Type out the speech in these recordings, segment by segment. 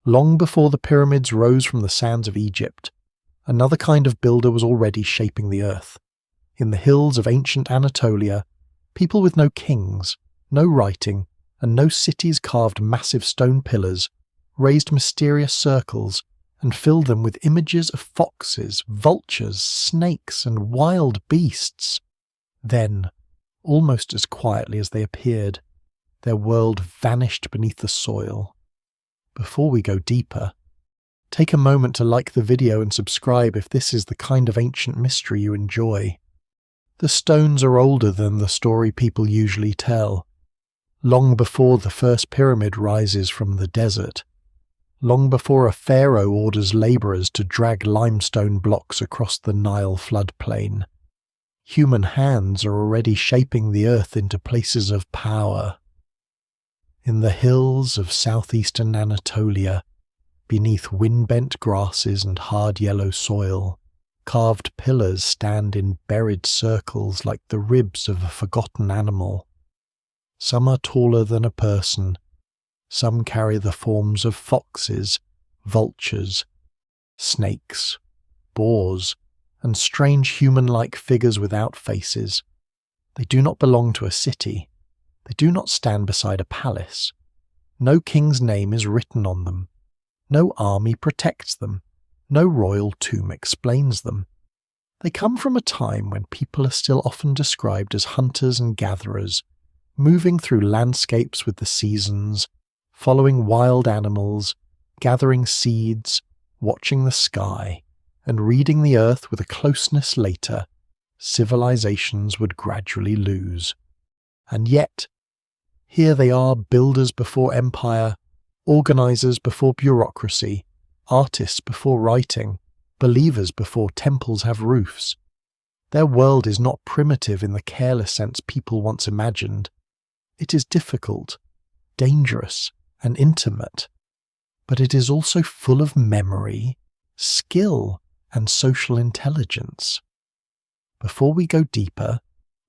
Long before the pyramids rose from the sands of Egypt, another kind of builder was already shaping the earth. In the hills of ancient Anatolia, people with no kings, no writing, and no cities carved massive stone pillars raised mysterious circles and filled them with images of foxes, vultures, snakes, and wild beasts. Then, almost as quietly as they appeared, their world vanished beneath the soil. Before we go deeper, take a moment to like the video and subscribe if this is the kind of ancient mystery you enjoy. The stones are older than the story people usually tell. Long before the first pyramid rises from the desert. Long before a pharaoh orders labourers to drag limestone blocks across the Nile floodplain. Human hands are already shaping the earth into places of power. In the hills of southeastern Anatolia, beneath wind-bent grasses and hard yellow soil, carved pillars stand in buried circles like the ribs of a forgotten animal. Some are taller than a person, some carry the forms of foxes, vultures, snakes, boars, and strange human-like figures without faces. They do not belong to a city. They do not stand beside a palace. No king's name is written on them. No army protects them. No royal tomb explains them. They come from a time when people are still often described as hunters and gatherers, moving through landscapes with the seasons, following wild animals, gathering seeds, watching the sky, and reading the earth with a closeness later civilizations would gradually lose. And yet, here they are, builders before empire, organizers before bureaucracy, artists before writing, believers before temples have roofs. Their world is not primitive in the careless sense people once imagined. It is difficult, dangerous, and intimate, but it is also full of memory, skill, and social intelligence. Before we go deeper,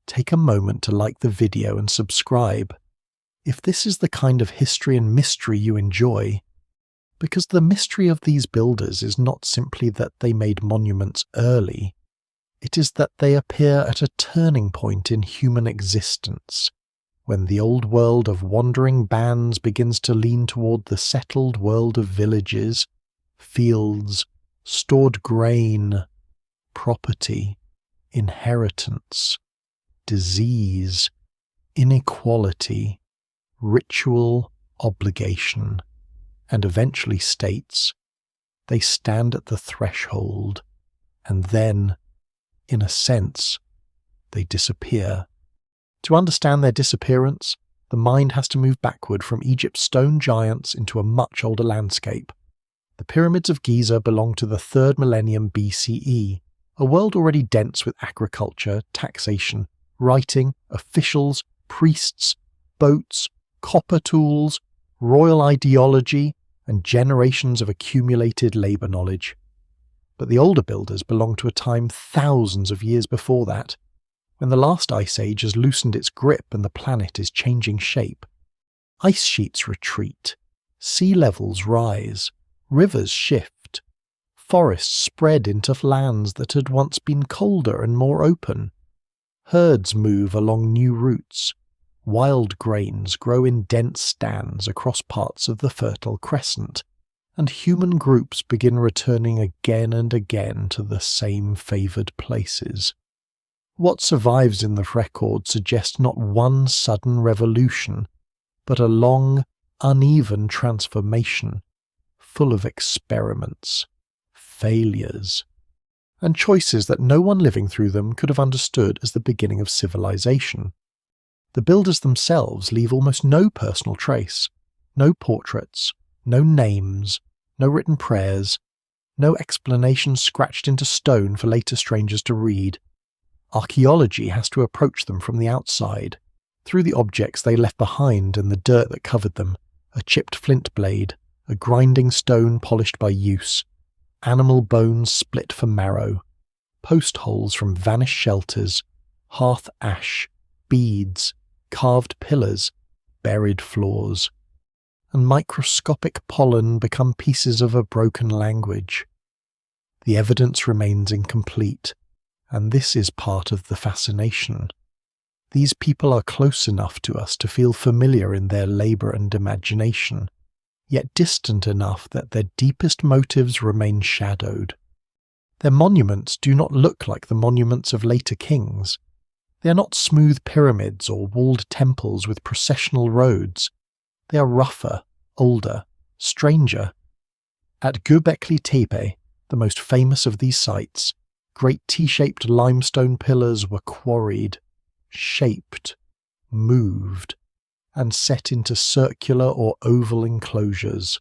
take a moment to like the video and subscribe if this is the kind of history and mystery you enjoy, because the mystery of these builders is not simply that they made monuments early, it is that they appear at a turning point in human existence, when the old world of wandering bands begins to lean toward the settled world of villages, fields, stored grain, property, inheritance, disease, inequality, ritual, obligation, and eventually states, they stand at the threshold, and then, in a sense, they disappear. To understand their disappearance, the mind has to move backward from Egypt's stone giants into a much older landscape. The pyramids of Giza belong to the 3rd millennium BCE, a world already dense with agriculture, taxation, writing, officials, priests, boats, copper tools, royal ideology, and generations of accumulated labour knowledge. But the older builders belong to a time thousands of years before that, when the last ice age has loosened its grip and the planet is changing shape. Ice sheets retreat, sea levels rise, rivers shift, forests spread into lands that had once been colder and more open. Herds move along new routes. Wild grains grow in dense stands across parts of the Fertile Crescent, and human groups begin returning again and again to the same favoured places. What survives in the record suggests not one sudden revolution, but a long, uneven transformation, full of experiments, failures, and choices that no one living through them could have understood as the beginning of civilization. The builders themselves leave almost no personal trace, no portraits, no names, no written prayers, no explanations scratched into stone for later strangers to read. Archaeology has to approach them from the outside, through the objects they left behind and the dirt that covered them, a chipped flint blade, a grinding stone polished by use, animal bones split for marrow, post holes from vanished shelters, hearth ash, beads, carved pillars, buried floors. and microscopic pollen become pieces of a broken language. The evidence remains incomplete, and this is part of the fascination. These people are close enough to us to feel familiar in their labour and imagination, yet distant enough that their deepest motives remain shadowed. Their monuments do not look like the monuments of later kings. They are not smooth pyramids or walled temples with processional roads. They are rougher, older, stranger. At Göbekli Tepe, the most famous of these sites, great T-shaped limestone pillars were quarried, shaped, moved, and set into circular or oval enclosures.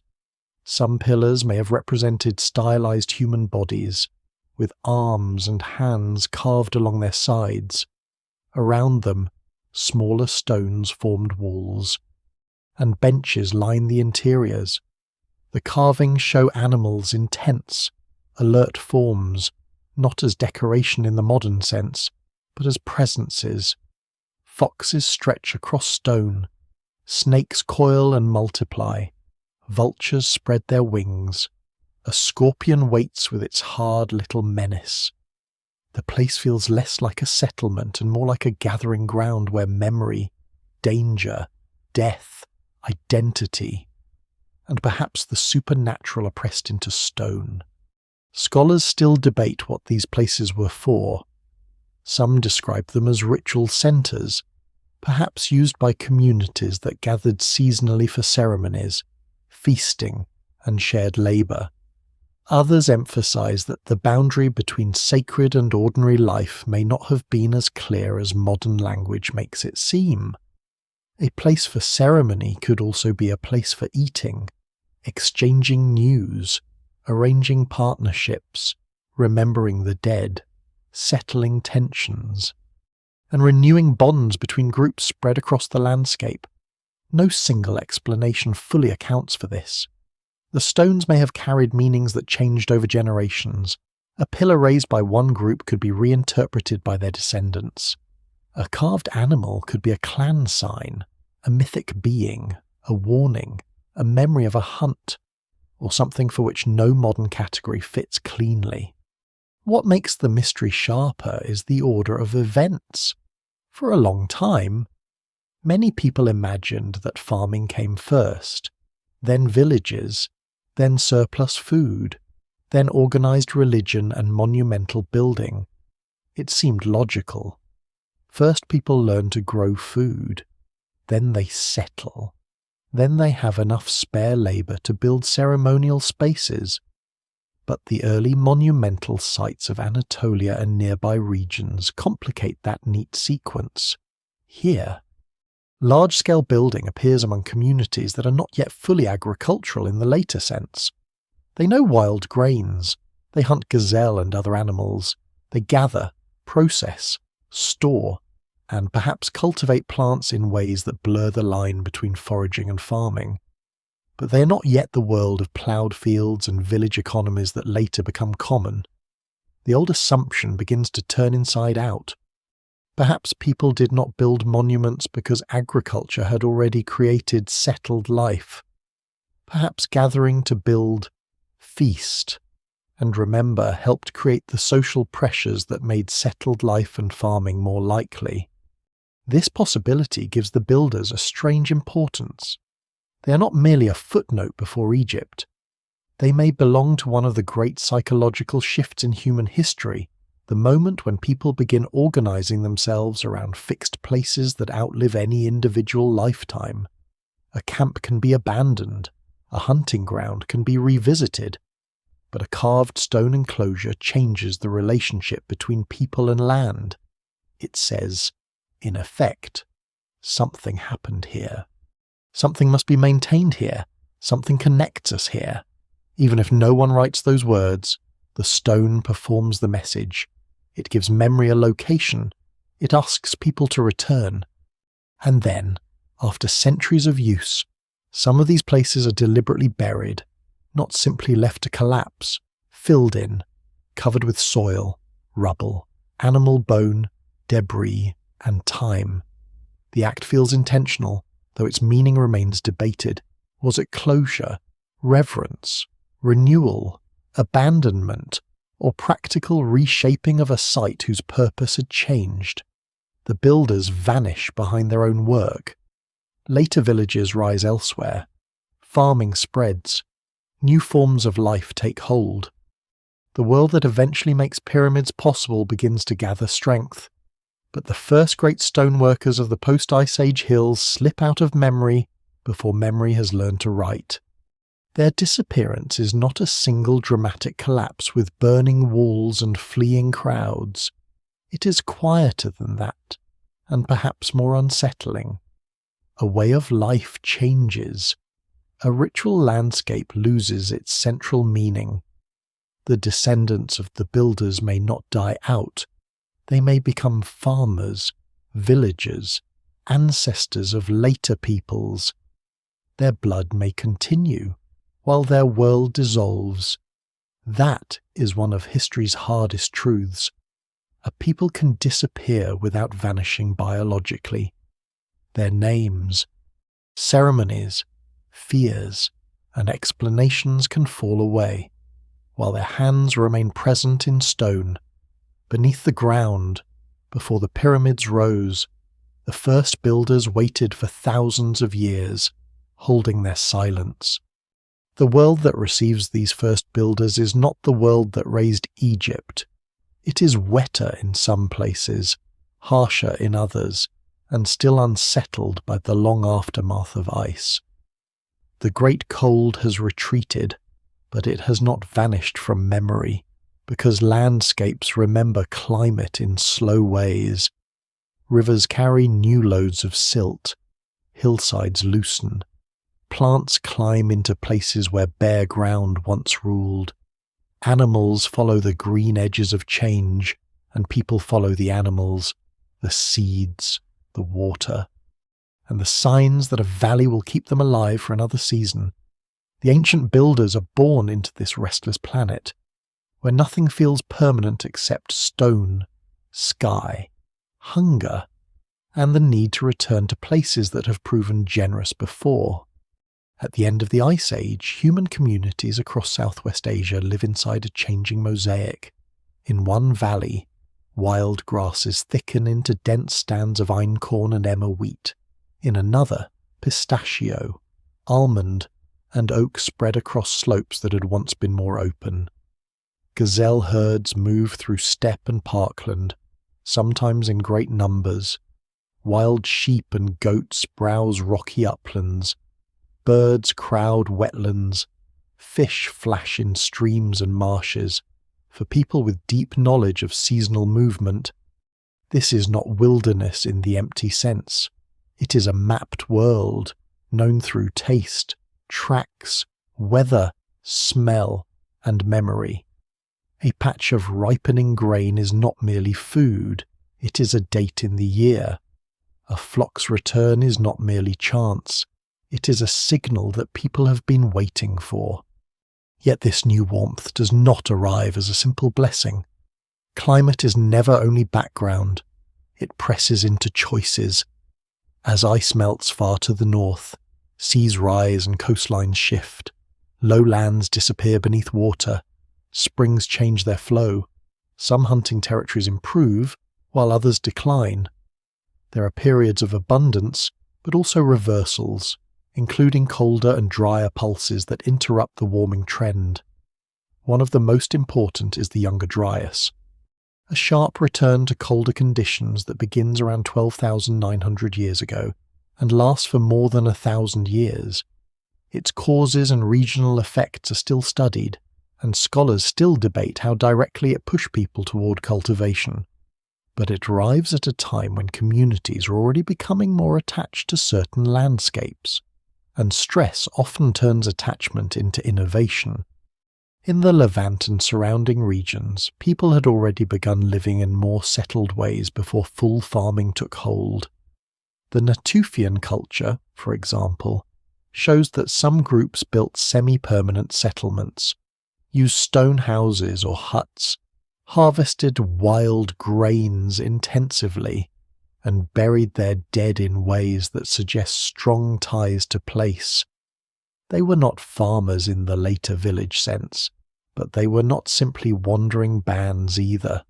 Some pillars may have represented stylized human bodies, with arms and hands carved along their sides. Around them, smaller stones formed walls, and benches line the interiors. The carvings show animals in tense, alert forms, not as decoration in the modern sense, but as presences. Foxes stretch across stone, snakes coil and multiply, vultures spread their wings, a scorpion waits with its hard little menace. The place feels less like a settlement and more like a gathering ground where memory, danger, death, identity, and perhaps the supernatural are pressed into stone. Scholars still debate what these places were for. Some describe them as ritual centres, perhaps used by communities that gathered seasonally for ceremonies, feasting, and shared labour. Others emphasize that the boundary between sacred and ordinary life may not have been as clear as modern language makes it seem. A place for ceremony could also be a place for eating, exchanging news, arranging partnerships, remembering the dead, settling tensions, and renewing bonds between groups spread across the landscape. No single explanation fully accounts for this. The stones may have carried meanings that changed over generations. A pillar raised by one group could be reinterpreted by their descendants. A carved animal could be a clan sign, a mythic being, a warning, a memory of a hunt, or something for which no modern category fits cleanly. What makes the mystery sharper is the order of events. For a long time, many people imagined that farming came first, then villages, then surplus food, then organized religion and monumental building. It seemed logical. First people learn to grow food, then they settle, then they have enough spare labor to build ceremonial spaces. But the early monumental sites of Anatolia and nearby regions complicate that neat sequence. Here, large-scale building appears among communities that are not yet fully agricultural in the later sense. They know wild grains, they hunt gazelle and other animals, they gather, process, store, and perhaps cultivate plants in ways that blur the line between foraging and farming. But they are not yet the world of ploughed fields and village economies that later become common. The old assumption begins to turn inside out. Perhaps people did not build monuments because agriculture had already created settled life. Perhaps gathering to build, feast, and remember helped create the social pressures that made settled life and farming more likely. This possibility gives the builders a strange importance. They are not merely a footnote before Egypt. They may belong to one of the great psychological shifts in human history, the moment when people begin organizing themselves around fixed places that outlive any individual lifetime. A camp can be abandoned, a hunting ground can be revisited, but a carved stone enclosure changes the relationship between people and land. It says, in effect, something happened here. Something must be maintained here. Something connects us here. Even if no one writes those words, the stone performs the message. It gives memory a location. It asks people to return. And then, after centuries of use, some of these places are deliberately buried, not simply left to collapse, filled in, covered with soil, rubble, animal bone, debris, and time. The act feels intentional, though its meaning remains debated. Was it closure, reverence, renewal, abandonment, or practical reshaping of a site whose purpose had changed? The builders vanish behind their own work. Later villages rise elsewhere. Farming spreads. New forms of life take hold. The world that eventually makes pyramids possible begins to gather strength. But the first great stoneworkers of the post-Ice Age hills slip out of memory before memory has learned to write. Their disappearance is not a single dramatic collapse with burning walls and fleeing crowds. It is quieter than that, and perhaps more unsettling. A way of life changes. A ritual landscape loses its central meaning. The descendants of the builders may not die out. They may become farmers, villagers, ancestors of later peoples. Their blood may continue, while their world dissolves. That is one of history's hardest truths. A people can disappear without vanishing biologically. Their names, ceremonies, fears, and explanations can fall away, while their hands remain present in stone. Beneath the ground, before the pyramids rose, the first builders waited for thousands of years, holding their silence. The world that receives these first builders is not the world that raised Egypt. It is wetter in some places, harsher in others, and still unsettled by the long aftermath of ice. The great cold has retreated, but it has not vanished from memory, because landscapes remember climate in slow ways. Rivers carry new loads of silt, hillsides loosen, plants climb into places where bare ground once ruled. Animals follow the green edges of change, and people follow the animals, the seeds, the water, and the signs that a valley will keep them alive for another season. The ancient builders are born into this restless planet, where nothing feels permanent except stone, sky, hunger, and the need to return to places that have proven generous before. At the end of the Ice Age, human communities across Southwest Asia live inside a changing mosaic. In one valley, wild grasses thicken into dense stands of einkorn and emmer wheat. In another, pistachio, almond, and oak spread across slopes that had once been more open. Gazelle herds move through steppe and parkland, sometimes in great numbers. Wild sheep and goats browse rocky uplands. Birds crowd wetlands. Fish flash in streams and marshes. For people with deep knowledge of seasonal movement, this is not wilderness in the empty sense. It is a mapped world, known through taste, tracks, weather, smell, and memory. A patch of ripening grain is not merely food, it is a date in the year. A flock's return is not merely chance, it is a signal that people have been waiting for. Yet this new warmth does not arrive as a simple blessing. Climate is never only background, it presses into choices. As ice melts far to the north, seas rise and coastlines shift. Lowlands disappear beneath water. Springs change their flow. Some hunting territories improve, while others decline. There are periods of abundance, but also reversals, including colder and drier pulses that interrupt the warming trend. One of the most important is the Younger Dryas, a sharp return to colder conditions that begins around 12,900 years ago and lasts for more than 1,000 years. Its causes and regional effects are still studied, and scholars still debate how directly it pushed people toward cultivation. But it arrives at a time when communities are already becoming more attached to certain landscapes, and stress often turns attachment into innovation. In the Levant and surrounding regions, people had already begun living in more settled ways before full farming took hold. The Natufian culture, for example, shows that some groups built semi-permanent settlements, used stone houses or huts, harvested wild grains intensively, and buried their dead in ways that suggest strong ties to place. They were not farmers in the later village sense, but they were not simply wandering bands either.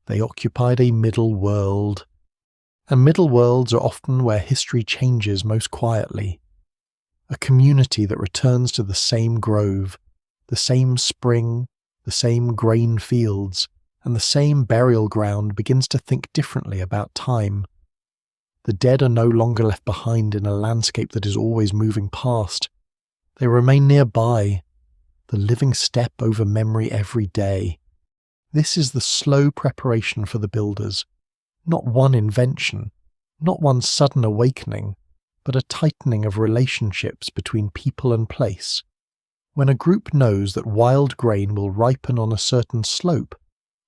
They occupied a middle world, and middle worlds are often where history changes most quietly. A community that returns to the same grove, the same spring, the same grain fields, and the same burial ground begins to think differently about time. The dead are no longer left behind in a landscape that is always moving past. They remain nearby, the living step over memory every day. This is the slow preparation for the builders, not one invention, not one sudden awakening, but a tightening of relationships between people and place. When a group knows that wild grain will ripen on a certain slope,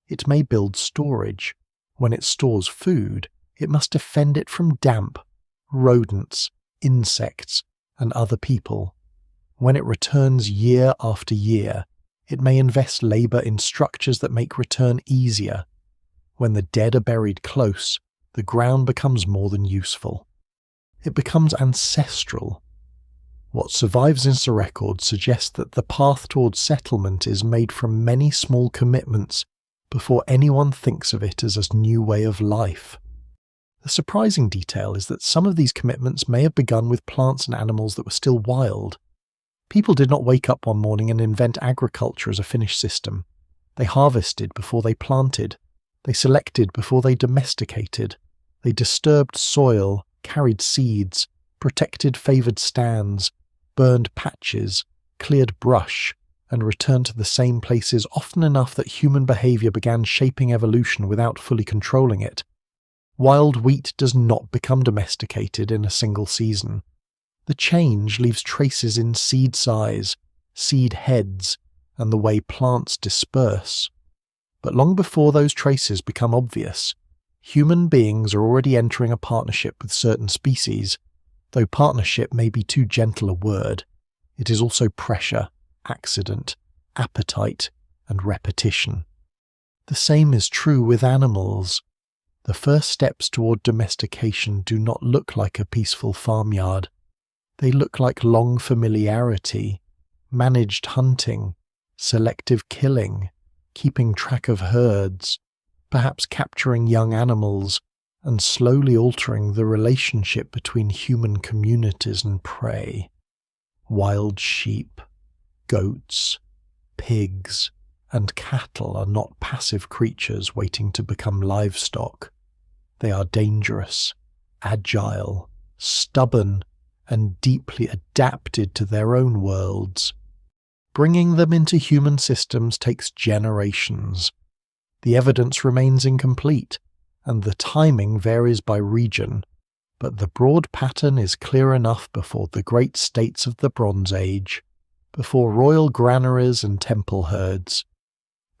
it may build storage. When it stores food, it must defend it from damp, rodents, insects, and other people. When it returns year after year, it may invest labour in structures that make return easier. When the dead are buried close, the ground becomes more than useful. It becomes ancestral. What survives in the record suggests that the path towards settlement is made from many small commitments before anyone thinks of it as a new way of life. The surprising detail is that some of these commitments may have begun with plants and animals that were still wild. People did not wake up one morning and invent agriculture as a finished system. They harvested before they planted. They selected before they domesticated. They disturbed soil, carried seeds, protected favoured stands, burned patches, cleared brush, and returned to the same places often enough that human behaviour began shaping evolution without fully controlling it. Wild wheat does not become domesticated in a single season. The change leaves traces in seed size, seed heads, and the way plants disperse. But long before those traces become obvious, human beings are already entering a partnership with certain species. Though partnership may be too gentle a word, it is also pressure, accident, appetite, and repetition. The same is true with animals. The first steps toward domestication do not look like a peaceful farmyard. They look like long familiarity, managed hunting, selective killing, keeping track of herds, perhaps capturing young animals, and slowly altering the relationship between human communities and prey. Wild sheep, goats, pigs, and cattle are not passive creatures waiting to become livestock. They are dangerous, agile, stubborn, and deeply adapted to their own worlds. Bringing them into human systems takes generations. The evidence remains incomplete, and the timing varies by region, but the broad pattern is clear enough before the great states of the Bronze Age, before royal granaries and temple herds.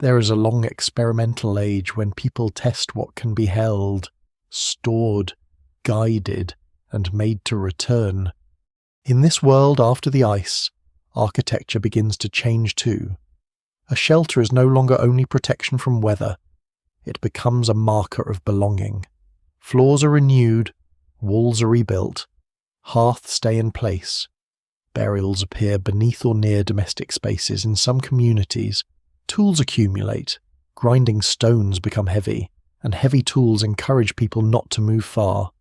There is a long experimental age when people test what can be held, stored, guided, and made to return. In this world after the ice, architecture begins to change too. A shelter is no longer only protection from weather. It becomes a marker of belonging. Floors are renewed, walls are rebuilt, hearths stay in place. Burials appear beneath or near domestic spaces in some communities. Tools accumulate, grinding stones become heavy, and heavy tools encourage people not to move far.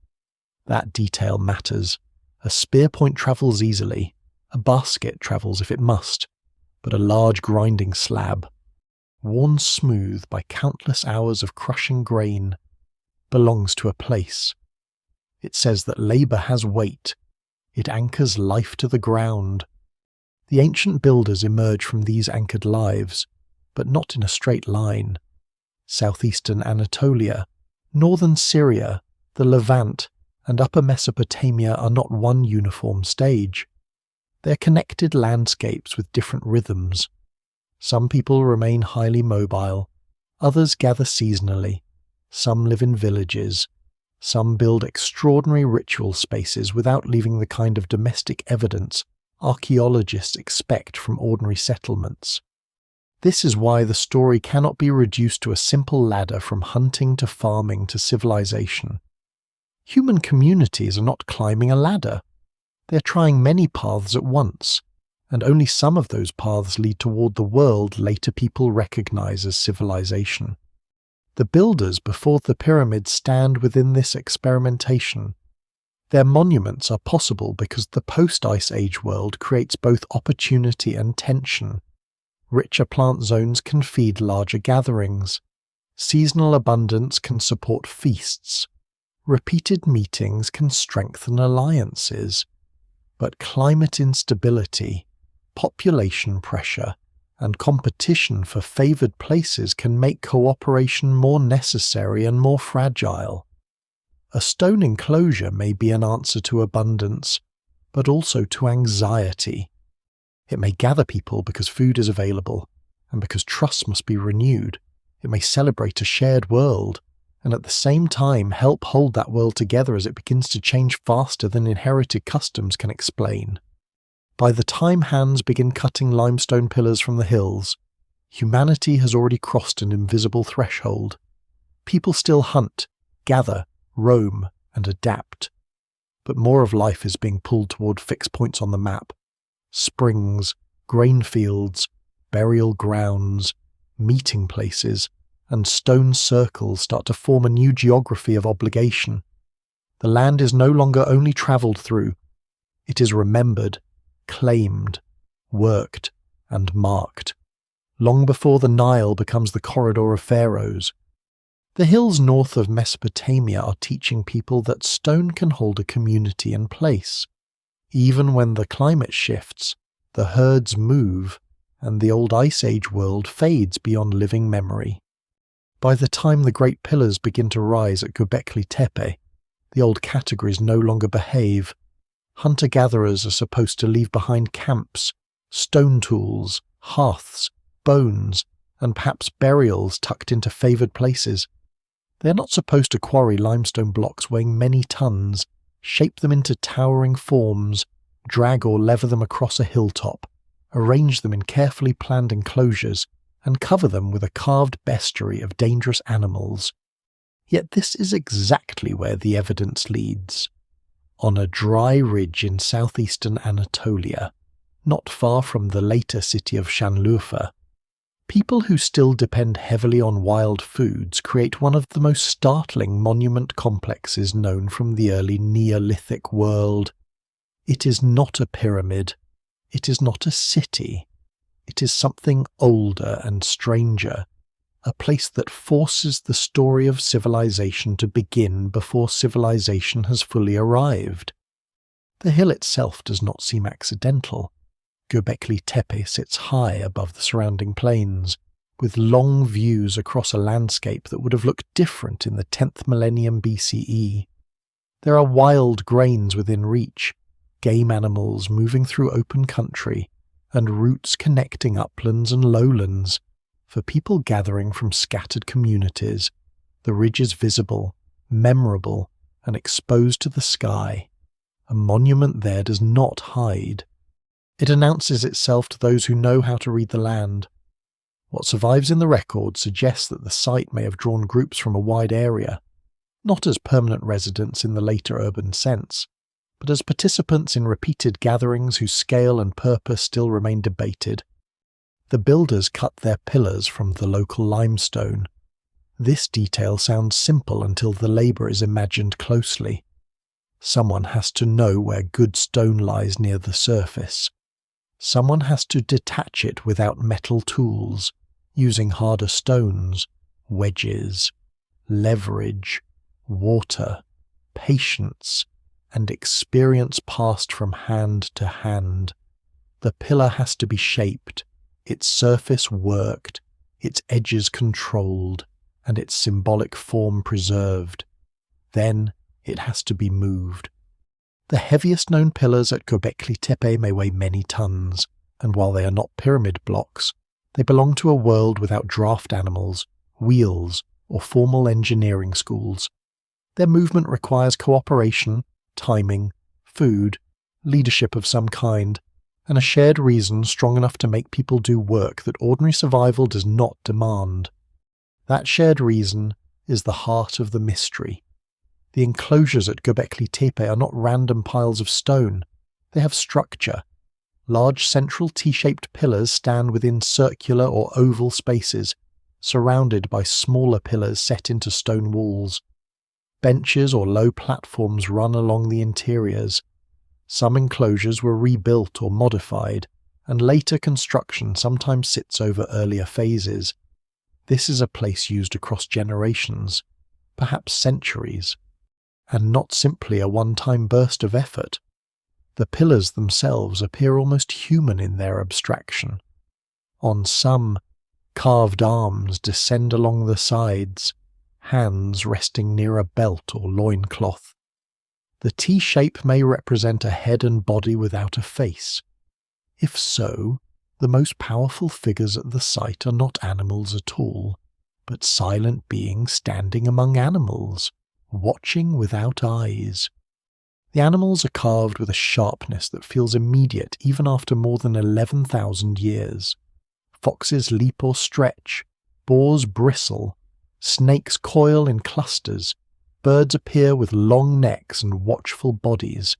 That detail matters. A spear point travels easily, a basket travels if it must, but a large grinding slab, worn smooth by countless hours of crushing grain, belongs to a place. It says that labour has weight. It anchors life to the ground. The ancient builders emerge from these anchored lives, but not in a straight line. Southeastern Anatolia, northern Syria, the Levant, and Upper Mesopotamia are not one uniform stage. They're connected landscapes with different rhythms. Some people remain highly mobile, others gather seasonally, some live in villages, some build extraordinary ritual spaces without leaving the kind of domestic evidence archaeologists expect from ordinary settlements. This is why the story cannot be reduced to a simple ladder from hunting to farming to civilization. Human communities are not climbing a ladder. They are trying many paths at once, and only some of those paths lead toward the world later people recognize as civilization. The builders before the pyramids stand within this experimentation. Their monuments are possible because the post-Ice Age world creates both opportunity and tension. Richer plant zones can feed larger gatherings. Seasonal abundance can support feasts. Repeated meetings can strengthen alliances. But climate instability, population pressure, and competition for favored places can make cooperation more necessary and more fragile. A stone enclosure may be an answer to abundance, but also to anxiety. It may gather people because food is available, and because trust must be renewed. It may celebrate a shared world, and at the same time help hold that world together as it begins to change faster than inherited customs can explain. By the time hands begin cutting limestone pillars from the hills, humanity has already crossed an invisible threshold. People still hunt, gather, roam, and adapt. But more of life is being pulled toward fixed points on the map. Springs, grain fields, burial grounds, meeting places, and stone circles start to form a new geography of obligation. The land is no longer only travelled through. It is remembered, claimed, worked, and marked, long before the Nile becomes the corridor of pharaohs. The hills north of Mesopotamia are teaching people that stone can hold a community in place. Even when the climate shifts, the herds move, and the old Ice Age world fades beyond living memory. By the time the great pillars begin to rise at Göbekli Tepe, the old categories no longer behave. Hunter-gatherers are supposed to leave behind camps, stone tools, hearths, bones, and perhaps burials tucked into favoured places. They are not supposed to quarry limestone blocks weighing many tons, shape them into towering forms, drag or lever them across a hilltop, arrange them in carefully planned enclosures, and cover them with a carved bestiary of dangerous animals. Yet this is exactly where the evidence leads. On a dry ridge in southeastern Anatolia, not far from the later city of Şanlıurfa, people who still depend heavily on wild foods create one of the most startling monument complexes known from the early Neolithic world. It is not a pyramid. It is not a city. It is something older and stranger, a place that forces the story of civilization to begin before civilization has fully arrived. The hill itself does not seem accidental. Göbekli Tepe sits high above the surrounding plains, with long views across a landscape that would have looked different in the 10th millennium BCE. There are wild grains within reach, game animals moving through open country, and routes connecting uplands and lowlands. For people gathering from scattered communities, the ridge is visible, memorable, and exposed to the sky. A monument there does not hide. It announces itself to those who know how to read the land. What survives in the record suggests that the site may have drawn groups from a wide area, not as permanent residents in the later urban sense, but as participants in repeated gatherings whose scale and purpose still remain debated. The builders cut their pillars from the local limestone. This detail sounds simple until the labour is imagined closely. Someone has to know where good stone lies near the surface. Someone has to detach it without metal tools, using harder stones, wedges, leverage, water, patience, and experience passed from hand to hand. The pillar has to be shaped, its surface worked, its edges controlled, and its symbolic form preserved. Then it has to be moved. The heaviest known pillars at Göbekli Tepe may weigh many tons, and while they are not pyramid blocks, they belong to a world without draft animals, wheels, or formal engineering schools. Their movement requires cooperation, timing, food, leadership of some kind, and a shared reason strong enough to make people do work that ordinary survival does not demand. That shared reason is the heart of the mystery. The enclosures at Göbekli Tepe are not random piles of stone. They have structure. Large central T-shaped pillars stand within circular or oval spaces, surrounded by smaller pillars set into stone walls. Benches or low platforms run along the interiors. Some enclosures were rebuilt or modified, and later construction sometimes sits over earlier phases. This is a place used across generations, perhaps centuries, and not simply a one-time burst of effort. The pillars themselves appear almost human in their abstraction. On some, carved arms descend along the sides, hands resting near a belt or loincloth. The T-shape may represent a head and body without a face. If so, the most powerful figures at the site are not animals at all, but silent beings standing among animals, watching without eyes. The animals are carved with a sharpness that feels immediate even after more than 11,000 years. Foxes leap or stretch, boars bristle, snakes coil in clusters, birds appear with long necks and watchful bodies.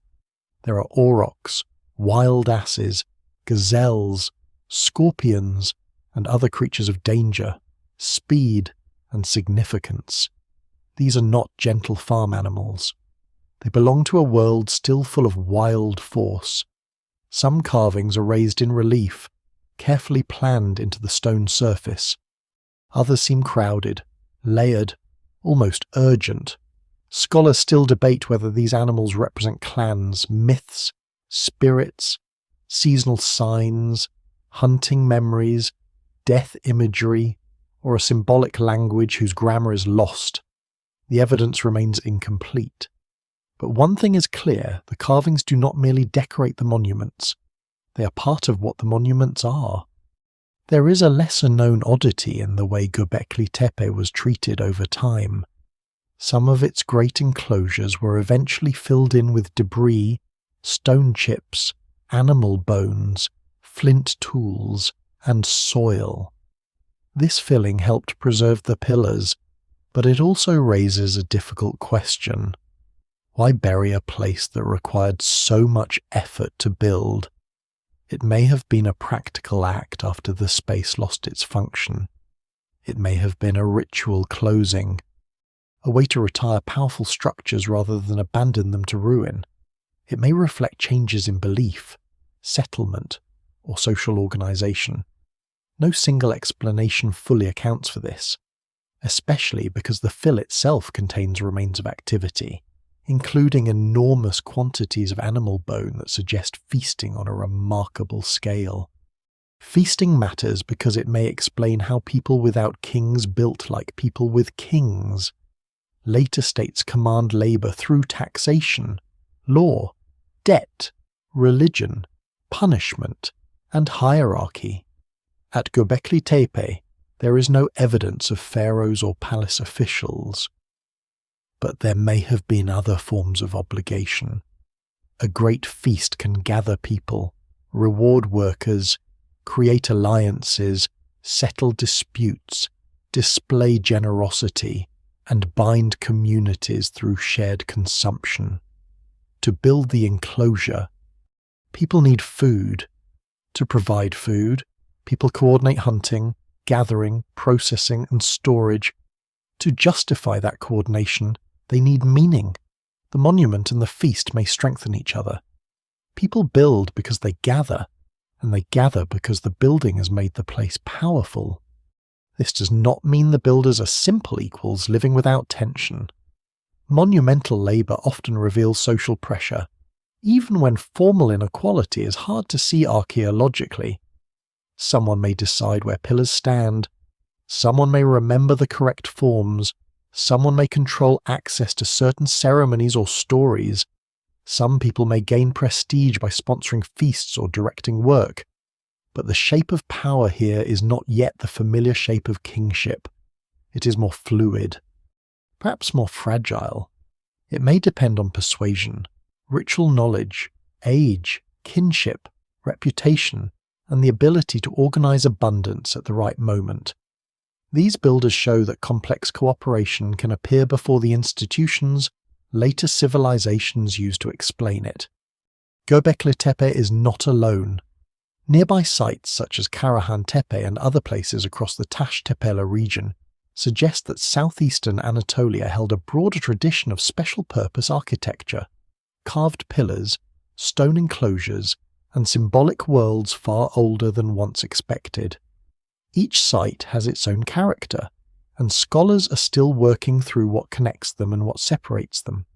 There are aurochs, wild asses, gazelles, scorpions, and other creatures of danger, speed, and significance. These are not gentle farm animals. They belong to a world still full of wild force. Some carvings are raised in relief, carefully planned into the stone surface. Others seem crowded, layered, almost urgent. Scholars still debate whether these animals represent clans, myths, spirits, seasonal signs, hunting memories, death imagery, or a symbolic language whose grammar is lost. The evidence remains incomplete. But one thing is clear, the carvings do not merely decorate the monuments. They are part of what the monuments are. There is a lesser-known oddity in the way Göbekli Tepe was treated over time. Some of its great enclosures were eventually filled in with debris, stone chips, animal bones, flint tools, and soil. This filling helped preserve the pillars, but it also raises a difficult question. Why bury a place that required so much effort to build? It may have been a practical act after the space lost its function. It may have been a ritual closing, a way to retire powerful structures rather than abandon them to ruin. It may reflect changes in belief, settlement, or social organization. No single explanation fully accounts for this, especially because the fill itself contains remains of activity, including enormous quantities of animal bone that suggest feasting on a remarkable scale. Feasting matters because it may explain how people without kings built like people with kings. Later states command labor through taxation, law, debt, religion, punishment, and hierarchy. At Göbekli Tepe, there is no evidence of pharaohs or palace officials. But there may have been other forms of obligation. A great feast can gather people, reward workers, create alliances, settle disputes, display generosity, and bind communities through shared consumption. To build the enclosure, people need food. To provide food, people coordinate hunting, gathering, processing, and storage. To justify that coordination, they need meaning. The monument and the feast may strengthen each other. People build because they gather, and they gather because the building has made the place powerful. This does not mean the builders are simple equals living without tension. Monumental labor often reveals social pressure, even when formal inequality is hard to see archaeologically. Someone may decide where pillars stand. Someone may remember the correct forms. Someone may control access to certain ceremonies or stories. Some people may gain prestige by sponsoring feasts or directing work. But the shape of power here is not yet the familiar shape of kingship. It is more fluid, perhaps more fragile. It may depend on persuasion, ritual knowledge, age, kinship, reputation, and the ability to organize abundance at the right moment. These builders show that complex cooperation can appear before the institutions later civilizations use to explain it. Göbekli Tepe is not alone. Nearby sites such as Karahan Tepe and other places across the Tash Tepela region suggest that southeastern Anatolia held a broader tradition of special-purpose architecture, carved pillars, stone enclosures, and symbolic worlds far older than once expected. Each site has its own character, and scholars are still working through what connects them and what separates them.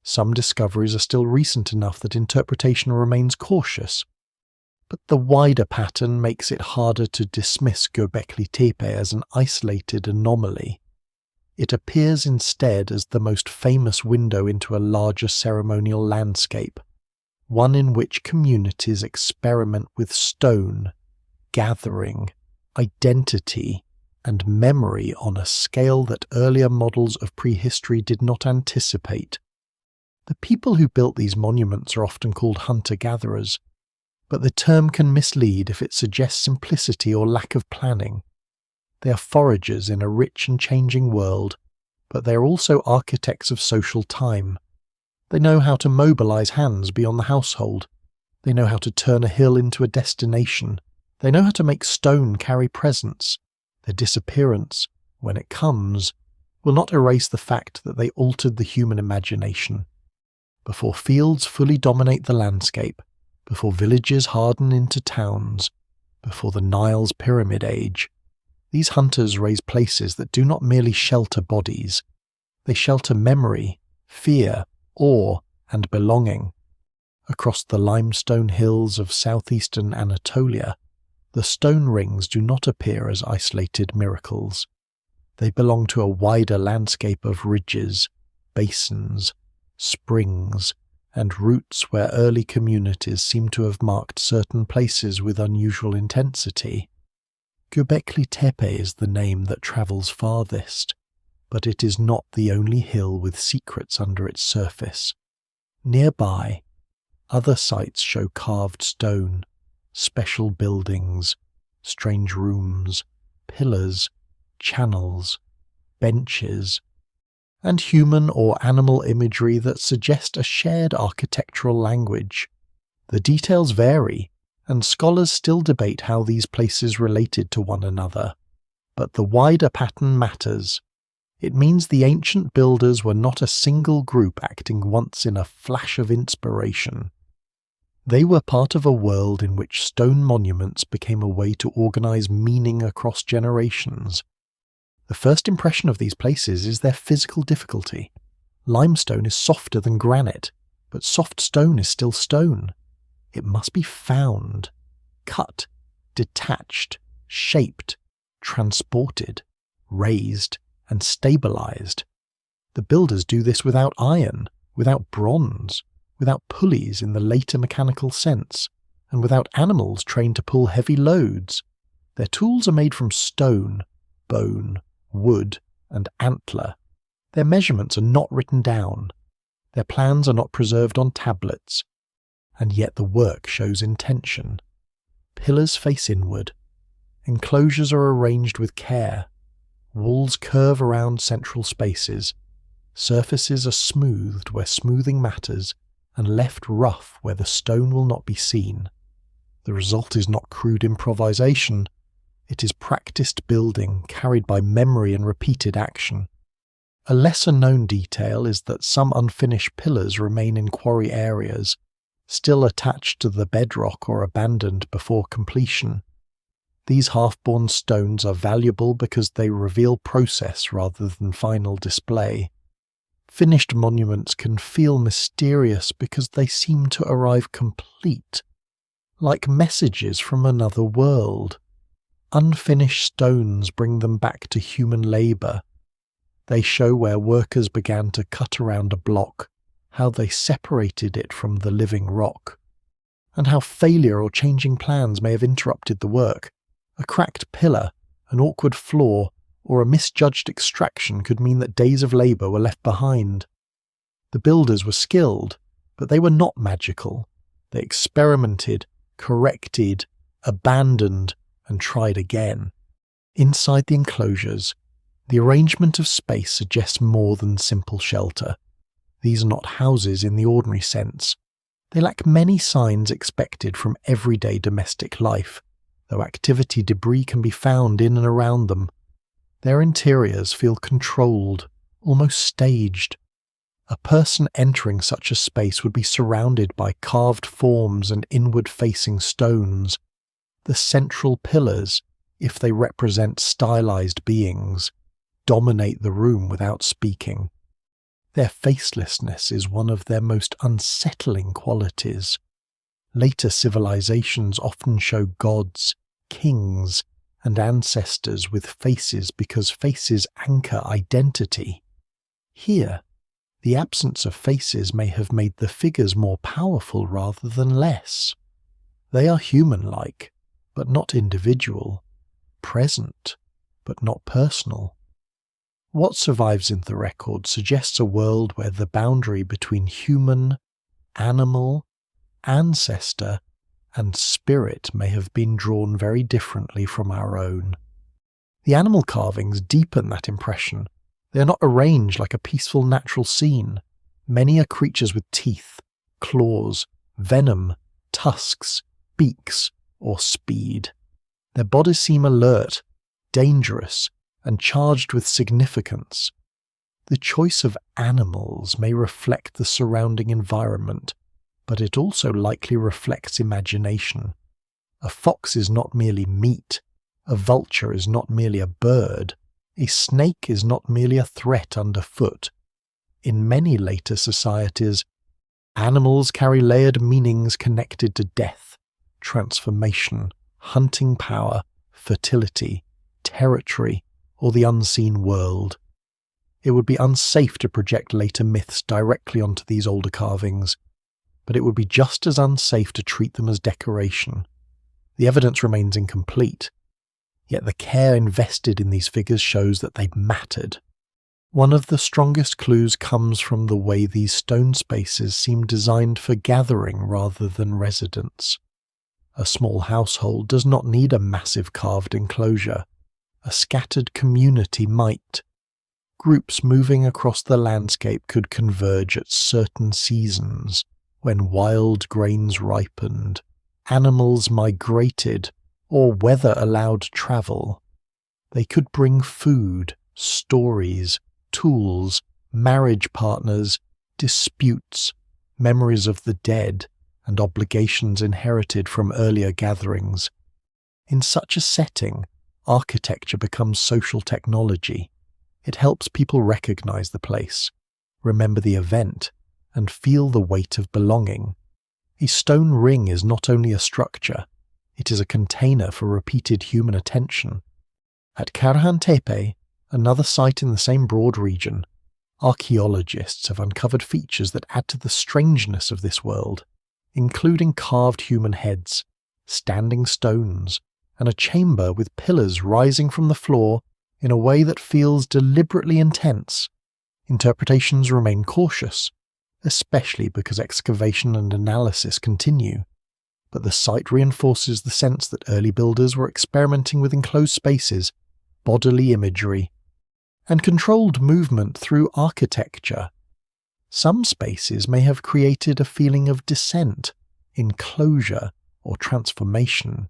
Some discoveries are still recent enough that interpretation remains cautious, but the wider pattern makes it harder to dismiss Göbekli Tepe as an isolated anomaly. It appears instead as the most famous window into a larger ceremonial landscape, one in which communities experiment with stone, gathering, identity, and memory on a scale that earlier models of prehistory did not anticipate. The people who built these monuments are often called hunter-gatherers, but the term can mislead if it suggests simplicity or lack of planning. They are foragers in a rich and changing world, but they are also architects of social time. They know how to mobilize hands beyond the household. They know how to turn a hill into a destination. They know how to make stone carry presence. Their disappearance, when it comes, will not erase the fact that they altered the human imagination. Before fields fully dominate the landscape, before villages harden into towns, before the Nile's Pyramid Age, these hunters raise places that do not merely shelter bodies. They shelter memory, fear, awe, and belonging. Across the limestone hills of southeastern Anatolia, the stone rings do not appear as isolated miracles. They belong to a wider landscape of ridges, basins, springs, and routes where early communities seem to have marked certain places with unusual intensity. Göbekli Tepe is the name that travels farthest, but it is not the only hill with secrets under its surface. Nearby, other sites show carved stone, special buildings, strange rooms, pillars, channels, benches, and human or animal imagery that suggest a shared architectural language. The details vary, and scholars still debate how these places related to one another. But the wider pattern matters. It means the ancient builders were not a single group acting once in a flash of inspiration. They were part of a world in which stone monuments became a way to organize meaning across generations. The first impression of these places is their physical difficulty. Limestone is softer than granite, but soft stone is still stone. It must be found, cut, detached, shaped, transported, raised, and stabilized. The builders do this without iron, without bronze, without pulleys in the later mechanical sense, and without animals trained to pull heavy loads. Their tools are made from stone, bone, wood, and antler. Their measurements are not written down. Their plans are not preserved on tablets. And yet the work shows intention. Pillars face inward. Enclosures are arranged with care. Walls curve around central spaces. Surfaces are smoothed where smoothing matters, and left rough where the stone will not be seen. The result is not crude improvisation. It is practiced building carried by memory and repeated action. A lesser-known detail is that some unfinished pillars remain in quarry areas, still attached to the bedrock or abandoned before completion. These half-born stones are valuable because they reveal process rather than final display. Finished monuments can feel mysterious because they seem to arrive complete, like messages from another world. Unfinished stones bring them back to human labour. They show where workers began to cut around a block, how they separated it from the living rock, and how failure or changing plans may have interrupted the work. A cracked pillar, an awkward flaw, or a misjudged extraction could mean that days of labour were left behind. The builders were skilled, but they were not magical. They experimented, corrected, abandoned, and tried again. Inside the enclosures, the arrangement of space suggests more than simple shelter. These are not houses in the ordinary sense. They lack many signs expected from everyday domestic life, though activity debris can be found in and around them. Their interiors feel controlled, almost staged. A person entering such a space would be surrounded by carved forms and inward-facing stones. The central pillars, if they represent stylized beings, dominate the room without speaking. Their facelessness is one of their most unsettling qualities. Later civilizations often show gods, kings, and ancestors with faces because faces anchor identity. Here, the absence of faces may have made the figures more powerful rather than less. They are human-like, but not individual, present, but not personal. What survives in the record suggests a world where the boundary between human, animal, ancestor, and spirit may have been drawn very differently from our own. The animal carvings deepen that impression. They are not arranged like a peaceful natural scene. Many are creatures with teeth, claws, venom, tusks, beaks, or speed. Their bodies seem alert, dangerous, and charged with significance. The choice of animals may reflect the surrounding environment, but it also likely reflects imagination. A fox is not merely meat, a vulture is not merely a bird, a snake is not merely a threat underfoot. In many later societies, animals carry layered meanings connected to death, transformation, hunting power, fertility, territory, or the unseen world. It would be unsafe to project later myths directly onto these older carvings, but it would be just as unsafe to treat them as decoration. The evidence remains incomplete, yet the care invested in these figures shows that they mattered. One of the strongest clues comes from the way these stone spaces seem designed for gathering rather than residence. A small household does not need a massive carved enclosure. A scattered community might. Groups moving across the landscape could converge at certain seasons, when wild grains ripened, animals migrated, or weather allowed travel. They could bring food, stories, tools, marriage partners, disputes, memories of the dead, and obligations inherited from earlier gatherings. In such a setting, architecture becomes social technology. It helps people recognize the place, remember the event, and feel the weight of belonging. A stone ring is not only a structure, it is a container for repeated human attention. At Karahan Tepe, another site in the same broad region, archaeologists have uncovered features that add to the strangeness of this world, including carved human heads, standing stones, and a chamber with pillars rising from the floor in a way that feels deliberately intense. Interpretations remain cautious, especially because excavation and analysis continue, but the site reinforces the sense that early builders were experimenting with enclosed spaces, bodily imagery, and controlled movement through architecture. Some spaces may have created a feeling of descent, enclosure, or transformation.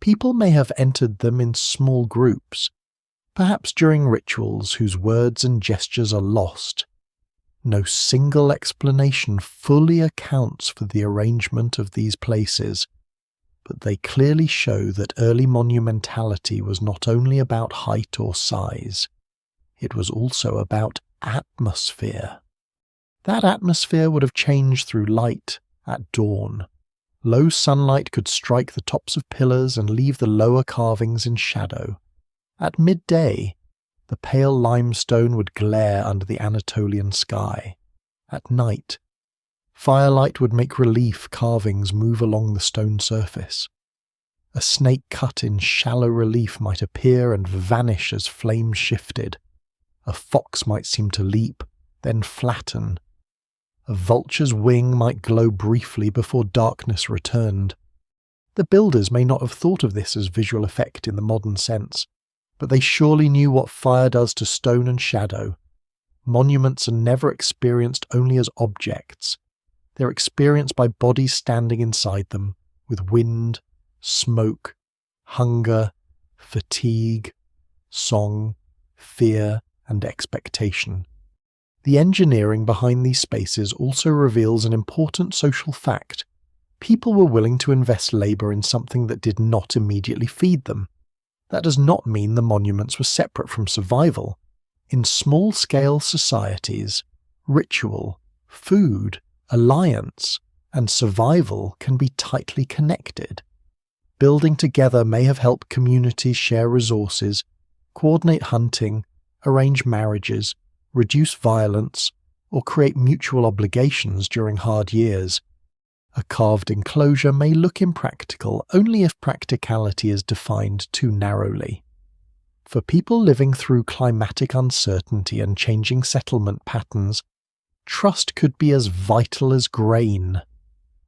People may have entered them in small groups, perhaps during rituals whose words and gestures are lost. No single explanation fully accounts for the arrangement of these places, but they clearly show that early monumentality was not only about height or size, it was also about atmosphere. That atmosphere would have changed through light at dawn. Low sunlight could strike the tops of pillars and leave the lower carvings in shadow. At midday, the pale limestone would glare under the Anatolian sky. At night, firelight would make relief carvings move along the stone surface. A snake cut in shallow relief might appear and vanish as flames shifted. A fox might seem to leap, then flatten. A vulture's wing might glow briefly before darkness returned. The builders may not have thought of this as visual effect in the modern sense, but they surely knew what fire does to stone and shadow. Monuments are never experienced only as objects. They're experienced by bodies standing inside them, with wind, smoke, hunger, fatigue, song, fear, and expectation. The engineering behind these spaces also reveals an important social fact. People were willing to invest labour in something that did not immediately feed them. That does not mean the monuments were separate from survival. In small-scale societies, ritual, food, alliance, and survival can be tightly connected. Building together may have helped communities share resources, coordinate hunting, arrange marriages, reduce violence, or create mutual obligations during hard years. A carved enclosure may look impractical only if practicality is defined too narrowly. For people living through climatic uncertainty and changing settlement patterns, trust could be as vital as grain.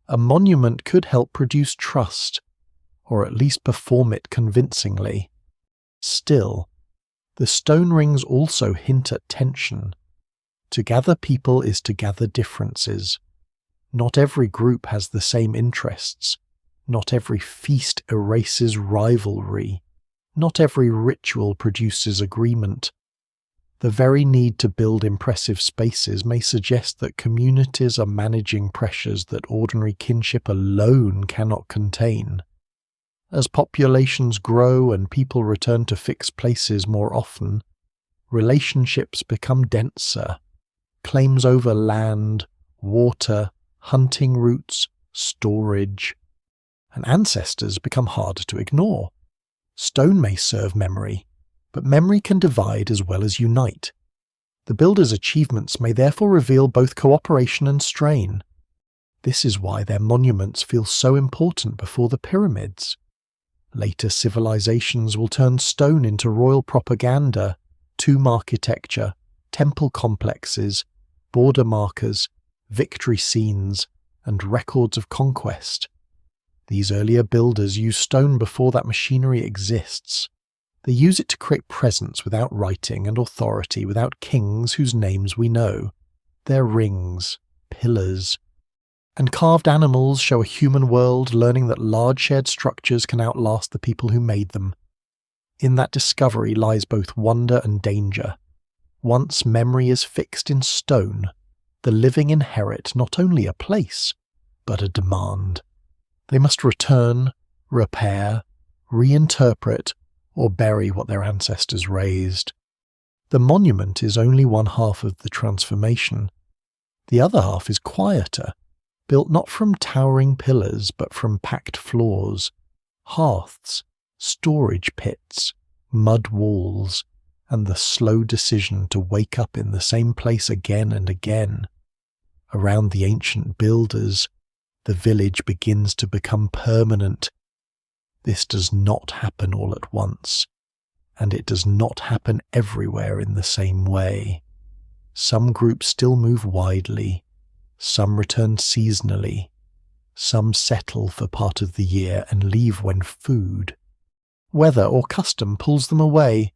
A monument could help produce trust, or at least perform it convincingly. Still, the stone rings also hint at tension. To gather people is to gather differences. Not every group has the same interests. Not every feast erases rivalry. Not every ritual produces agreement. The very need to build impressive spaces may suggest that communities are managing pressures that ordinary kinship alone cannot contain. As populations grow and people return to fixed places more often, relationships become denser. Claims over land, water, hunting routes, storage, and ancestors become harder to ignore. Stone may serve memory, but memory can divide as well as unite. The builder's achievements may therefore reveal both cooperation and strain. This is why their monuments feel so important before the pyramids. Later civilizations will turn stone into royal propaganda, tomb architecture, temple complexes, border markers, victory scenes, and records of conquest. These earlier builders use stone before that machinery exists. They use it to create presence without writing and authority without kings whose names we know. Their rings, pillars, and carved animals show a human world learning that large shared structures can outlast the people who made them. In that discovery lies both wonder and danger. Once memory is fixed in stone, the living inherit not only a place, but a demand. They must return, repair, reinterpret, or bury what their ancestors raised. The monument is only one half of the transformation. The other half is quieter, built not from towering pillars but from packed floors, hearths, storage pits, mud walls, and the slow decision to wake up in the same place again and again. Around the ancient builders, the village begins to become permanent. This does not happen all at once, and it does not happen everywhere in the same way. Some groups still move widely, some return seasonally, some settle for part of the year and leave when food, weather or custom pulls them away.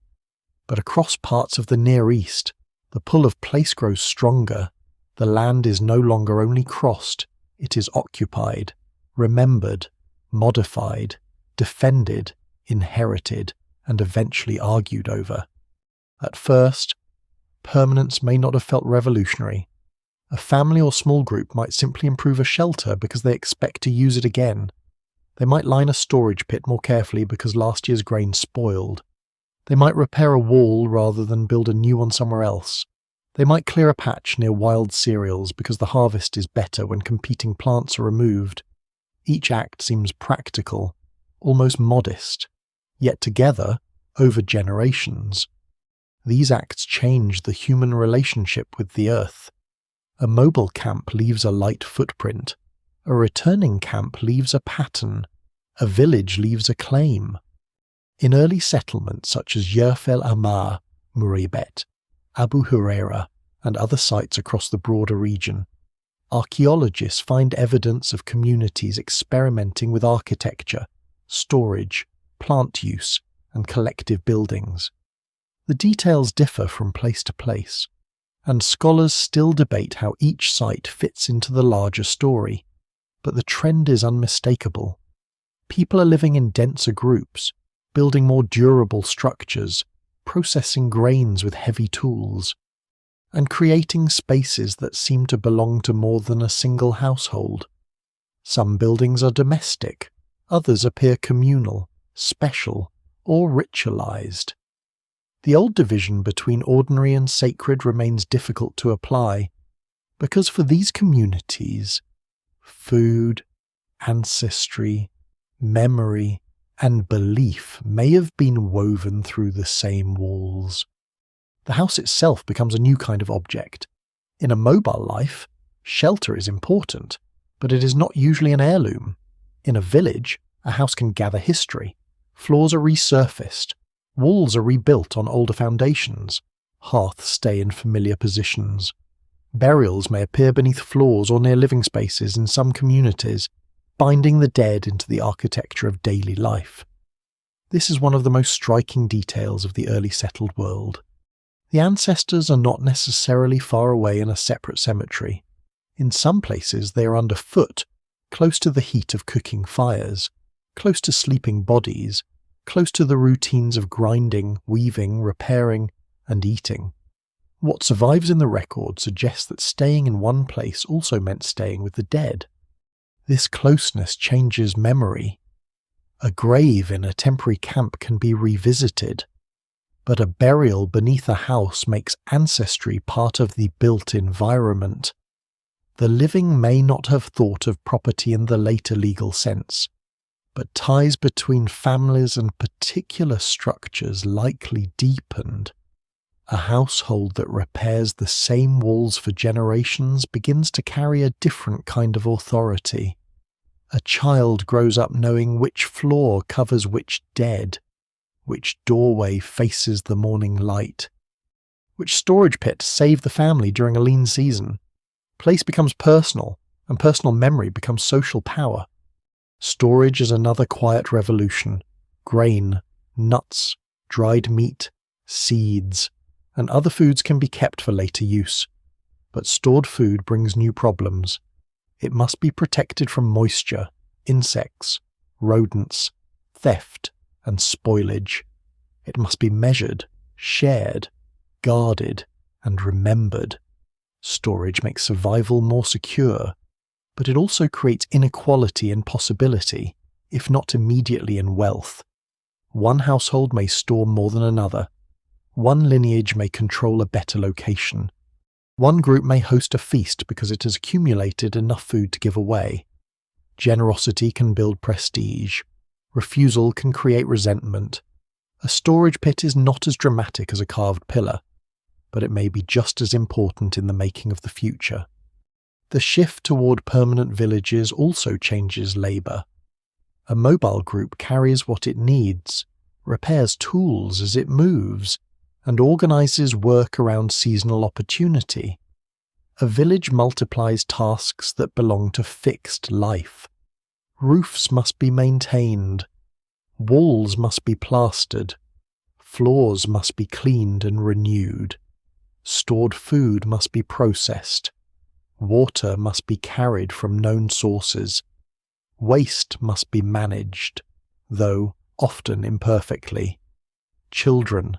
But across parts of the Near East, the pull of place grows stronger. The land is no longer only crossed, it is occupied, remembered, modified, defended, inherited, and eventually argued over. At first, permanence may not have felt revolutionary. A family or small group might simply improve a shelter because they expect to use it again. They might line a storage pit more carefully because last year's grain spoiled. They might repair a wall rather than build a new one somewhere else. They might clear a patch near wild cereals because the harvest is better when competing plants are removed. Each act seems practical, almost modest, yet together, over generations. These acts change the human relationship with the earth. A mobile camp leaves a light footprint. A returning camp leaves a pattern. A village leaves a claim. In early settlements such as Yerf el Amar, Muribet, Abu Huraira, and other sites across the broader region, archaeologists find evidence of communities experimenting with architecture, storage, plant use, and collective buildings. The details differ from place to place, and scholars still debate how each site fits into the larger story, but the trend is unmistakable. People are living in denser groups, building more durable structures, processing grains with heavy tools, and creating spaces that seem to belong to more than a single household. Some buildings are domestic, others appear communal, special, or ritualized. The old division between ordinary and sacred remains difficult to apply, because for these communities, food, ancestry, memory, and belief may have been woven through the same walls. The house itself becomes a new kind of object. In a mobile life, shelter is important, but it is not usually an heirloom. In a village, a house can gather history. Floors are resurfaced. Walls are rebuilt on older foundations. Hearths stay in familiar positions. Burials may appear beneath floors or near living spaces in some communities, binding the dead into the architecture of daily life. This is one of the most striking details of the early settled world. The ancestors are not necessarily far away in a separate cemetery. In some places they are underfoot, close to the heat of cooking fires, close to sleeping bodies, close to the routines of grinding, weaving, repairing, and eating. What survives in the record suggests that staying in one place also meant staying with the dead. This closeness changes memory. A grave in a temporary camp can be revisited, but a burial beneath a house makes ancestry part of the built environment. The living may not have thought of property in the later legal sense, but ties between families and particular structures likely deepened. A household that repairs the same walls for generations begins to carry a different kind of authority. A child grows up knowing which floor covers which dead, which doorway faces the morning light, which storage pit saved the family during a lean season. Place becomes personal, and personal memory becomes social power. Storage is another quiet revolution. Grain, nuts, dried meat, seeds, and other foods can be kept for later use. But stored food brings new problems. It must be protected from moisture, insects, rodents, theft, and spoilage. It must be measured, shared, guarded, and remembered. Storage makes survival more secure, but it also creates inequality in possibility, if not immediately in wealth. One household may store more than another. One lineage may control a better location. One group may host a feast because it has accumulated enough food to give away. Generosity can build prestige. Refusal can create resentment. A storage pit is not as dramatic as a carved pillar, but it may be just as important in the making of the future. The shift toward permanent villages also changes labour. A mobile group carries what it needs, repairs tools as it moves, and organises work around seasonal opportunity. A village multiplies tasks that belong to fixed life. Roofs must be maintained. Walls must be plastered. Floors must be cleaned and renewed. Stored food must be processed. Water must be carried from known sources. Waste must be managed, though often imperfectly. Children,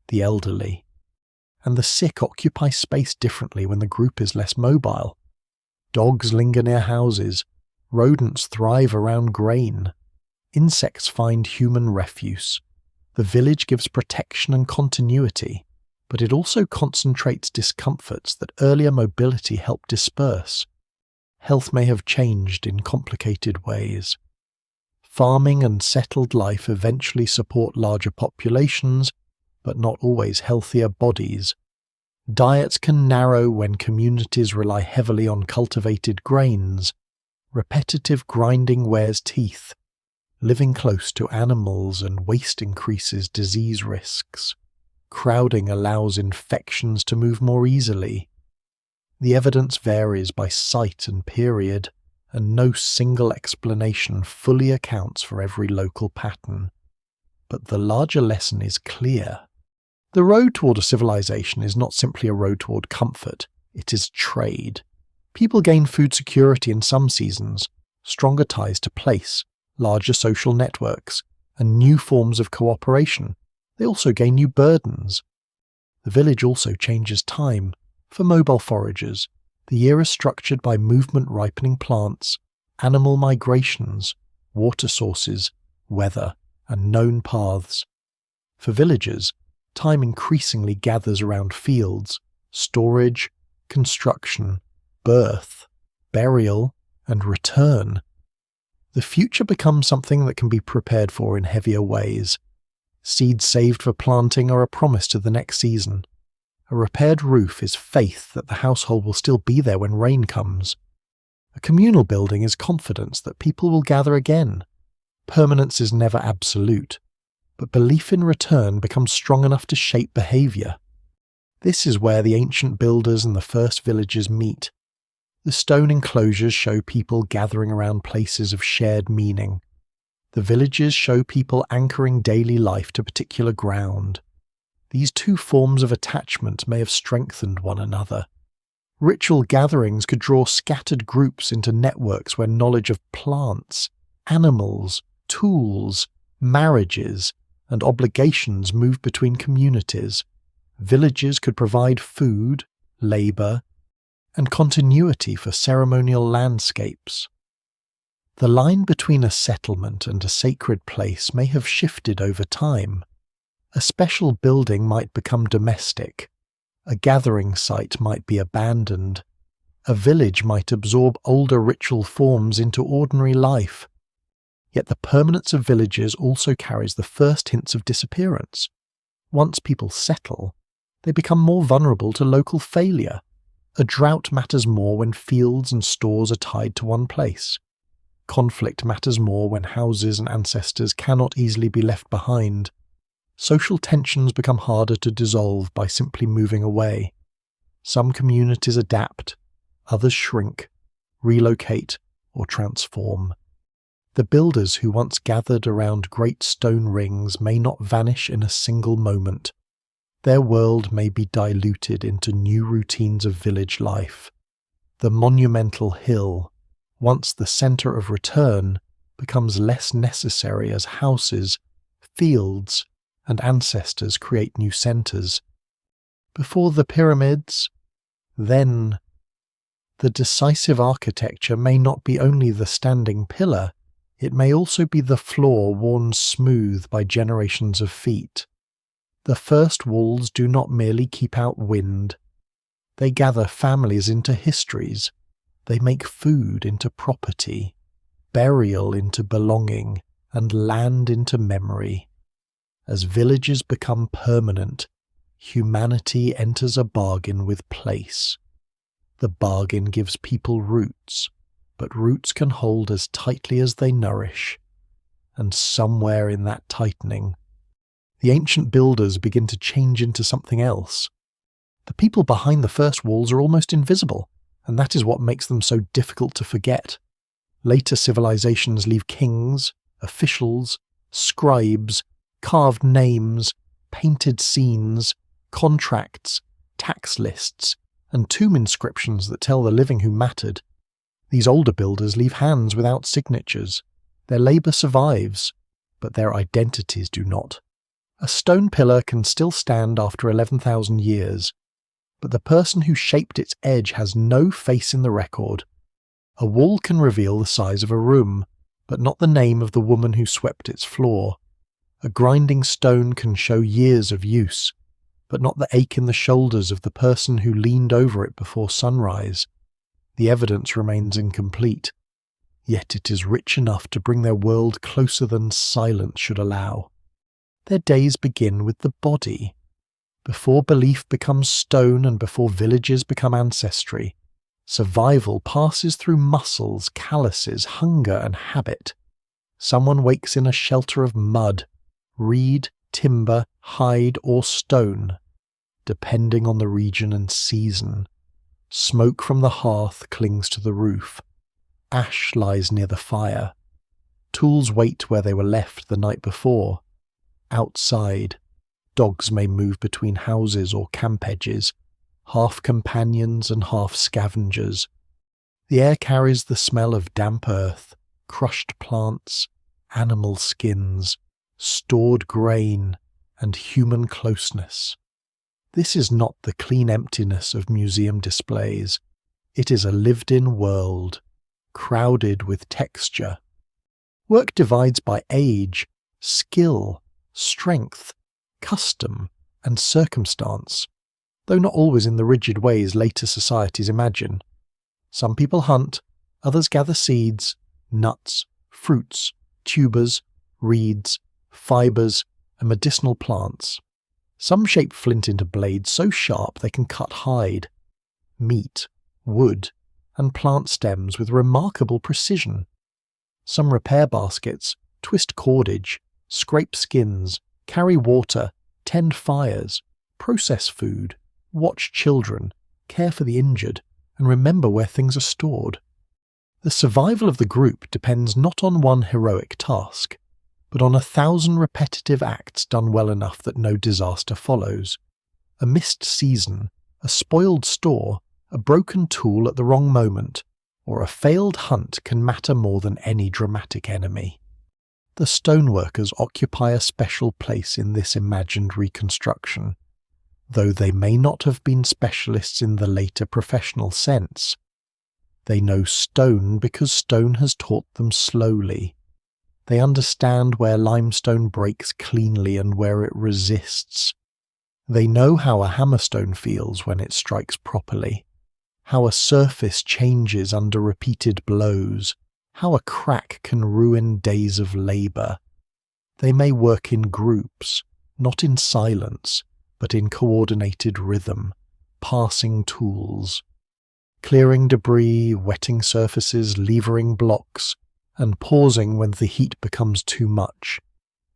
the elderly, and the sick occupy space differently when the group is less mobile. Dogs linger near houses. Rodents thrive around grain. Insects find human refuse. The village gives protection and continuity, but it also concentrates discomforts that earlier mobility helped disperse. Health may have changed in complicated ways. Farming and settled life eventually support larger populations, but not always healthier bodies. Diets can narrow when communities rely heavily on cultivated grains. Repetitive grinding wears teeth. Living close to animals and waste increases disease risks. Crowding allows infections to move more easily. The evidence varies by site and period, and no single explanation fully accounts for every local pattern. But the larger lesson is clear. The road toward a civilization is not simply a road toward comfort, it is trade. People gain food security in some seasons, stronger ties to place, larger social networks, and new forms of cooperation. They also gain new burdens. The village also changes time. For mobile foragers, the year is structured by movement ripening plants, animal migrations, water sources, weather, and known paths. For villagers, time increasingly gathers around fields, storage, construction, birth, burial, and return. The future becomes something that can be prepared for in heavier ways. Seeds saved for planting are a promise to the next season. A repaired roof is faith that the household will still be there when rain comes. A communal building is confidence that people will gather again. Permanence is never absolute, but belief in return becomes strong enough to shape behaviour. This is where the ancient builders and the first villagers meet. The stone enclosures show people gathering around places of shared meaning. The villages show people anchoring daily life to particular ground. These two forms of attachment may have strengthened one another. Ritual gatherings could draw scattered groups into networks where knowledge of plants, animals, tools, marriages, and obligations moved between communities. Villages could provide food, labour, and continuity for ceremonial landscapes. The line between a settlement and a sacred place may have shifted over time. A special building might become domestic. A gathering site might be abandoned. A village might absorb older ritual forms into ordinary life. Yet the permanence of villages also carries the first hints of disappearance. Once people settle, they become more vulnerable to local failure. A drought matters more when fields and stores are tied to one place. Conflict matters more when houses and ancestors cannot easily be left behind. Social tensions become harder to dissolve by simply moving away. Some communities adapt, others shrink, relocate, or transform. The builders who once gathered around great stone rings may not vanish in a single moment. Their world may be diluted into new routines of village life. The monumental hill, once the centre of return, becomes less necessary as houses, fields, and ancestors create new centres. Before the pyramids, then, the decisive architecture may not be only the standing pillar, it may also be the floor worn smooth by generations of feet. The first walls do not merely keep out wind. They gather families into histories. They make food into property, burial into belonging, and land into memory. As villages become permanent, humanity enters a bargain with place. The bargain gives people roots, but roots can hold as tightly as they nourish. And somewhere in that tightening, the ancient builders begin to change into something else. The people behind the first walls are almost invisible, and that is what makes them so difficult to forget. Later civilizations leave kings, officials, scribes, carved names, painted scenes, contracts, tax lists, and tomb inscriptions that tell the living who mattered. These older builders leave hands without signatures. Their labour survives, but their identities do not. A stone pillar can still stand after 11,000 years, but the person who shaped its edge has no face in the record. A wall can reveal the size of a room, but not the name of the woman who swept its floor. A grinding stone can show years of use, but not the ache in the shoulders of the person who leaned over it before sunrise. The evidence remains incomplete, yet it is rich enough to bring their world closer than silence should allow. Their days begin with the body. Before belief becomes stone and before villages become ancestry, survival passes through muscles, calluses, hunger, and habit. Someone wakes in a shelter of mud, reed, timber, hide, or stone, depending on the region and season. Smoke from the hearth clings to the roof. Ash lies near the fire. Tools wait where they were left the night before. Outside, Dogs may move between houses or camp edges, half companions and half scavengers. The air carries the smell of damp earth, crushed plants, animal skins, stored grain, and human closeness. This is not the clean emptiness of museum displays. It is a lived-in world, crowded with texture. Work divides by age, skill, strength, custom, and circumstance, though not always in the rigid ways later societies imagine. Some people hunt, others gather seeds, nuts, fruits, tubers, reeds, fibres, and medicinal plants. Some shape flint into blades so sharp they can cut hide, meat, wood, and plant stems with remarkable precision. Some repair baskets, twist cordage, scrape skins, carry water, tend fires, process food, watch children, care for the injured, and remember where things are stored. The survival of the group depends not on one heroic task, but on 1,000 repetitive acts done well enough that no disaster follows. A missed season, a spoiled store, a broken tool at the wrong moment, or a failed hunt can matter more than any dramatic enemy. The stoneworkers occupy a special place in this imagined reconstruction, though they may not have been specialists in the later professional sense. They know stone because stone has taught them slowly. They understand where limestone breaks cleanly and where it resists. They know how a hammerstone feels when it strikes properly, how a surface changes under repeated blows, how a crack can ruin days of labour. They may work in groups, not in silence, but in coordinated rhythm, passing tools, clearing debris, wetting surfaces, levering blocks, and pausing when the heat becomes too much.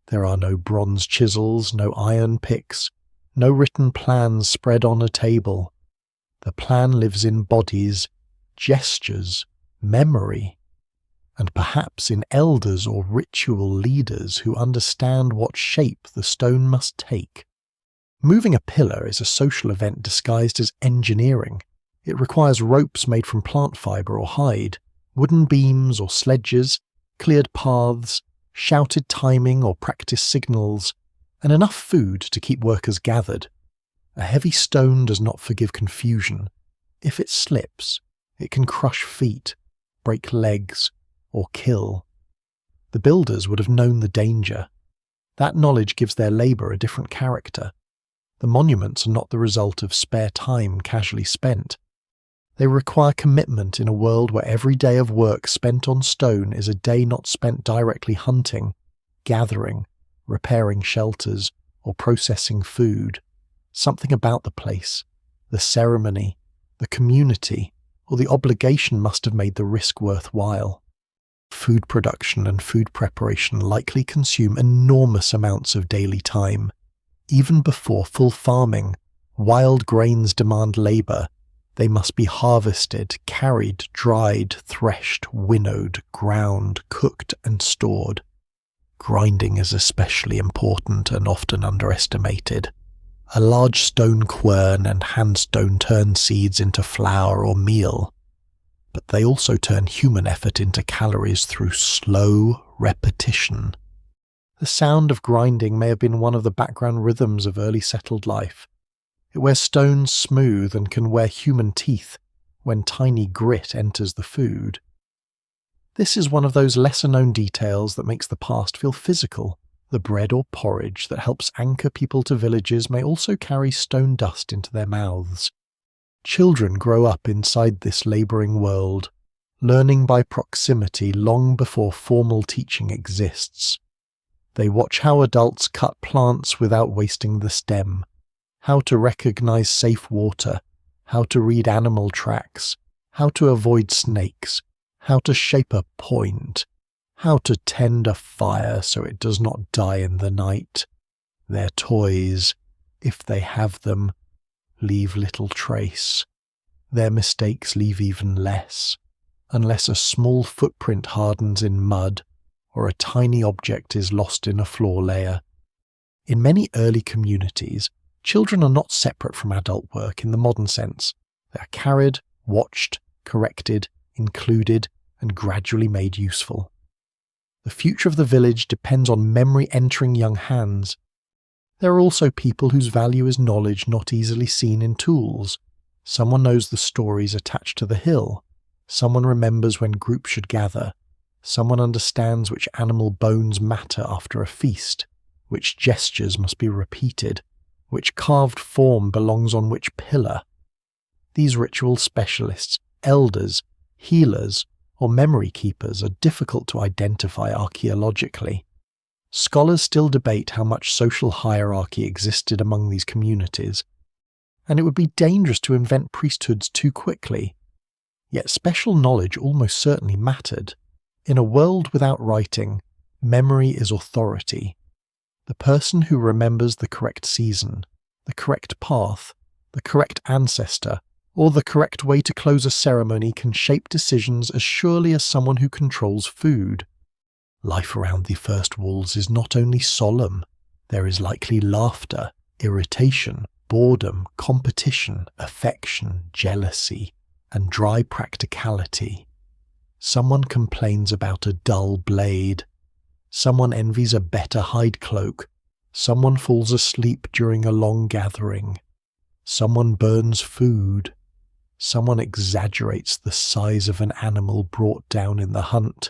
There are no bronze chisels, no iron picks, no written plans spread on a table. The plan lives in bodies, gestures, memory, and perhaps in elders or ritual leaders who understand what shape the stone must take. Moving a pillar is a social event disguised as engineering. It requires ropes made from plant fibre or hide, wooden beams or sledges, cleared paths, shouted timing or practiced signals, and enough food to keep workers gathered. A heavy stone does not forgive confusion. If it slips, it can crush feet, break legs, or kill. The builders would have known the danger. That knowledge gives their labour a different character. The monuments are not the result of spare time casually spent. They require commitment in a world where every day of work spent on stone is a day not spent directly hunting, gathering, repairing shelters, or processing food. Something about the place, the ceremony, the community, or the obligation must have made the risk worthwhile. Food production and food preparation likely consume enormous amounts of daily time. Even before full farming, wild grains demand labour. They must be harvested, carried, dried, threshed, winnowed, ground, cooked, and stored. Grinding is especially important and often underestimated. A large stone quern and handstone turn seeds into flour or meal, but they also turn human effort into calories through slow repetition. The sound of grinding may have been one of the background rhythms of early settled life. It wears stones smooth and can wear human teeth when tiny grit enters the food. This is one of those lesser-known details that makes the past feel physical. The bread or porridge that helps anchor people to villages may also carry stone dust into their mouths. Children grow up inside this labouring world, learning by proximity long before formal teaching exists. They watch how adults cut plants without wasting the stem, how to recognise safe water, how to read animal tracks, how to avoid snakes, how to shape a point, how to tend a fire so it does not die in the night. Their toys, if they have them, leave little trace. Their mistakes leave even less, unless a small footprint hardens in mud or a tiny object is lost in a floor layer. In many early communities, children are not separate from adult work in the modern sense. They are carried, watched, corrected, included, and gradually made useful. The future of the village depends on memory entering young hands. There are also people whose value is knowledge not easily seen in tools. Someone knows the stories attached to the hill. Someone remembers when groups should gather. Someone understands which animal bones matter after a feast, which gestures must be repeated, which carved form belongs on which pillar. These ritual specialists, elders, healers, or memory keepers are difficult to identify archaeologically. Scholars still debate how much social hierarchy existed among these communities, and it would be dangerous to invent priesthoods too quickly. Yet special knowledge almost certainly mattered. In a world without writing, memory is authority. The person who remembers the correct season, the correct path, the correct ancestor, or the correct way to close a ceremony can shape decisions as surely as someone who controls food. Life around the first walls is not only solemn, there is likely laughter, irritation, boredom, competition, affection, jealousy, and dry practicality. Someone complains about a dull blade. Someone envies a better hide cloak. Someone falls asleep during a long gathering. Someone burns food. Someone exaggerates the size of an animal brought down in the hunt,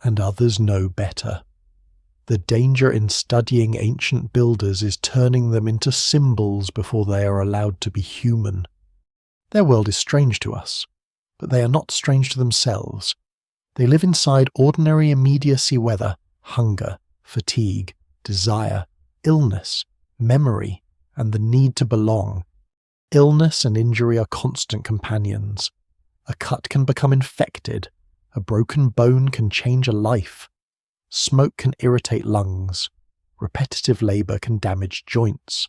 and others know better. The danger in studying ancient builders is turning them into symbols before they are allowed to be human. Their world is strange to us, but they are not strange to themselves. They live inside ordinary immediacy, whether hunger, fatigue, desire, illness, memory, and the need to belong. Illness and injury are constant companions. A cut can become infected. A broken bone can change a life. Smoke can irritate lungs. Repetitive labor can damage joints.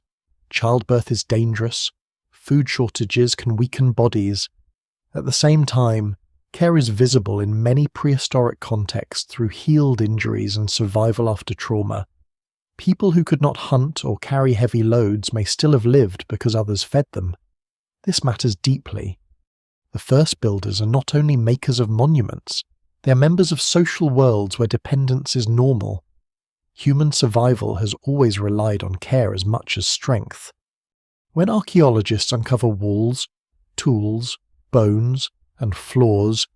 Childbirth is dangerous. Food shortages can weaken bodies. At the same time, care is visible in many prehistoric contexts through healed injuries and survival after trauma. People who could not hunt or carry heavy loads may still have lived because others fed them. This matters deeply. The first builders are not only makers of monuments, they are members of social worlds where dependence is normal. Human survival has always relied on care as much as strength. When archaeologists uncover walls, tools, bones, and floors,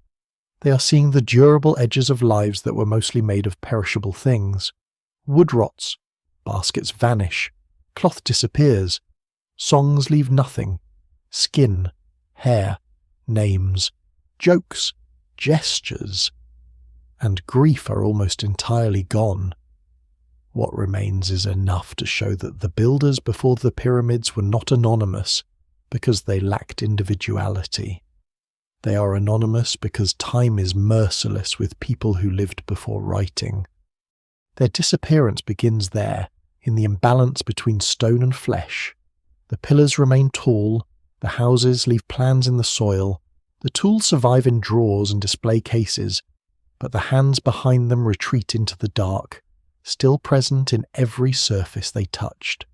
they are seeing the durable edges of lives that were mostly made of perishable things. Wood rots, baskets vanish, cloth disappears, songs leave nothing, skin, hair, names, jokes, gestures, and grief are almost entirely gone. What remains is enough to show that the builders before the pyramids were not anonymous because they lacked individuality. They are anonymous because time is merciless with people who lived before writing. Their disappearance begins there, in the imbalance between stone and flesh. The pillars remain tall, the houses leave plans in the soil, the tools survive in drawers and display cases, but the hands behind them retreat into the dark, still present in every surface they touched.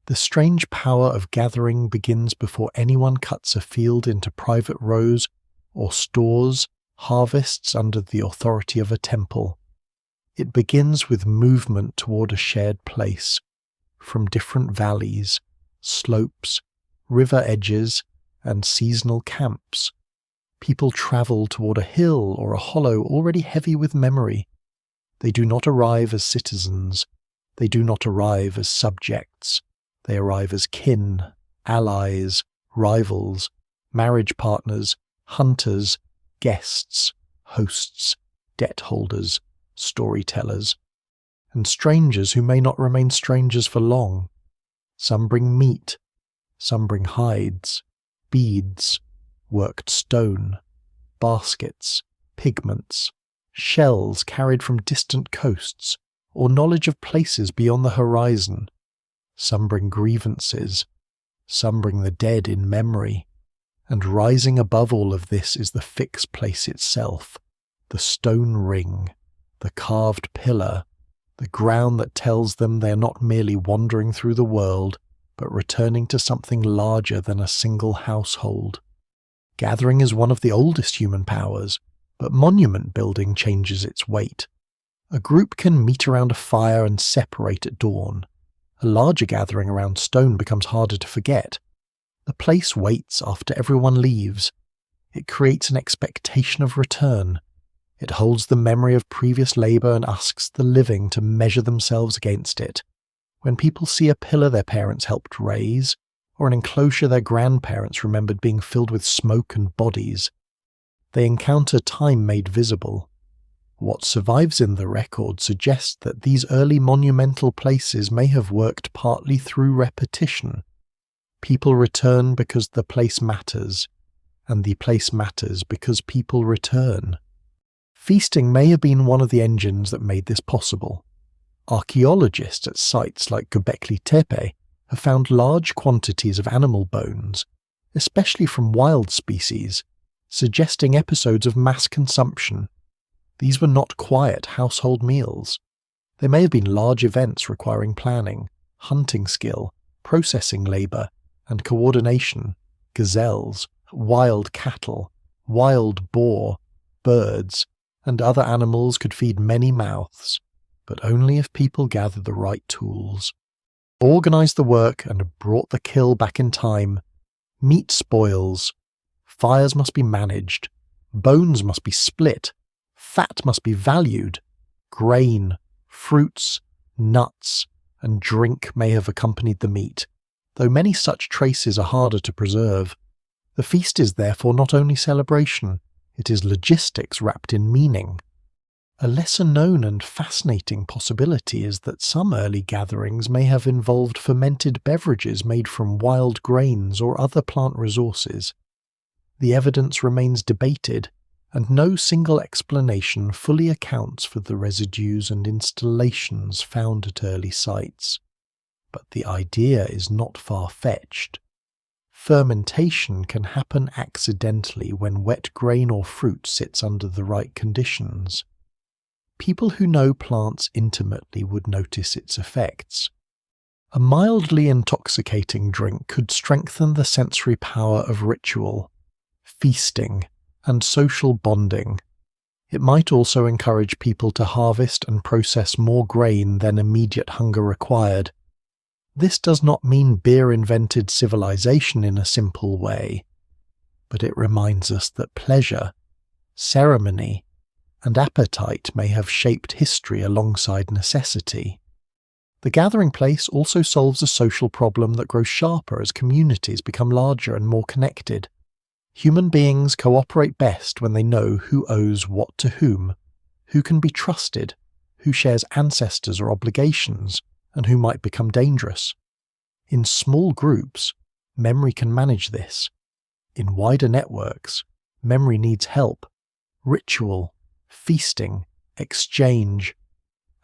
The strange power of gathering begins before anyone cuts a field into private rows or stores harvests under the authority of a temple. It begins with movement toward a shared place, from different valleys, slopes, river edges, and seasonal camps. People travel toward a hill or a hollow already heavy with memory. They do not arrive as citizens. They do not arrive as subjects. They arrive as kin, allies, rivals, marriage partners, hunters, guests, hosts, debt holders, storytellers, and strangers who may not remain strangers for long. Some bring meat, some bring hides, beads, worked stone, baskets, pigments, shells carried from distant coasts, or knowledge of places beyond the horizon. Some bring grievances, some bring the dead in memory, and rising above all of this is the fixed place itself, the stone ring, the carved pillar, the ground that tells them they are not merely wandering through the world, but returning to something larger than a single household. Gathering is one of the oldest human powers, but monument building changes its weight. A group can meet around a fire and separate at dawn. A larger gathering around stone becomes harder to forget. The place waits after everyone leaves. It creates an expectation of return. It holds the memory of previous labour and asks the living to measure themselves against it. When people see a pillar their parents helped raise, or an enclosure their grandparents remembered being filled with smoke and bodies, they encounter time made visible. What survives in the record suggests that these early monumental places may have worked partly through repetition. People return because the place matters, and the place matters because people return. Feasting may have been one of the engines that made this possible. Archaeologists at sites like Göbekli Tepe have found large quantities of animal bones, especially from wild species, suggesting episodes of mass consumption. These were not quiet household meals. They may have been large events requiring planning, hunting skill, processing labour, and coordination. Gazelles, wild cattle, wild boar, birds, and other animals could feed many mouths, but only if people gathered the right tools, organised the work and brought the kill back in time. Meat spoils. Fires must be managed. Bones must be split. Fat must be valued. Grain, fruits, nuts, and drink may have accompanied the meat, though many such traces are harder to preserve. The feast is therefore not only celebration, it is logistics wrapped in meaning. A lesser-known and fascinating possibility is that some early gatherings may have involved fermented beverages made from wild grains or other plant resources. The evidence remains debated, and no single explanation fully accounts for the residues and installations found at early sites. But the idea is not far-fetched. Fermentation can happen accidentally when wet grain or fruit sits under the right conditions. People who know plants intimately would notice its effects. A mildly intoxicating drink could strengthen the sensory power of ritual, feasting, and social bonding. It might also encourage people to harvest and process more grain than immediate hunger required. This does not mean beer invented civilization in a simple way, but it reminds us that pleasure, ceremony, and appetite may have shaped history alongside necessity. The gathering place also solves a social problem that grows sharper as communities become larger and more connected. Human beings cooperate best when they know who owes what to whom, who can be trusted, who shares ancestors or obligations, and who might become dangerous. In small groups, memory can manage this. In wider networks, memory needs help. Ritual, feasting, exchange,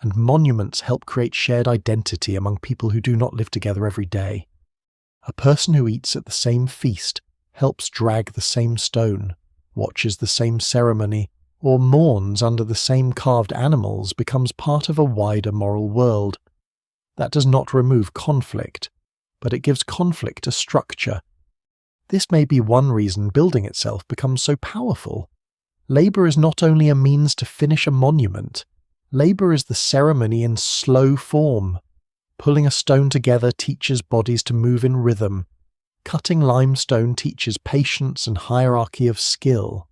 and monuments help create shared identity among people who do not live together every day. A person who eats at the same feast helps drag the same stone, watches the same ceremony, or mourns under the same carved animals becomes part of a wider moral world. That does not remove conflict, but it gives conflict a structure. This may be one reason building itself becomes so powerful. Labour is not only a means to finish a monument, labour is the ceremony in slow form. Pulling a stone together teaches bodies to move in rhythm. Cutting limestone teaches patience and hierarchy of skill.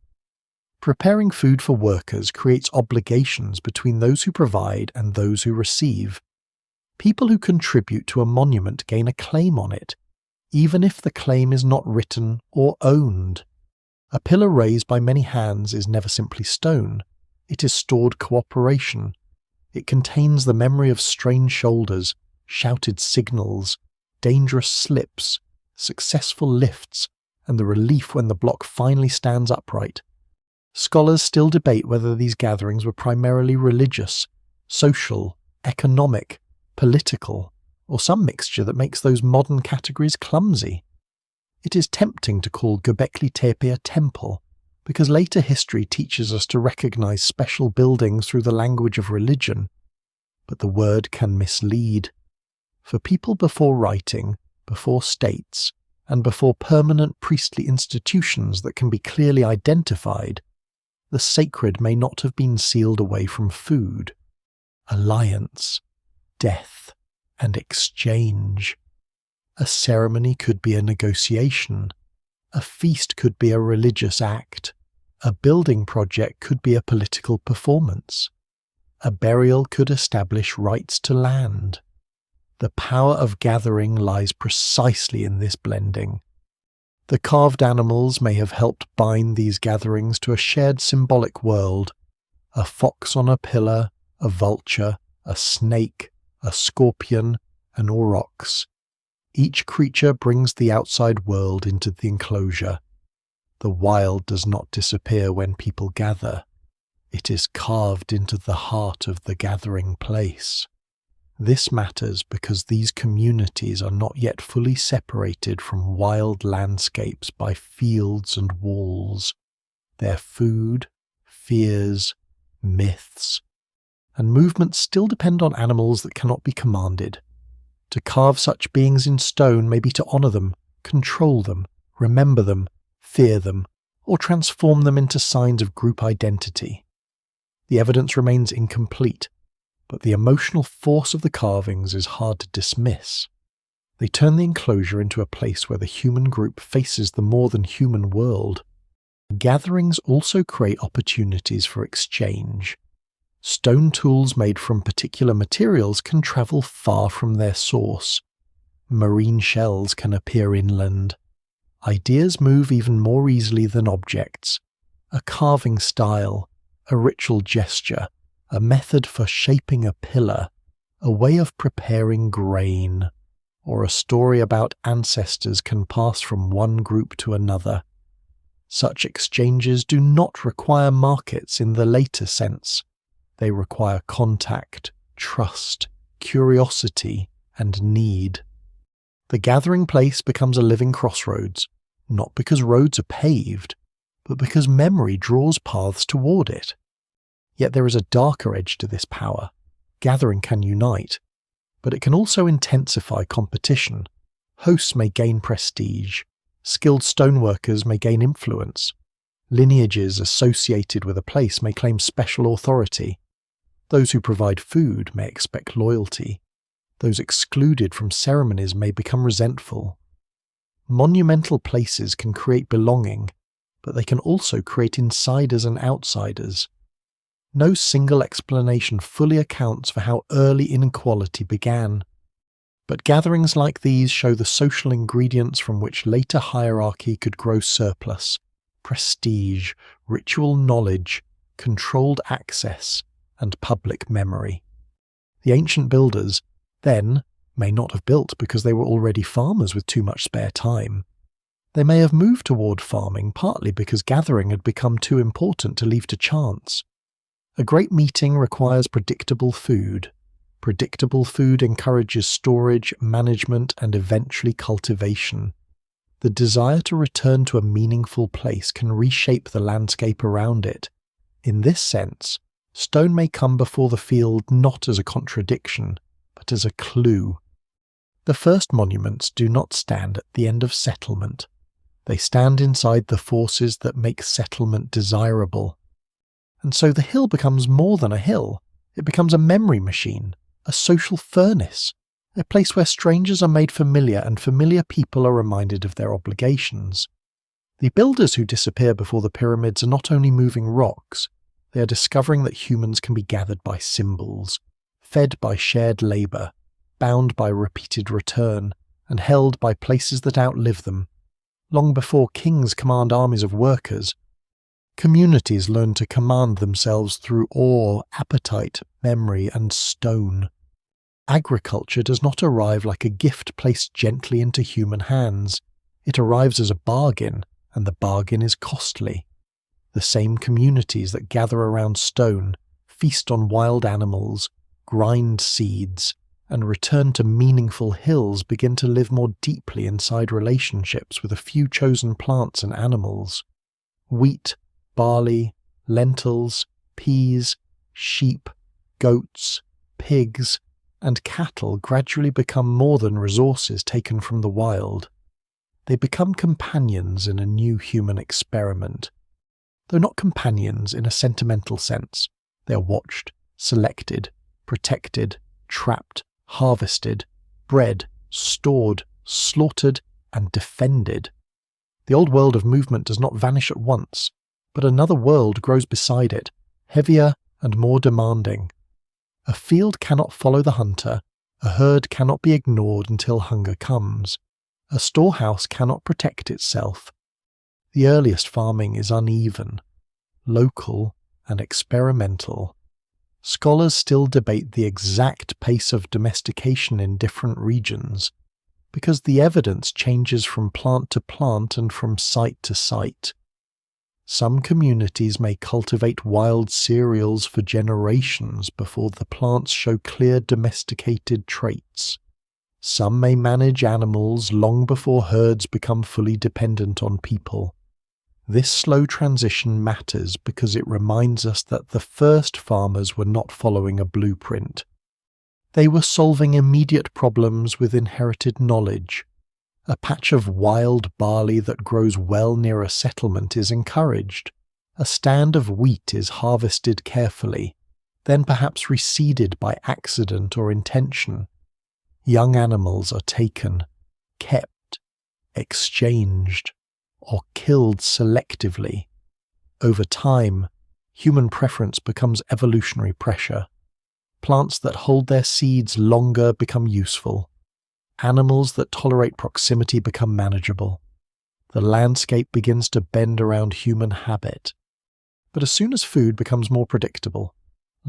Preparing food for workers creates obligations between those who provide and those who receive. People who contribute to a monument gain a claim on it, even if the claim is not written or owned. A pillar raised by many hands is never simply stone. It is stored cooperation. It contains the memory of strained shoulders, shouted signals, dangerous slips, successful lifts, and the relief when the block finally stands upright. Scholars still debate whether these gatherings were primarily religious, social, economic, political, or some mixture that makes those modern categories clumsy. It is tempting to call Göbekli Tepe a temple, because later history teaches us to recognize special buildings through the language of religion. but the word can mislead. For people before writing, before states, and before permanent priestly institutions that can be clearly identified, the sacred may not have been sealed away from food, alliance, death, and exchange. A ceremony could be a negotiation, a feast could be a religious act, a building project could be a political performance, a burial could establish rights to land. The power of gathering lies precisely in this blending. The carved animals may have helped bind these gatherings to a shared symbolic world: a fox on a pillar, a vulture, a snake, a scorpion, an aurochs. Each creature brings the outside world into the enclosure. The wild does not disappear when people gather. It is carved into the heart of the gathering place. This matters because these communities are not yet fully separated from wild landscapes by fields and walls. Their food, fears, myths, and movements still depend on animals that cannot be commanded. To carve such beings in stone may be to honour them, control them, remember them, fear them, or transform them into signs of group identity. The evidence remains incomplete, but the emotional force of the carvings is hard to dismiss. They turn the enclosure into a place where the human group faces the more than human world. Gatherings also create opportunities for exchange. Stone tools made from particular materials can travel far from their source. Marine shells can appear inland. Ideas move even more easily than objects. A carving style, a ritual gesture, a method for shaping a pillar, a way of preparing grain, or a story about ancestors can pass from one group to another. Such exchanges do not require markets in the later sense. They require contact, trust, curiosity, and need. The gathering place becomes a living crossroads, not because roads are paved, but because memory draws paths toward it. Yet there is a darker edge to this power. Gathering can unite, but it can also intensify competition. Hosts may gain prestige. Skilled stoneworkers may gain influence. Lineages associated with a place may claim special authority. Those who provide food may expect loyalty. Those excluded from ceremonies may become resentful. Monumental places can create belonging, but they can also create insiders and outsiders. No single explanation fully accounts for how early inequality began. But gatherings like these show the social ingredients from which later hierarchy could grow surplus: prestige, ritual knowledge, controlled access, and public memory. The ancient builders, then, may not have built because they were already farmers with too much spare time. They may have moved toward farming partly because gathering had become too important to leave to chance. A great meeting requires predictable food. Predictable food encourages storage, management, and eventually cultivation. The desire to return to a meaningful place can reshape the landscape around it. In this sense, stone may come before the field not as a contradiction, but as a clue. The first monuments do not stand at the end of settlement. They stand inside the forces that make settlement desirable. And so the hill becomes more than a hill. It becomes a memory machine, a social furnace, a place where strangers are made familiar and familiar people are reminded of their obligations. The builders who disappear before the pyramids are not only moving rocks, they are discovering that humans can be gathered by symbols, fed by shared labour, bound by repeated return, and held by places that outlive them. Long before kings command armies of workers, communities learn to command themselves through awe, appetite, memory, and stone. Agriculture does not arrive like a gift placed gently into human hands. It arrives as a bargain, and the bargain is costly. The same communities that gather around stone, feast on wild animals, grind seeds, and return to meaningful hills begin to live more deeply inside relationships with a few chosen plants and animals. Wheat, barley, lentils, peas, sheep, goats, pigs, and cattle gradually become more than resources taken from the wild. They become companions in a new human experiment. Though not companions in a sentimental sense, they are watched, selected, protected, trapped, harvested, bred, stored, slaughtered, and defended. The old world of movement does not vanish at once, but another world grows beside it, heavier and more demanding. A field cannot follow the hunter, a herd cannot be ignored until hunger comes, a storehouse cannot protect itself. The earliest farming is uneven, local, and experimental. Scholars still debate the exact pace of domestication in different regions, because the evidence changes from plant to plant and from site to site. Some communities may cultivate wild cereals for generations before the plants show clear domesticated traits. Some may manage animals long before herds become fully dependent on people. This slow transition matters because it reminds us that the first farmers were not following a blueprint. They were solving immediate problems with inherited knowledge. A patch of wild barley that grows well near a settlement is encouraged. A stand of wheat is harvested carefully, then perhaps reseeded by accident or intention. Young animals are taken, kept, exchanged, or killed selectively. Over time, human preference becomes evolutionary pressure. Plants that hold their seeds longer become useful. Animals that tolerate proximity become manageable. The landscape begins to bend around human habit. But as soon as food becomes more predictable,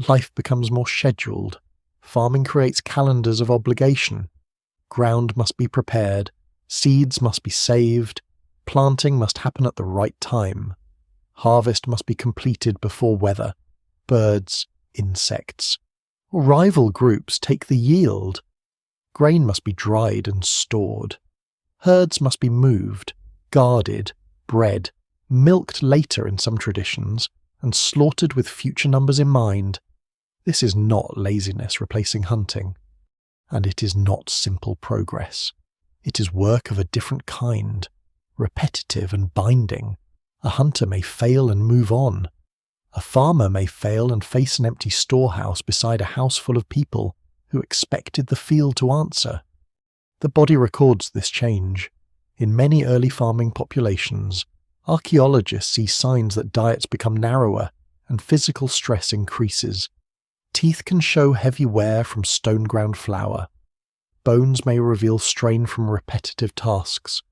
life becomes more scheduled. Farming creates calendars of obligation. Ground must be prepared, seeds must be saved, planting must happen at the right time. Harvest must be completed before weather, birds, insects, or rival groups take the yield. Grain must be dried and stored. Herds must be moved, guarded, bred, milked later in some traditions, and slaughtered with future numbers in mind. This is not laziness replacing hunting, and it is not simple progress. It is work of a different kind, repetitive and binding. A hunter may fail and move on. A farmer may fail and face an empty storehouse beside a house full of people who expected the field to answer. The body records this change. In many early farming populations, archaeologists see signs that diets become narrower and physical stress increases. Teeth can show heavy wear from stone-ground flour. Bones may reveal strain from repetitive tasks.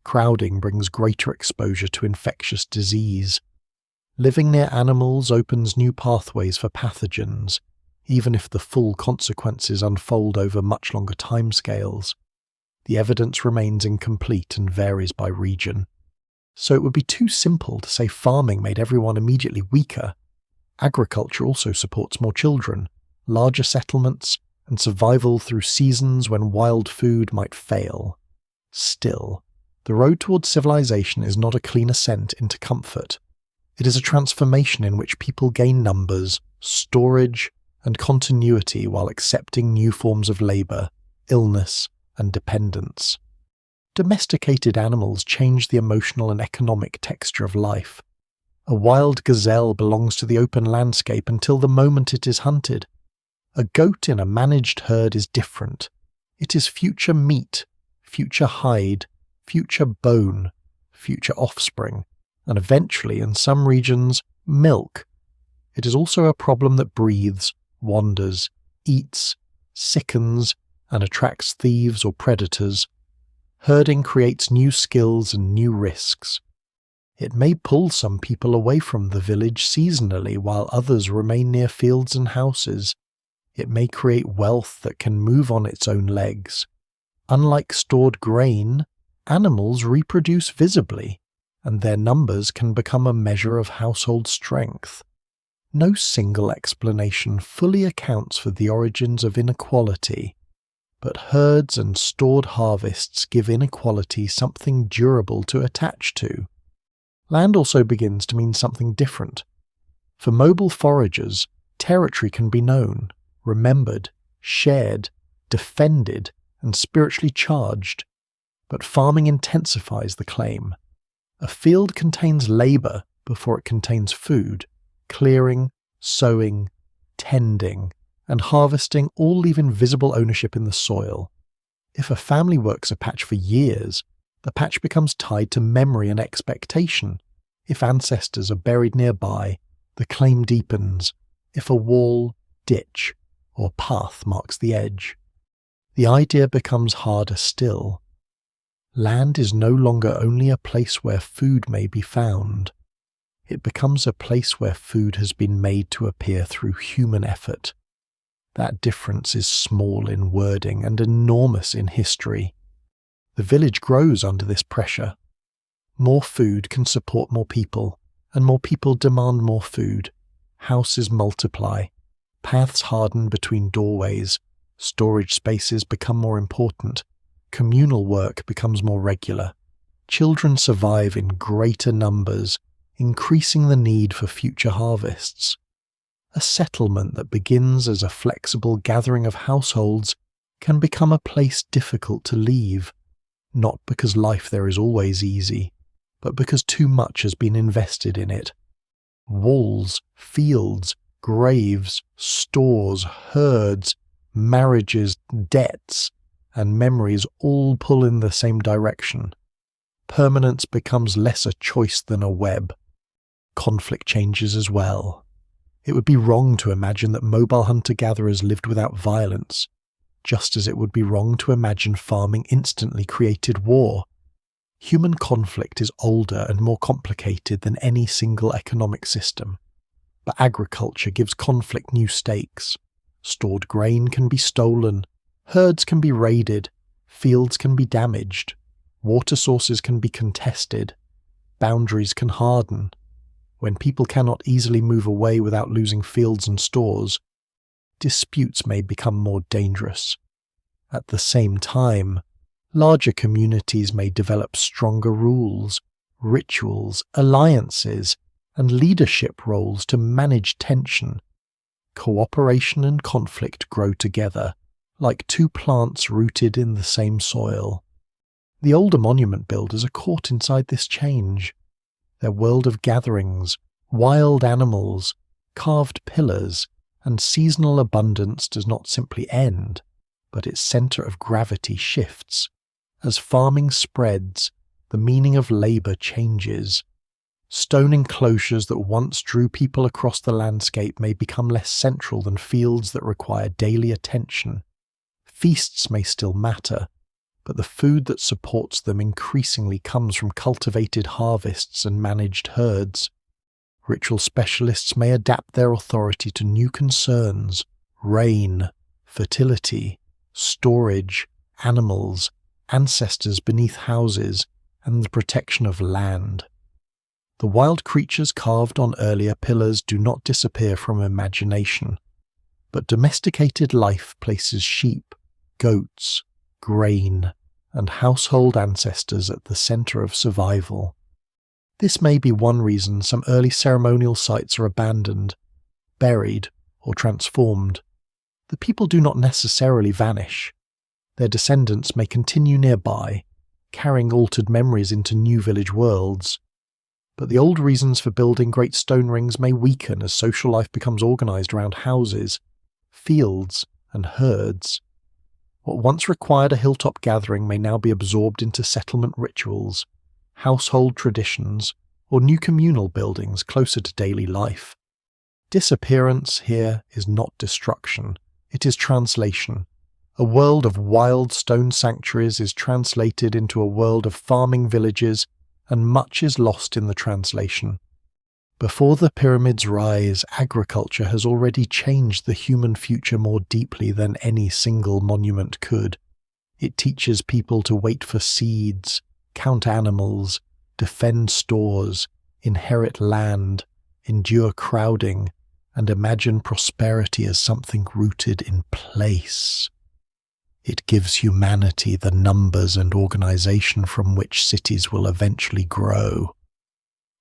Crowding brings greater exposure to infectious disease. Living near animals opens new pathways for pathogens, even if the full consequences unfold over much longer timescales. The evidence remains incomplete and varies by region. So it would be too simple to say farming made everyone immediately weaker. Agriculture also supports more children, larger settlements, and survival through seasons when wild food might fail. Still, the road towards civilization is not a clean ascent into comfort. It is a transformation in which people gain numbers, storage, and continuity while accepting new forms of labor, illness, and dependence. Domesticated animals change the emotional and economic texture of life. A wild gazelle belongs to the open landscape until the moment it is hunted. A goat in a managed herd is different. It is future meat, future hide, future bone, future offspring, and eventually, in some regions, milk. It is also a problem that breathes, wanders, eats, sickens, and attracts thieves or predators. Herding creates new skills and new risks. It may pull some people away from the village seasonally while others remain near fields and houses. It may create wealth that can move on its own legs. Unlike stored grain, animals reproduce visibly, and their numbers can become a measure of household strength. No single explanation fully accounts for the origins of inequality, but herds and stored harvests give inequality something durable to attach to. Land also begins to mean something different. For mobile foragers, territory can be known. remembered, shared, defended, and spiritually charged. But farming intensifies the claim. A field contains labour before it contains food. Clearing, sowing, tending, and harvesting all leave invisible ownership in the soil. If a family works a patch for years, the patch becomes tied to memory and expectation. If ancestors are buried nearby, the claim deepens. If a wall, ditch, or path marks the edge, the idea becomes harder still. Land is no longer only a place where food may be found. It becomes a place where food has been made to appear through human effort. That difference is small in wording and enormous in history. The village grows under this pressure. More food can support more people, and more people demand more food. Houses multiply. Paths harden between doorways. Storage spaces become more important. Communal work becomes more regular. Children survive in greater numbers, increasing the need for future harvests. A settlement that begins as a flexible gathering of households can become a place difficult to leave, not because life there is always easy, but because too much has been invested in it. Walls, fields, graves, stores, herds, marriages, debts, and memories all pull in the same direction. Permanence becomes less a choice than a web. Conflict changes as well. It would be wrong to imagine that mobile hunter-gatherers lived without violence, just as it would be wrong to imagine farming instantly created war. Human conflict is older and more complicated than any single economic system. But agriculture gives conflict new stakes. Stored grain can be stolen, herds can be raided, fields can be damaged, water sources can be contested, boundaries can harden. When people cannot easily move away without losing fields and stores, disputes may become more dangerous. At the same time, larger communities may develop stronger rules, rituals, alliances, and leadership roles to manage tension. Cooperation and conflict grow together, like two plants rooted in the same soil. The older monument builders are caught inside this change. Their world of gatherings, wild animals, carved pillars, and seasonal abundance does not simply end, but its centre of gravity shifts. As farming spreads, the meaning of labour changes. Stone enclosures that once drew people across the landscape may become less central than fields that require daily attention. Feasts may still matter, but the food that supports them increasingly comes from cultivated harvests and managed herds. Ritual specialists may adapt their authority to new concerns: rain, fertility, storage, animals, ancestors beneath houses, and the protection of land. The wild creatures carved on earlier pillars do not disappear from imagination, but domesticated life places sheep, goats, grain, and household ancestors at the centre of survival. This may be one reason some early ceremonial sites are abandoned, buried, or transformed. The people do not necessarily vanish. Their descendants may continue nearby, carrying altered memories into new village worlds. But the old reasons for building great stone rings may weaken as social life becomes organised around houses, fields, and herds. What once required a hilltop gathering may now be absorbed into settlement rituals, household traditions, or new communal buildings closer to daily life. Disappearance here is not destruction, it is translation. A world of wild stone sanctuaries is translated into a world of farming villages, and much is lost in the translation. Before the pyramids rise, agriculture has already changed the human future more deeply than any single monument could. It teaches people to wait for seeds, count animals, defend stores, inherit land, endure crowding, and imagine prosperity as something rooted in place. It gives humanity the numbers and organization from which cities will eventually grow.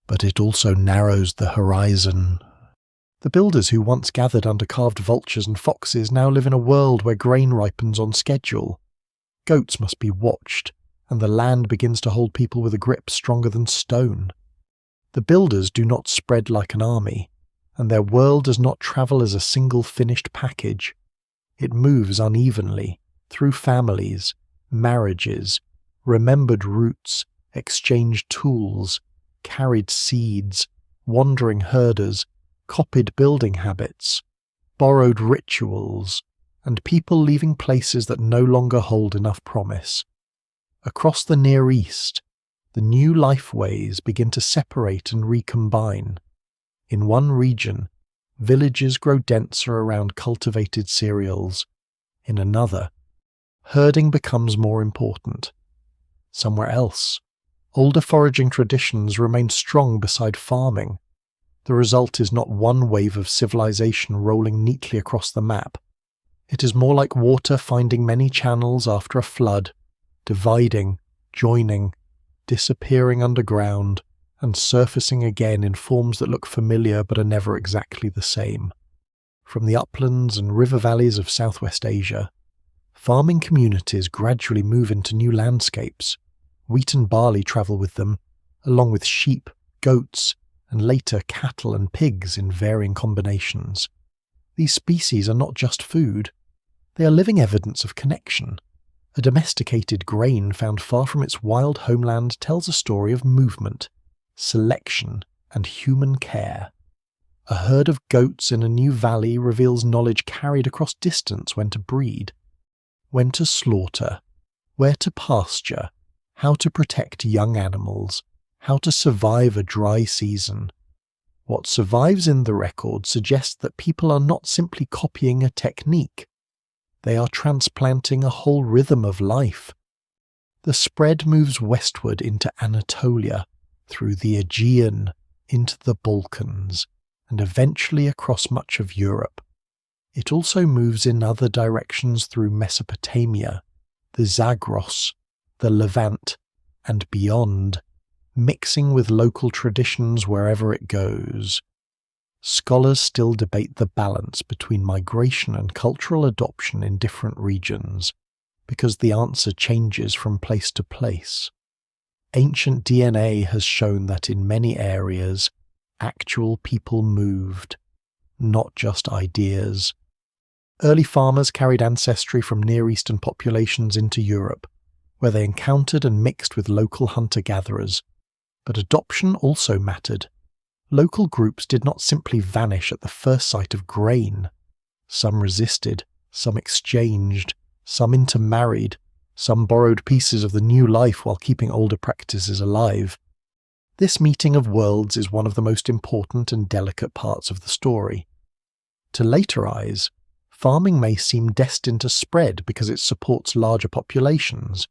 But it also narrows the horizon. The builders who once gathered under carved vultures and foxes now live in a world where grain ripens on schedule. Goats must be watched, and the land begins to hold people with a grip stronger than stone. The builders do not spread like an army, and their world does not travel as a single finished package. It moves unevenly, through families, marriages, remembered routes, exchanged tools, carried seeds, wandering herders, copied building habits, borrowed rituals, and people leaving places that no longer hold enough promise. Across the Near East, the new lifeways begin to separate and recombine. In one region, villages grow denser around cultivated cereals. In another, herding becomes more important. Somewhere else, older foraging traditions remain strong beside farming. The result is not one wave of civilization rolling neatly across the map. It is more like water finding many channels after a flood, dividing, joining, disappearing underground, and surfacing again in forms that look familiar but are never exactly the same. From the uplands and river valleys of Southwest Asia, farming communities gradually move into new landscapes. Wheat and barley travel with them, along with sheep, goats, and later cattle and pigs in varying combinations. These species are not just food. They are living evidence of connection. A domesticated grain found far from its wild homeland tells a story of movement, selection, and human care. A herd of goats in a new valley reveals knowledge carried across distance: when to breed, when to slaughter, where to pasture, how to protect young animals, how to survive a dry season. What survives in the record suggests that people are not simply copying a technique. They are transplanting a whole rhythm of life. The spread moves westward into Anatolia, through the Aegean, into the Balkans, and eventually across much of Europe. It also moves in other directions through Mesopotamia, the Zagros, the Levant, and beyond, mixing with local traditions wherever it goes. Scholars still debate the balance between migration and cultural adoption in different regions, because the answer changes from place to place. Ancient DNA has shown that in many areas, actual people moved, not just ideas. Early farmers carried ancestry from Near Eastern populations into Europe, where they encountered and mixed with local hunter-gatherers. But adoption also mattered. Local groups did not simply vanish at the first sight of grain. Some resisted, some exchanged, some intermarried, some borrowed pieces of the new life while keeping older practices alive. This meeting of worlds is one of the most important and delicate parts of the story. To later eyes, farming may seem destined to spread because it supports larger populations.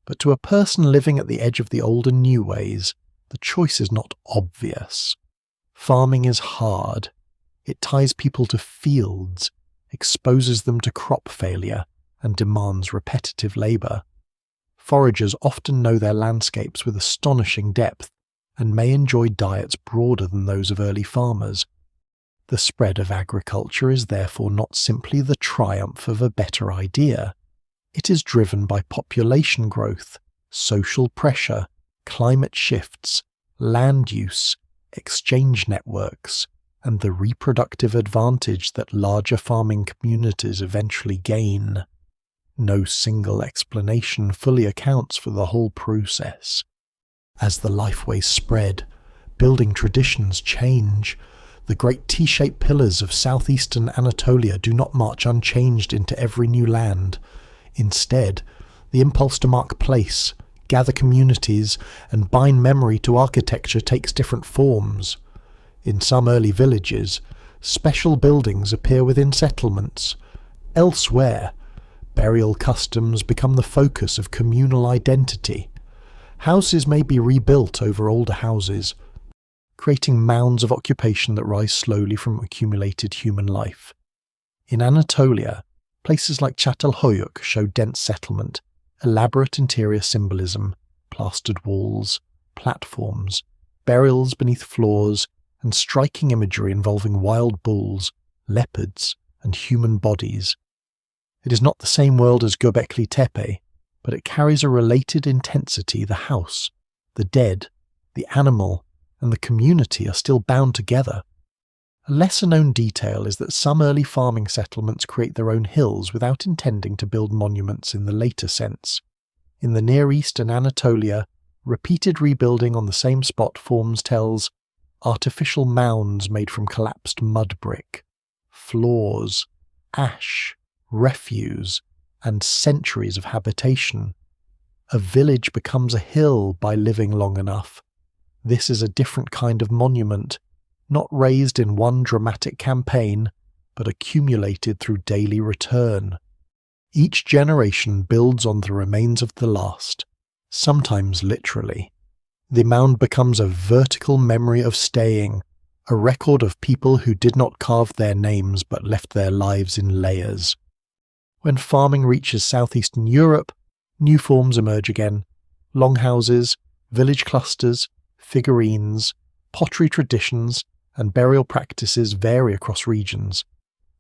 But to a person living at the edge of the old and new ways, the choice is not obvious. Farming is hard. It ties people to fields, exposes them to crop failure, and demands repetitive labour. Foragers often know their landscapes with astonishing depth, and may enjoy diets broader than those of early farmers. The spread of agriculture is therefore not simply the triumph of a better idea. It is driven by population growth, social pressure, climate shifts, land use, exchange networks, and the reproductive advantage that larger farming communities eventually gain. No single explanation fully accounts for the whole process. As the lifeways spread, building traditions change. The great T-shaped pillars of southeastern Anatolia do not march unchanged into every new land. Instead, the impulse to mark place, gather communities, and bind memory to architecture takes different forms. In some early villages, special buildings appear within settlements. Elsewhere, burial customs become the focus of communal identity. Houses may be rebuilt over older houses, creating mounds of occupation that rise slowly from accumulated human life. In Anatolia, places like Çatalhöyük show dense settlement, elaborate interior symbolism, plastered walls, platforms, burials beneath floors, and striking imagery involving wild bulls, leopards, and human bodies. It is not the same world as Göbekli Tepe, but it carries a related intensity. The house, the dead, the animal, and the community are still bound together. A lesser-known detail is that some early farming settlements create their own hills without intending to build monuments in the later sense. In the Near East and Anatolia, repeated rebuilding on the same spot forms tells artificial mounds made from collapsed mud brick, floors, ash, refuse, and centuries of habitation. A village becomes a hill by living long enough. This is a different kind of monument, not raised in one dramatic campaign, but accumulated through daily return. Each generation builds on the remains of the last, sometimes literally. The mound becomes a vertical memory of staying, a record of people who did not carve their names but left their lives in layers. When farming reaches southeastern Europe, new forms emerge again. Longhouses, village clusters, figurines, pottery traditions, and burial practices vary across regions.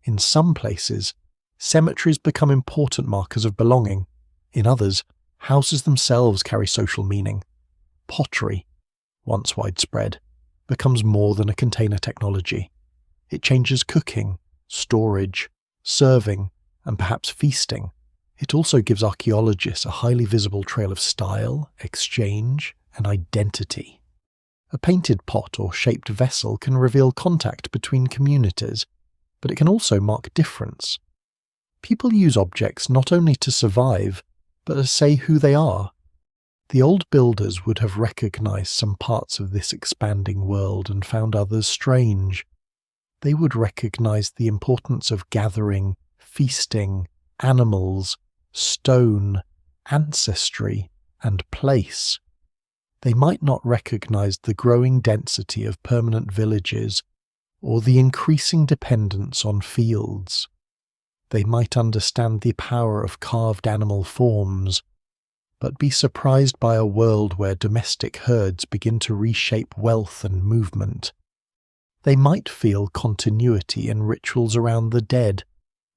In some places, cemeteries become important markers of belonging. In others, houses themselves carry social meaning. Pottery, once widespread, becomes more than a container technology. It changes cooking, storage, serving, and perhaps feasting. It also gives archaeologists a highly visible trail of style, exchange, and identity. A painted pot or shaped vessel can reveal contact between communities, but it can also mark difference. People use objects not only to survive, but to say who they are. The old builders would have recognized some parts of this expanding world and found others strange. They would recognize the importance of gathering, feasting, animals, stone, ancestry, and place. They might not recognize the growing density of permanent villages or the increasing dependence on fields. They might understand the power of carved animal forms, but be surprised by a world where domestic herds begin to reshape wealth and movement. They might feel continuity in rituals around the dead,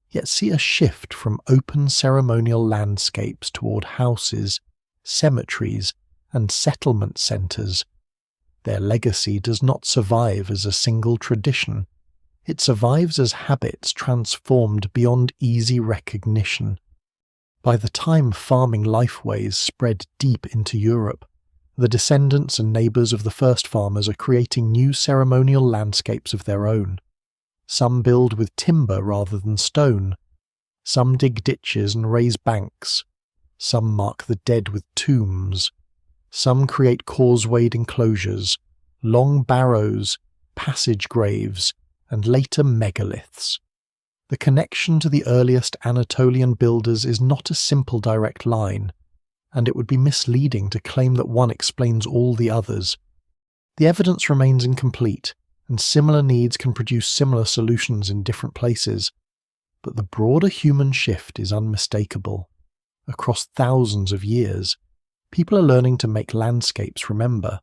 yet see a shift from open ceremonial landscapes toward houses, cemeteries, and settlement centres. Their legacy does not survive as a single tradition. It survives as habits transformed beyond easy recognition. By the time farming lifeways spread deep into Europe, the descendants and neighbours of the first farmers are creating new ceremonial landscapes of their own. Some build with timber rather than stone. Some dig ditches and raise banks. Some mark the dead with tombs. Some create causewayed enclosures, long barrows, passage graves, and later megaliths. The connection to the earliest Anatolian builders is not a simple direct line, and it would be misleading to claim that one explains all the others. The evidence remains incomplete, and similar needs can produce similar solutions in different places, but the broader human shift is unmistakable. Across thousands of years, people are learning to make landscapes remember.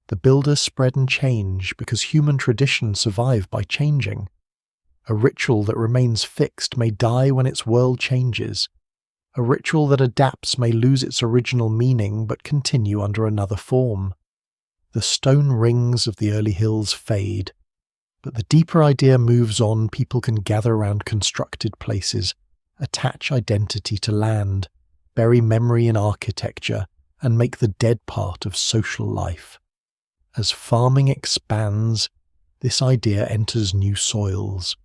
The builders spread and change because human traditions survive by changing. A ritual that remains fixed may die when its world changes. A ritual that adapts may lose its original meaning but continue under another form. The stone rings of the early hills fade, but the deeper idea moves on. People can gather around constructed places, attach identity to land, bury memory in architecture, and make the dead part of social life. As farming expands, this idea enters new soils.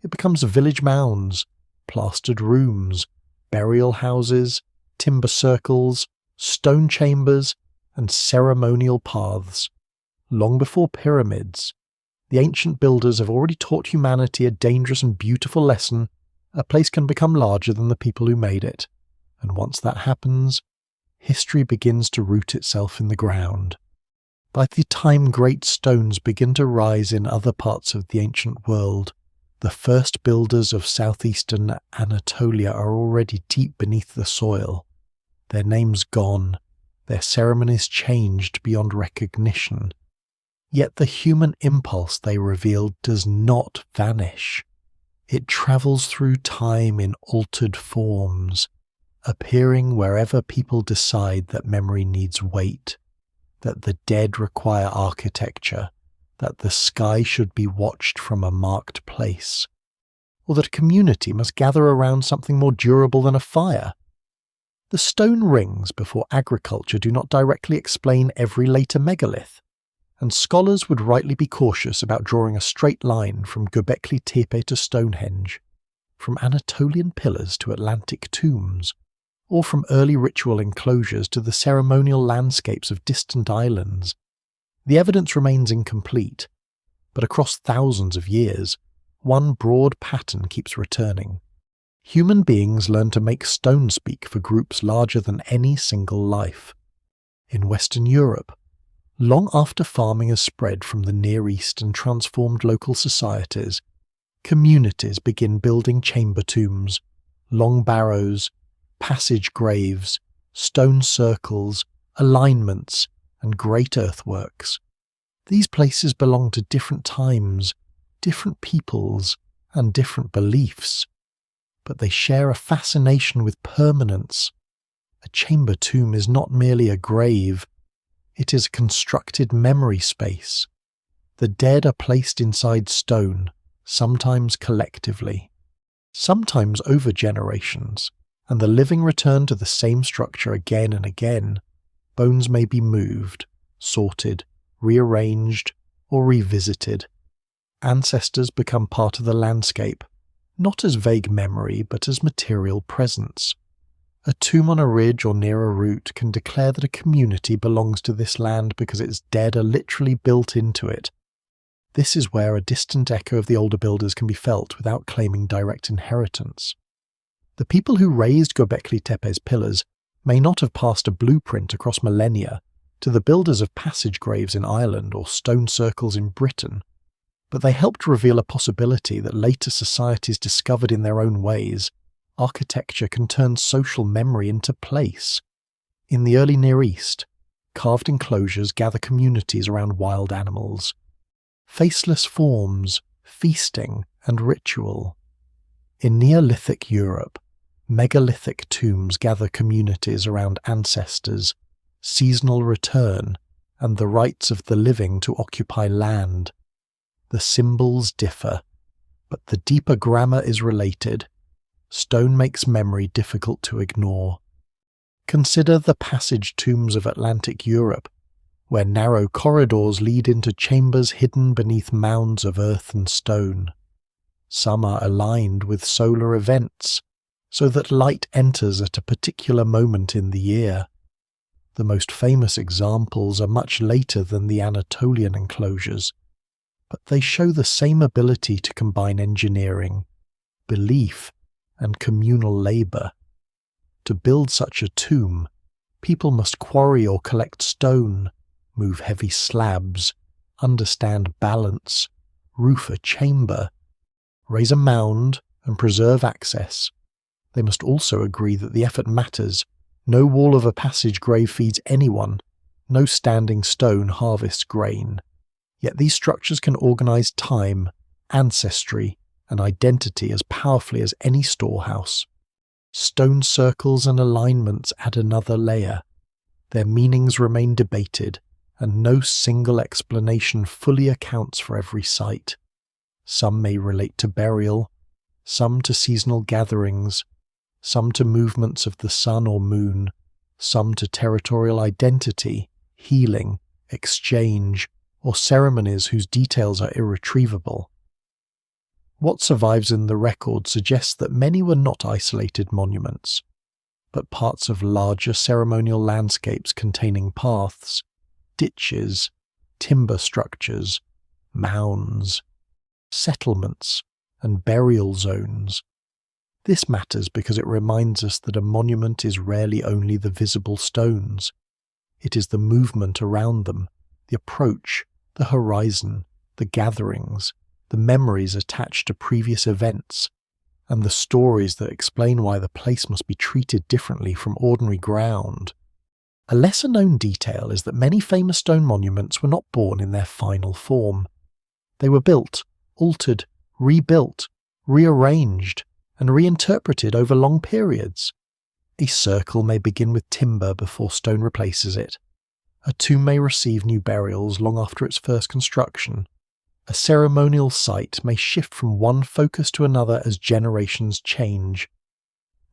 It becomes village mounds, plastered rooms, burial houses, timber circles, stone chambers, and ceremonial paths. Long before pyramids, the ancient builders have already taught humanity a dangerous and beautiful lesson. A place can become larger than the people who made it, and once that happens, history begins to root itself in the ground. By the time great stones begin to rise in other parts of the ancient world, the first builders of southeastern Anatolia are already deep beneath the soil. Their names gone, their ceremonies changed beyond recognition. Yet the human impulse they reveal does not vanish. It travels through time in altered forms, appearing wherever people decide that memory needs weight, that the dead require architecture, that the sky should be watched from a marked place, or that a community must gather around something more durable than a fire. The stone rings before agriculture do not directly explain every later megalith, and scholars would rightly be cautious about drawing a straight line from Göbekli Tepe to Stonehenge, from Anatolian pillars to Atlantic tombs, or from early ritual enclosures to the ceremonial landscapes of distant islands. The evidence remains incomplete, but across thousands of years, one broad pattern keeps returning. Human beings learn to make stone speak for groups larger than any single life. In Western Europe, long after farming has spread from the Near East and transformed local societies, communities begin building chamber tombs, long barrows, passage graves, stone circles, alignments, and great earthworks. These places belong to different times, different peoples, and different beliefs, but they share a fascination with permanence. A chamber tomb is not merely a grave, it is a constructed memory space. The dead are placed inside stone, sometimes collectively, sometimes over generations, and the living return to the same structure again and again. Bones may be moved, sorted, rearranged, or revisited. Ancestors become part of the landscape, not as vague memory but as material presence. A tomb on a ridge or near a route can declare that a community belongs to this land because its dead are literally built into it. This is where a distant echo of the older builders can be felt without claiming direct inheritance. The people who raised Göbekli Tepe's pillars may not have passed a blueprint across millennia to the builders of passage graves in Ireland or stone circles in Britain, but they helped reveal a possibility that later societies discovered in their own ways. Architecture can turn social memory into place. In the early Near East, carved enclosures gather communities around wild animals. Faceless forms, feasting, and ritual. In Neolithic Europe, megalithic tombs gather communities around ancestors, seasonal return, and the rights of the living to occupy land. The symbols differ, but the deeper grammar is related. Stone makes memory difficult to ignore. Consider the passage tombs of Atlantic Europe, where narrow corridors lead into chambers hidden beneath mounds of earth and stone. Some are aligned with solar events, so that light enters at a particular moment in the year. The most famous examples are much later than the Anatolian enclosures, but they show the same ability to combine engineering, belief, and communal labour. To build such a tomb, people must quarry or collect stone, move heavy slabs, understand balance, roof a chamber, raise a mound, and preserve access. They must also agree that the effort matters. No wall of a passage grave feeds anyone, no standing stone harvests grain. Yet these structures can organise time, ancestry, and identity as powerfully as any storehouse. Stone circles and alignments add another layer. Their meanings remain debated, and no single explanation fully accounts for every site. Some may relate to burial, some to seasonal gatherings, some to movements of the sun or moon, some to territorial identity, healing, exchange, or ceremonies whose details are irretrievable. What survives in the record suggests that many were not isolated monuments, but parts of larger ceremonial landscapes containing paths, ditches, timber structures, mounds, settlements, and burial zones. This matters because it reminds us that a monument is rarely only the visible stones. It is the movement around them, the approach, the horizon, the gatherings, the memories attached to previous events, and the stories that explain why the place must be treated differently from ordinary ground. A lesser-known detail is that many famous stone monuments were not born in their final form. They were built, altered, rebuilt, rearranged, and reinterpreted over long periods. A circle may begin with timber before stone replaces it. A tomb may receive new burials long after its first construction. A ceremonial site may shift from one focus to another as generations change.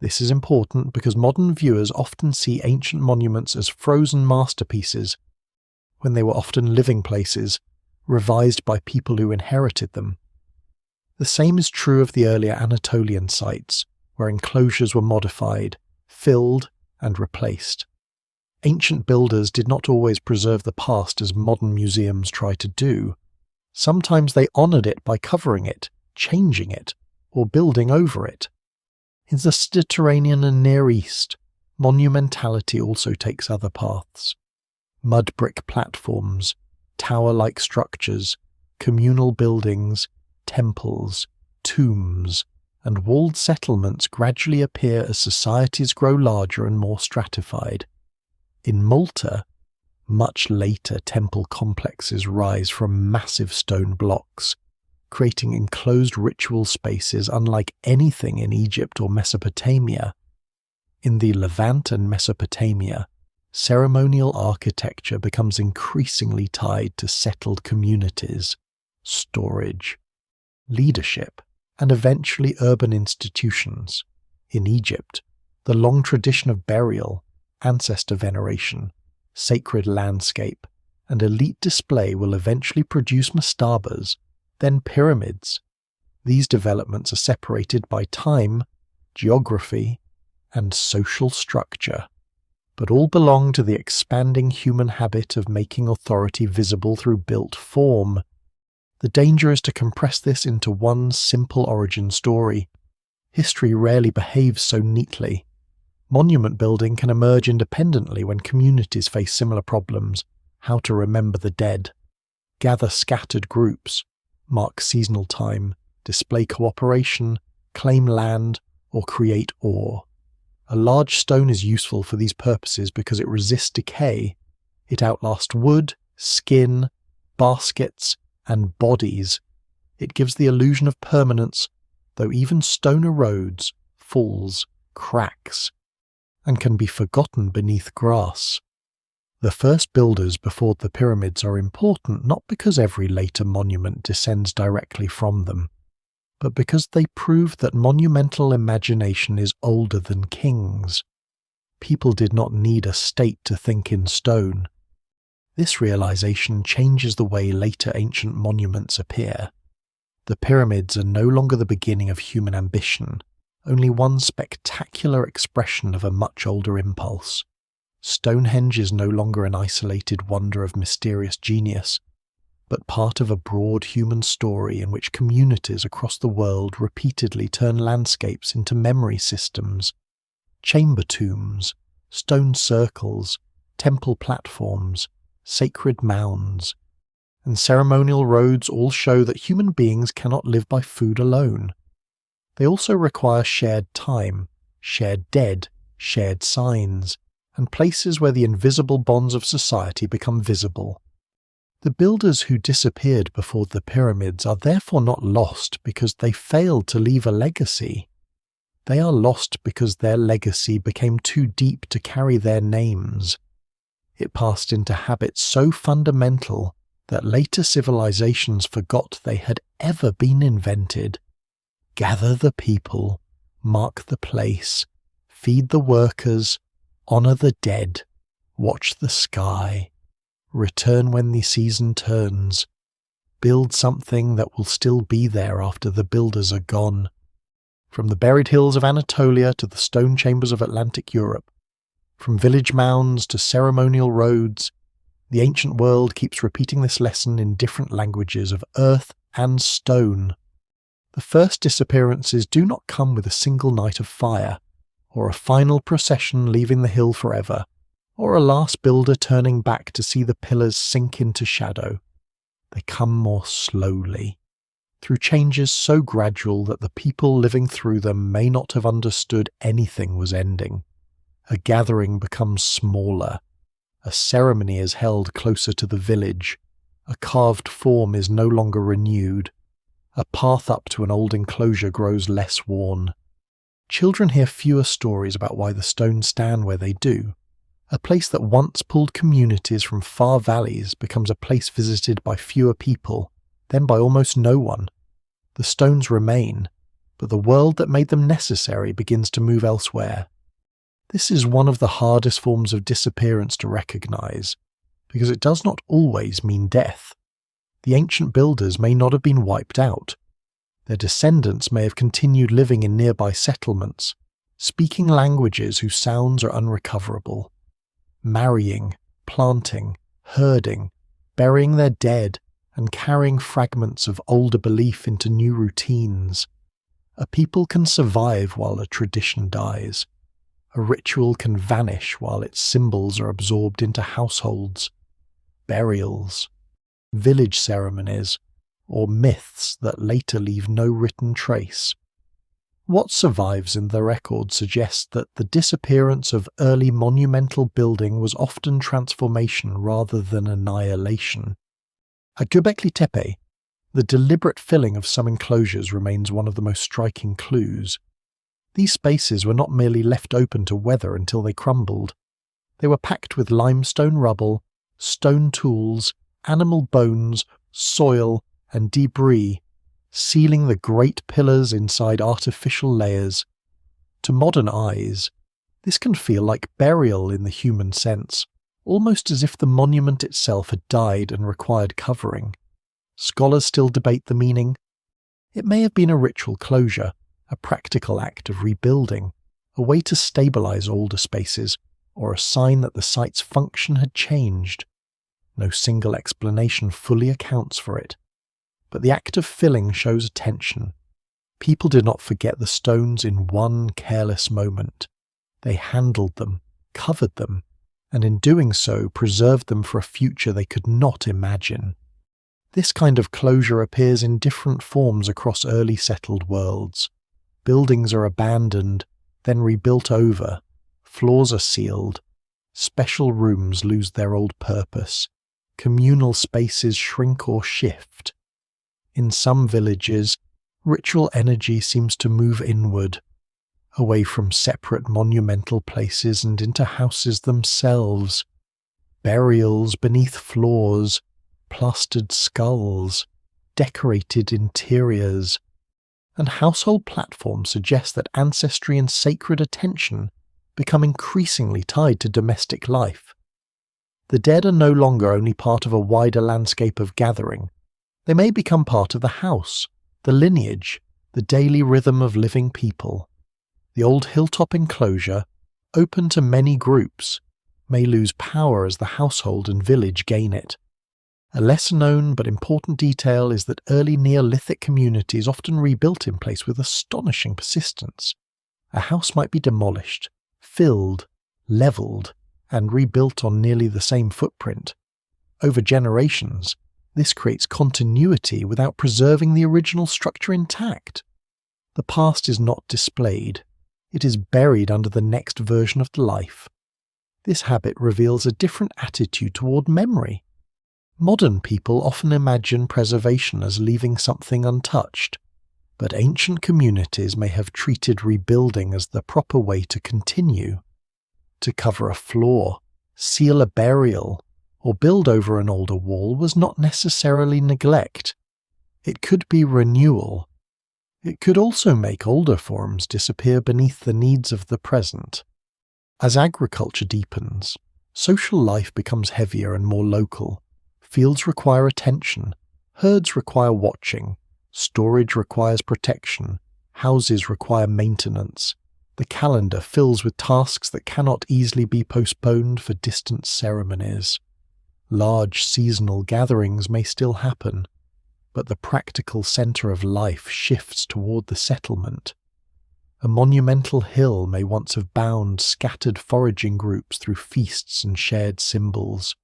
This is important because modern viewers often see ancient monuments as frozen masterpieces, when they were often living places, revised by people who inherited them. The same is true of the earlier Anatolian sites, where enclosures were modified, filled, and replaced. Ancient builders did not always preserve the past as modern museums try to do. Sometimes they honoured it by covering it, changing it, or building over it. In the Mediterranean and Near East, monumentality also takes other paths. Mud brick platforms, tower-like structures, communal buildings, temples, tombs, and walled settlements gradually appear as societies grow larger and more stratified. In Malta, much later temple complexes rise from massive stone blocks, creating enclosed ritual spaces unlike anything in Egypt or Mesopotamia. In the Levant and Mesopotamia, ceremonial architecture becomes increasingly tied to settled communities, storage, leadership, and eventually urban institutions. In Egypt, the long tradition of burial, ancestor veneration, sacred landscape, and elite display will eventually produce mastabas, then pyramids. These developments are separated by time, geography, and social structure, but all belong to the expanding human habit of making authority visible through built form. The danger is to compress this into one simple origin story. History rarely behaves so neatly. Monument building can emerge independently when communities face similar problems: how to remember the dead, gather scattered groups, mark seasonal time, display cooperation, claim land, or create awe. A large stone is useful for these purposes because it resists decay. It outlasts wood, skin, baskets, and bodies. It gives the illusion of permanence, though even stone erodes, falls, cracks, and can be forgotten beneath grass. The first builders before the pyramids are important not because every later monument descends directly from them, but because they prove that monumental imagination is older than kings. People did not need a state to think in stone. This realization changes the way later ancient monuments appear. The pyramids are no longer the beginning of human ambition, only one spectacular expression of a much older impulse. Stonehenge is no longer an isolated wonder of mysterious genius, but part of a broad human story in which communities across the world repeatedly turn landscapes into memory systems. Chamber tombs, stone circles, temple platforms, sacred mounds, and ceremonial roads all show that human beings cannot live by food alone. They also require shared time, shared dead, shared signs, and places where the invisible bonds of society become visible. The builders who disappeared before the pyramids are therefore not lost because they failed to leave a legacy. They are lost because their legacy became too deep to carry their names. It passed into habits so fundamental that later civilizations forgot they had ever been invented. Gather the people, mark the place, feed the workers, honor the dead, watch the sky, return when the season turns, build something that will still be there after the builders are gone. From the buried hills of Anatolia to the stone chambers of Atlantic Europe, from village mounds to ceremonial roads, the ancient world keeps repeating this lesson in different languages of earth and stone. The first disappearances do not come with a single night of fire, or a final procession leaving the hill forever, or a last builder turning back to see the pillars sink into shadow. They come more slowly, through changes so gradual that the people living through them may not have understood anything was ending. A gathering becomes smaller, A ceremony is held closer to the village. A carved form is no longer renewed. A path up to an old enclosure grows less worn. Children hear fewer stories about why the stones stand where they do. A place that once pulled communities from far valleys becomes a place visited by fewer people, then by almost no one. The stones remain, but the world that made them necessary begins to move elsewhere. This is one of the hardest forms of disappearance to recognize, because it does not always mean death. The ancient builders may not have been wiped out. Their descendants may have continued living in nearby settlements, speaking languages whose sounds are unrecoverable, marrying, planting, herding, burying their dead, and carrying fragments of older belief into new routines. A people can survive while a tradition dies. A ritual can vanish while its symbols are absorbed into households, burials, village ceremonies, or myths that later leave no written trace. What survives in the record suggests that the disappearance of early monumental building was often transformation rather than annihilation. At Göbekli Tepe, the deliberate filling of some enclosures remains one of the most striking clues. These spaces were not merely left open to weather until they crumbled. They were packed with limestone rubble, stone tools, animal bones, soil, and debris, sealing the great pillars inside artificial layers. To modern eyes, this can feel like burial in the human sense, almost as if the monument itself had died and required covering. Scholars still debate the meaning. It may have been a ritual closure, a practical act of rebuilding, a way to stabilize older spaces, or a sign that the site's function had changed. No single explanation fully accounts for it. But the act of filling shows attention. People did not forget the stones in one careless moment. They handled them, covered them, and in doing so preserved them for a future they could not imagine. This kind of closure appears in different forms across early settled worlds. Buildings are abandoned, then rebuilt over. Floors are sealed. Special rooms lose their old purpose. Communal spaces shrink or shift. In some villages, ritual energy seems to move inward, away from separate monumental places and into houses themselves. Burials beneath floors, plastered skulls, decorated interiors, and household platforms suggest that ancestry and sacred attention become increasingly tied to domestic life. The dead are no longer only part of a wider landscape of gathering. They may become part of the house, the lineage, the daily rhythm of living people. The old hilltop enclosure, open to many groups, may lose power as the household and village gain it. A lesser known but important detail is that early Neolithic communities often rebuilt in place with astonishing persistence. A house might be demolished, filled, levelled, and rebuilt on nearly the same footprint. Over generations, this creates continuity without preserving the original structure intact. The past is not displayed. It is buried under the next version of the life. This habit reveals a different attitude toward memory. Modern people often imagine preservation as leaving something untouched, but ancient communities may have treated rebuilding as the proper way to continue. To cover a floor, seal a burial, or build over an older wall was not necessarily neglect. It could be renewal. It could also make older forms disappear beneath the needs of the present. As agriculture deepens, social life becomes heavier and more local. Fields require attention, herds require watching, storage requires protection, houses require maintenance. The calendar fills with tasks that cannot easily be postponed for distant ceremonies. Large seasonal gatherings may still happen, but the practical centre of life shifts toward the settlement. A monumental hill may once have bound scattered foraging groups through feasts and shared symbols.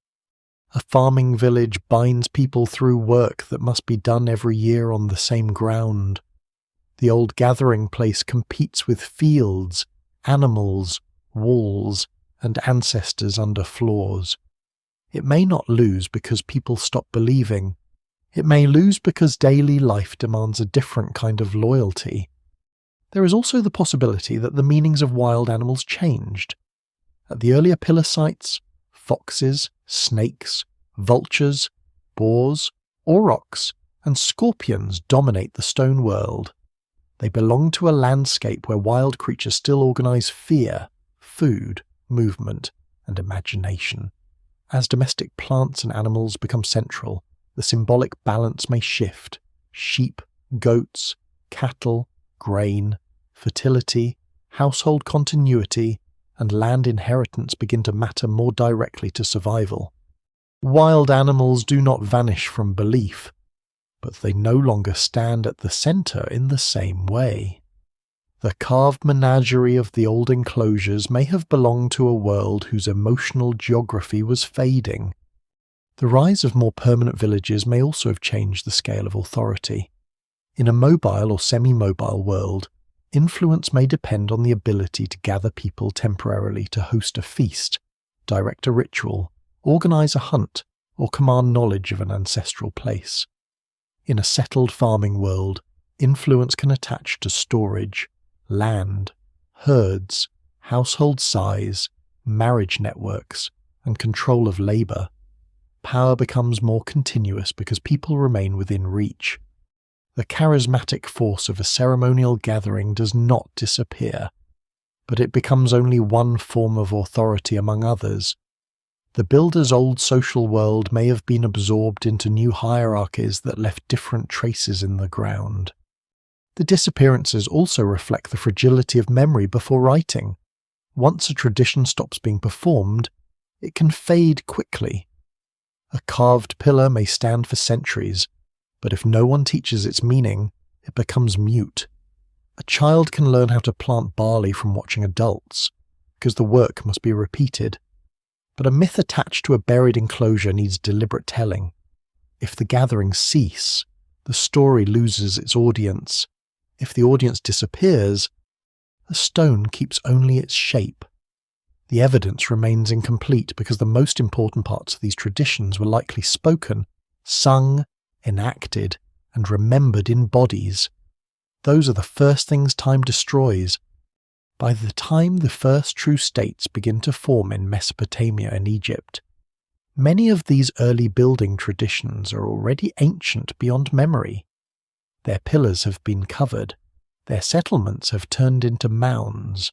A farming village binds people through work that must be done every year on the same ground. The old gathering place competes with fields, animals, walls, and ancestors under floors. It may not lose because people stop believing. It may lose because daily life demands a different kind of loyalty. There is also the possibility that the meanings of wild animals changed. At the earlier pillar sites, foxes, snakes, vultures, boars, aurochs, and scorpions dominate the stone world. They belong to a landscape where wild creatures still organize fear, food, movement, and imagination. As domestic plants and animals become central, the symbolic balance may shift. Sheep, goats, cattle, grain, fertility, household continuity, and land inheritance begin to matter more directly to survival. Wild animals do not vanish from belief, but they no longer stand at the centre in the same way. The carved menagerie of the old enclosures may have belonged to a world whose emotional geography was fading. The rise of more permanent villages may also have changed the scale of authority. In a mobile or semi-mobile world, influence may depend on the ability to gather people temporarily to host a feast, direct a ritual, organize a hunt, or command knowledge of an ancestral place. In a settled farming world, influence can attach to storage, land, herds, household size, marriage networks, and control of labor. Power becomes more continuous because people remain within reach. The charismatic force of a ceremonial gathering does not disappear, but it becomes only one form of authority among others. The builder's old social world may have been absorbed into new hierarchies that left different traces in the ground. The disappearances also reflect the fragility of memory before writing. Once a tradition stops being performed, it can fade quickly. A carved pillar may stand for centuries, but if no one teaches its meaning, it becomes mute. A child can learn how to plant barley from watching adults, because the work must be repeated. But a myth attached to a buried enclosure needs deliberate telling. If the gatherings cease, the story loses its audience. If the audience disappears, the stone keeps only its shape. The evidence remains incomplete because the most important parts of these traditions were likely spoken, sung, enacted, and remembered in bodies. Those are the first things time destroys. By the time the first true states begin to form in Mesopotamia and Egypt, many of these early building traditions are already ancient beyond memory. Their pillars have been covered, their settlements have turned into mounds,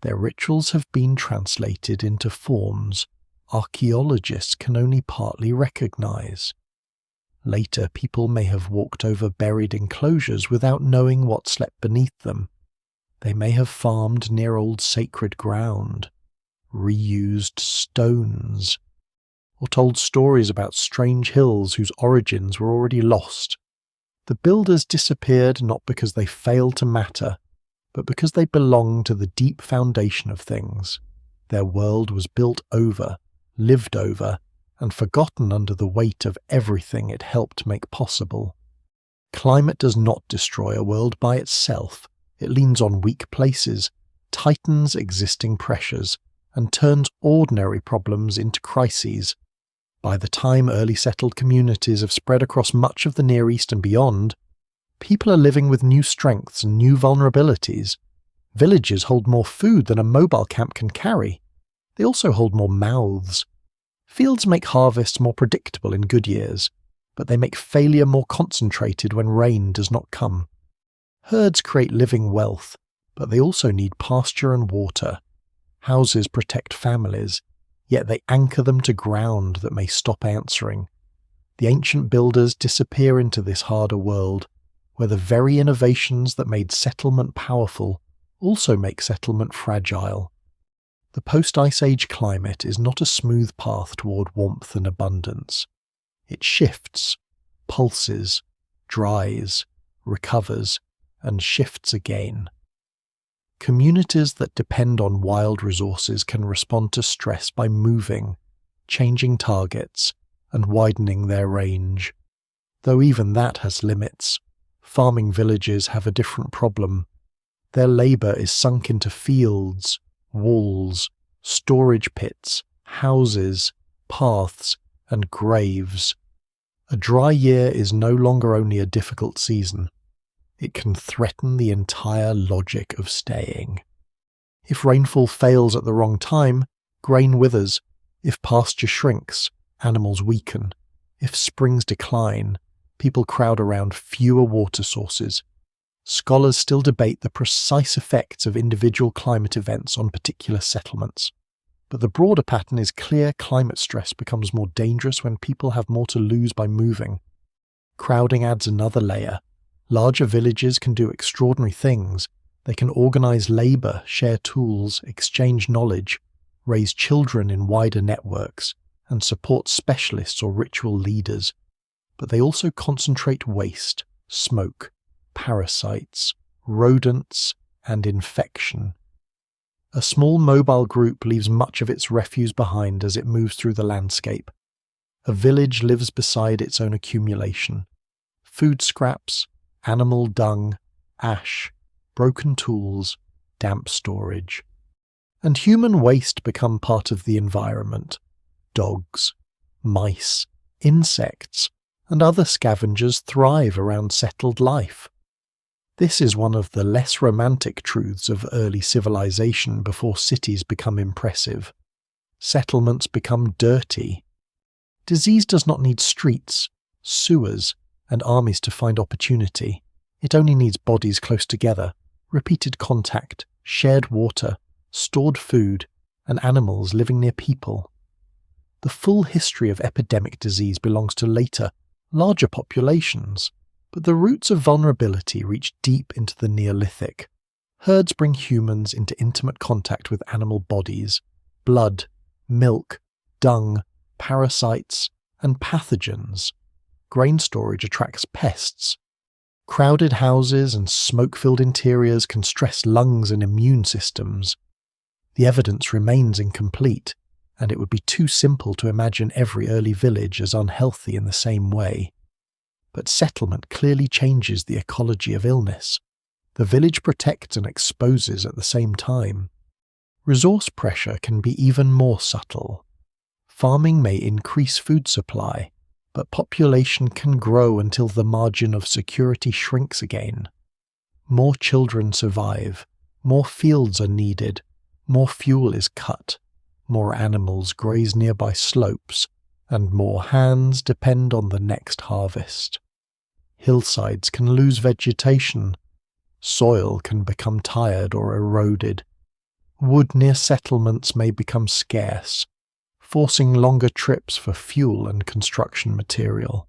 their rituals have been translated into forms archaeologists can only partly recognize. Later, people may have walked over buried enclosures without knowing what slept beneath them. They may have farmed near old sacred ground, reused stones, or told stories about strange hills whose origins were already lost. The builders disappeared not because they failed to matter, but because they belonged to the deep foundation of things. Their world was built over, lived over, and forgotten under the weight of everything it helped make possible. Climate does not destroy a world by itself. It leans on weak places, tightens existing pressures, and turns ordinary problems into crises. By the time early settled communities have spread across much of the Near East and beyond, people are living with new strengths and new vulnerabilities. Villages hold more food than a mobile camp can carry. They also hold more mouths. Fields make harvests more predictable in good years, but they make failure more concentrated when rain does not come. Herds create living wealth, but they also need pasture and water. Houses protect families, yet they anchor them to ground that may stop answering. The ancient builders disappear into this harder world, where the very innovations that made settlement powerful also make settlement fragile. The post-Ice Age climate is not a smooth path toward warmth and abundance. It shifts, pulses, dries, recovers, and shifts again. Communities that depend on wild resources can respond to stress by moving, changing targets, and widening their range. Though even that has limits, farming villages have a different problem. Their labour is sunk into fields, walls, storage pits, houses, paths, and graves. A dry year is no longer only a difficult season. It can threaten the entire logic of staying. If rainfall fails at the wrong time, grain withers. If pasture shrinks, animals weaken. If springs decline, people crowd around fewer water sources. Scholars still debate the precise effects of individual climate events on particular settlements. But the broader pattern is clear: climate stress becomes more dangerous when people have more to lose by moving. Crowding adds another layer. Larger villages can do extraordinary things. They can organize labor, share tools, exchange knowledge, raise children in wider networks, and support specialists or ritual leaders. But they also concentrate waste, smoke, parasites, rodents, and infection. A small mobile group leaves much of its refuse behind as it moves through the landscape. A village lives beside its own accumulation. Food scraps, animal dung, ash, broken tools, damp storage. And human waste become part of the environment. Dogs, mice, insects, and other scavengers thrive around settled life. This is one of the less romantic truths of early civilization before cities become impressive. Settlements become dirty. Disease does not need streets, sewers, and armies to find opportunity. It only needs bodies close together, repeated contact, shared water, stored food, and animals living near people. The full history of epidemic disease belongs to later, larger populations, but the roots of vulnerability reach deep into the Neolithic. Herds bring humans into intimate contact with animal bodies, blood, milk, dung, parasites, and pathogens. Grain storage attracts pests. Crowded houses and smoke-filled interiors can stress lungs and immune systems. The evidence remains incomplete, and it would be too simple to imagine every early village as unhealthy in the same way. But settlement clearly changes the ecology of illness. The village protects and exposes at the same time. Resource pressure can be even more subtle. Farming may increase food supply, but population can grow until the margin of security shrinks again. More children survive, more fields are needed, more fuel is cut, more animals graze nearby slopes, and more hands depend on the next harvest. Hillsides can lose vegetation. Soil can become tired or eroded. Wood near settlements may become scarce, forcing longer trips for fuel and construction material.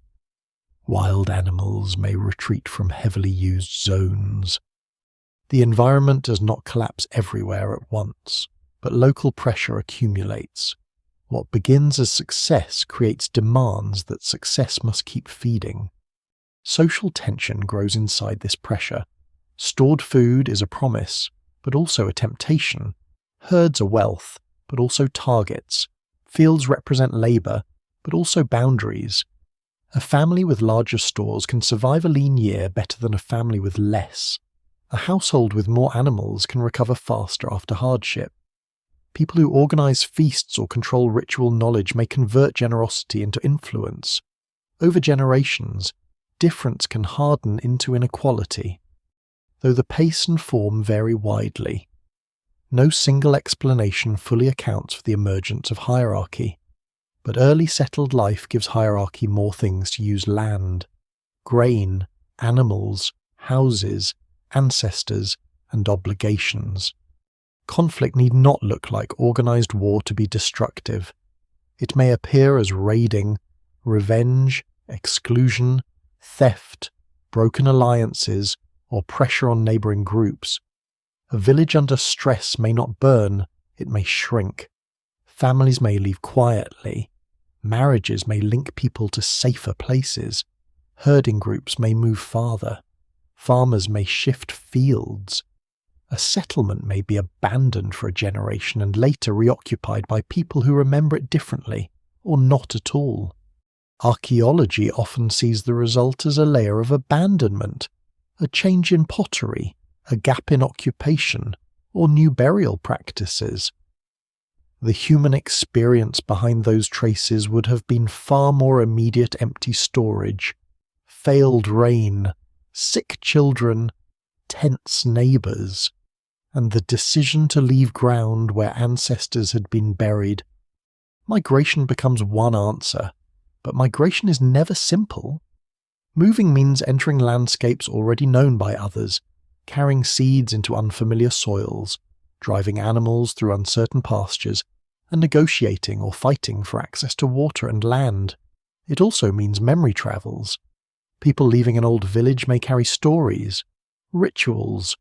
Wild animals may retreat from heavily used zones. The environment does not collapse everywhere at once, but local pressure accumulates. What begins as success creates demands that success must keep feeding. Social tension grows inside this pressure. Stored food is a promise, but also a temptation. Herds are wealth, but also targets. Fields represent labor, but also boundaries. A family with larger stores can survive a lean year better than a family with less. A household with more animals can recover faster after hardship. People who organize feasts or control ritual knowledge may convert generosity into influence. Over generations, difference can harden into inequality, though the pace and form vary widely. No single explanation fully accounts for the emergence of hierarchy, but early settled life gives hierarchy more things to use: land, grain, animals, houses, ancestors, and obligations. Conflict need not look like organized war to be destructive. It may appear as raiding, revenge, exclusion, theft, broken alliances, or pressure on neighboring groups. A village under stress may not burn, it may shrink. Families may leave quietly. Marriages may link people to safer places. Herding groups may move farther. Farmers may shift fields. A settlement may be abandoned for a generation and later reoccupied by people who remember it differently, or not at all. Archaeology often sees the result as a layer of abandonment, a change in pottery, a gap in occupation, or new burial practices. the human experience behind those traces would have been far more immediate empty storage, failed rain, sick children, tense neighbours, and the decision to leave ground where ancestors had been buried. Migration becomes one answer, but migration is never simple. Moving means entering landscapes already known by others, carrying seeds into unfamiliar soils, driving animals through uncertain pastures, and negotiating or fighting for access to water and land. It also means memory travels. People leaving an old village may carry stories, rituals,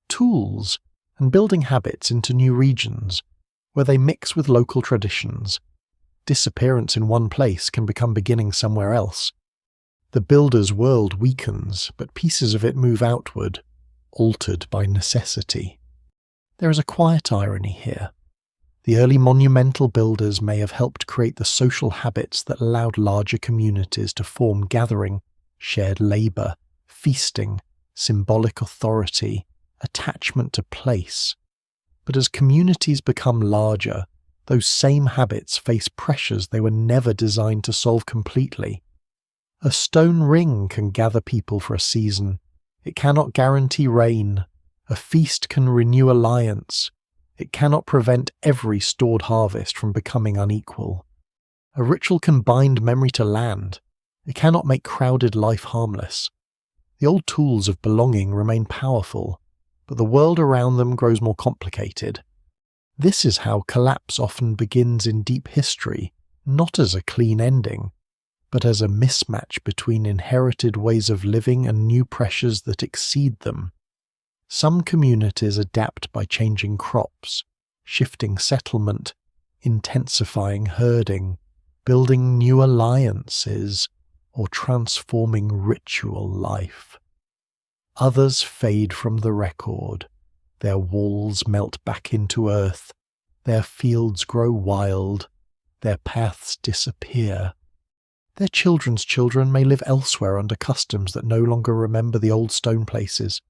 tools, and building habits into new regions, where they mix with local traditions. Disappearance in one place can become beginning somewhere else. The builder's world weakens, but pieces of it move outward, altered by necessity. There is a quiet irony here. The early monumental builders may have helped create the social habits that allowed larger communities to form, gathering, shared labour, feasting, symbolic authority, attachment to place. But as communities become larger, those same habits face pressures they were never designed to solve completely. A stone ring can gather people for a season. It cannot guarantee rain. A feast can renew alliance. It cannot prevent every stored harvest from becoming unequal. A ritual can bind memory to land. It cannot make crowded life harmless. The old tools of belonging remain powerful, but the world around them grows more complicated. This is how collapse often begins in deep history, not as a clean ending, but as a mismatch between inherited ways of living and new pressures that exceed them. Some communities adapt by changing crops, shifting settlement, intensifying herding, building new alliances, or transforming ritual life. Others fade from the record. Their walls melt back into earth, their fields grow wild, their paths disappear. Their children's children may live elsewhere under customs that no longer remember the old stone places.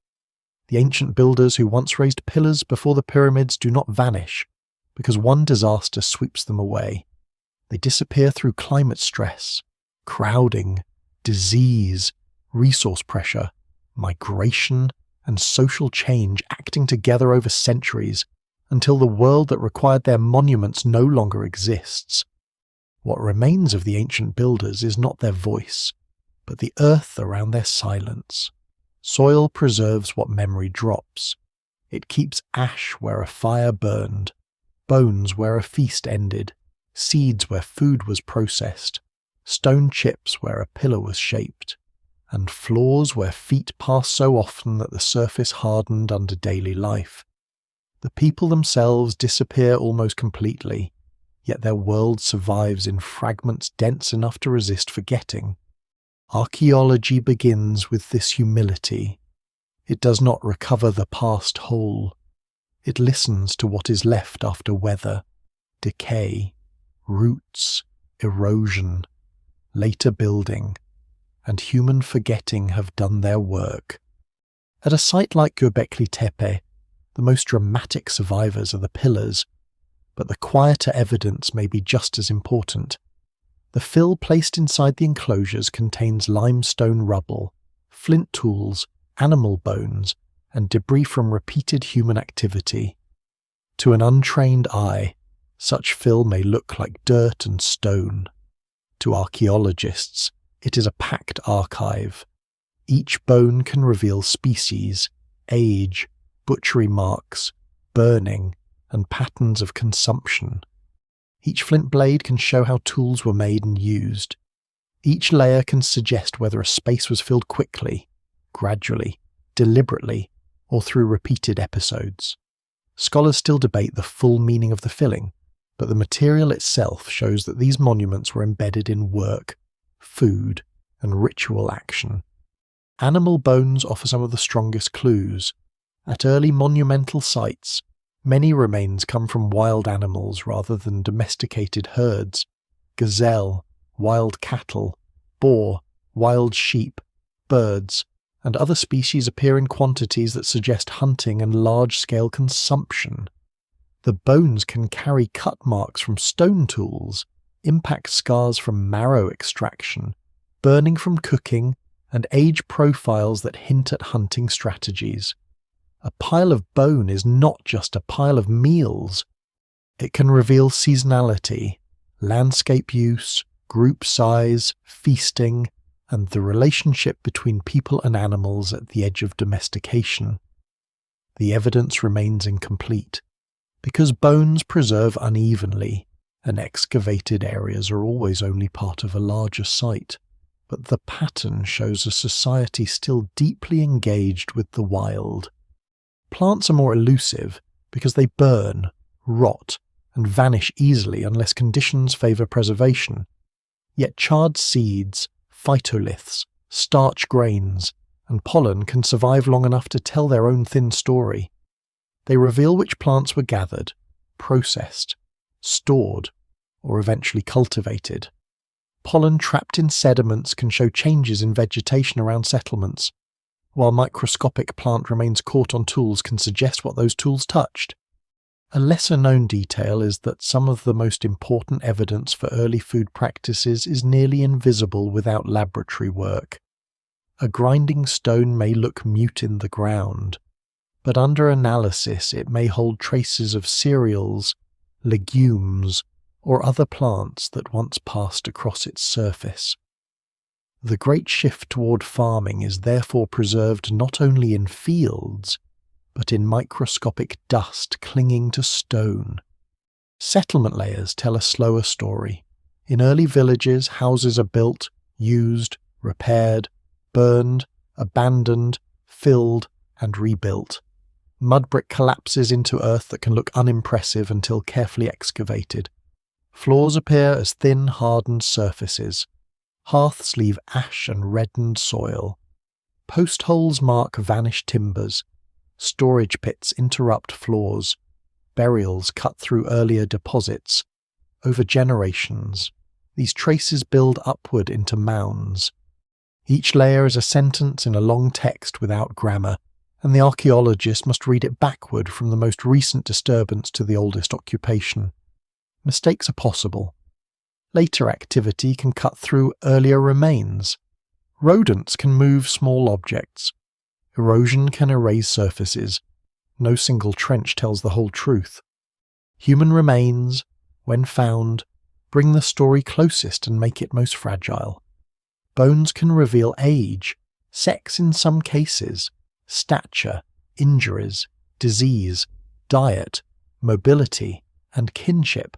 The ancient builders who once raised pillars before the pyramids do not vanish, because one disaster sweeps them away. They disappear through climate stress, crowding, disease, resource pressure, migration, and social change acting together over centuries until the world that required their monuments no longer exists. What remains of the ancient builders is not their voice, but the earth around their silence. Soil preserves what memory drops. It keeps ash where a fire burned, bones where a feast ended, seeds where food was processed, stone chips where a pillar was shaped, and floors where feet passed so often that the surface hardened under daily life. The people themselves disappear almost completely, yet their world survives in fragments dense enough to resist forgetting. Archaeology begins with this humility. It does not recover the past whole. It listens to what is left after weather, decay, roots, erosion, later building, and human forgetting have done their work. At a site like Göbekli Tepe, the most dramatic survivors are the pillars, but the quieter evidence may be just as important. The fill placed inside the enclosures contains limestone rubble, flint tools, animal bones, and debris from repeated human activity. To an untrained eye, such fill may look like dirt and stone. To archaeologists, it is a packed archive. Each bone can reveal species, age, butchery marks, burning, and patterns of consumption. Each flint blade can show how tools were made and used. Each layer can suggest whether a space was filled quickly, gradually, deliberately, or through repeated episodes. Scholars still debate the full meaning of the filling, but the material itself shows that these monuments were embedded in work, food, and ritual action. Animal bones offer some of the strongest clues. At early monumental sites, many remains come from wild animals rather than domesticated herds. Gazelle, wild cattle, boar, wild sheep, birds, and other species appear in quantities that suggest hunting and large-scale consumption. The bones can carry cut marks from stone tools, impact scars from marrow extraction, burning from cooking, and age profiles that hint at hunting strategies. A pile of bone is not just a pile of meals. It can reveal seasonality, landscape use, group size, feasting, and the relationship between people and animals at the edge of domestication. The evidence remains incomplete, because bones preserve unevenly, and excavated areas are always only part of a larger site. But the pattern shows a society still deeply engaged with the wild. Plants are more elusive because they burn, rot, and vanish easily unless conditions favour preservation. Yet charred seeds, phytoliths, starch grains, and pollen can survive long enough to tell their own thin story. They reveal which plants were gathered, processed, stored, or eventually cultivated. Pollen trapped in sediments can show changes in vegetation around settlements, while microscopic plant remains caught on tools can suggest what those tools touched. A lesser-known detail is that some of the most important evidence for early food practices is nearly invisible without laboratory work. A grinding stone may look mute in the ground, but under analysis it may hold traces of cereals, legumes, or other plants that once passed across its surface. The great shift toward farming is therefore preserved not only in fields, but in microscopic dust clinging to stone. Settlement layers tell a slower story. In early villages, houses are built, used, repaired, burned, abandoned, filled, and rebuilt. Mud brick collapses into earth that can look unimpressive until carefully excavated. Floors appear as thin, hardened surfaces. Hearths leave ash and reddened soil. Post holes mark vanished timbers. Storage pits interrupt floors. Burials cut through earlier deposits. Over generations, these traces build upward into mounds. Each layer is a sentence in a long text without grammar, and the archaeologist must read it backward from the most recent disturbance to the oldest occupation. Mistakes are possible. Later activity can cut through earlier remains. Rodents can move small objects. Erosion can erase surfaces. No single trench tells the whole truth. Human remains, when found, bring the story closest and make it most fragile. Bones can reveal age, sex in some cases, stature, injuries, disease, diet, mobility, and kinship,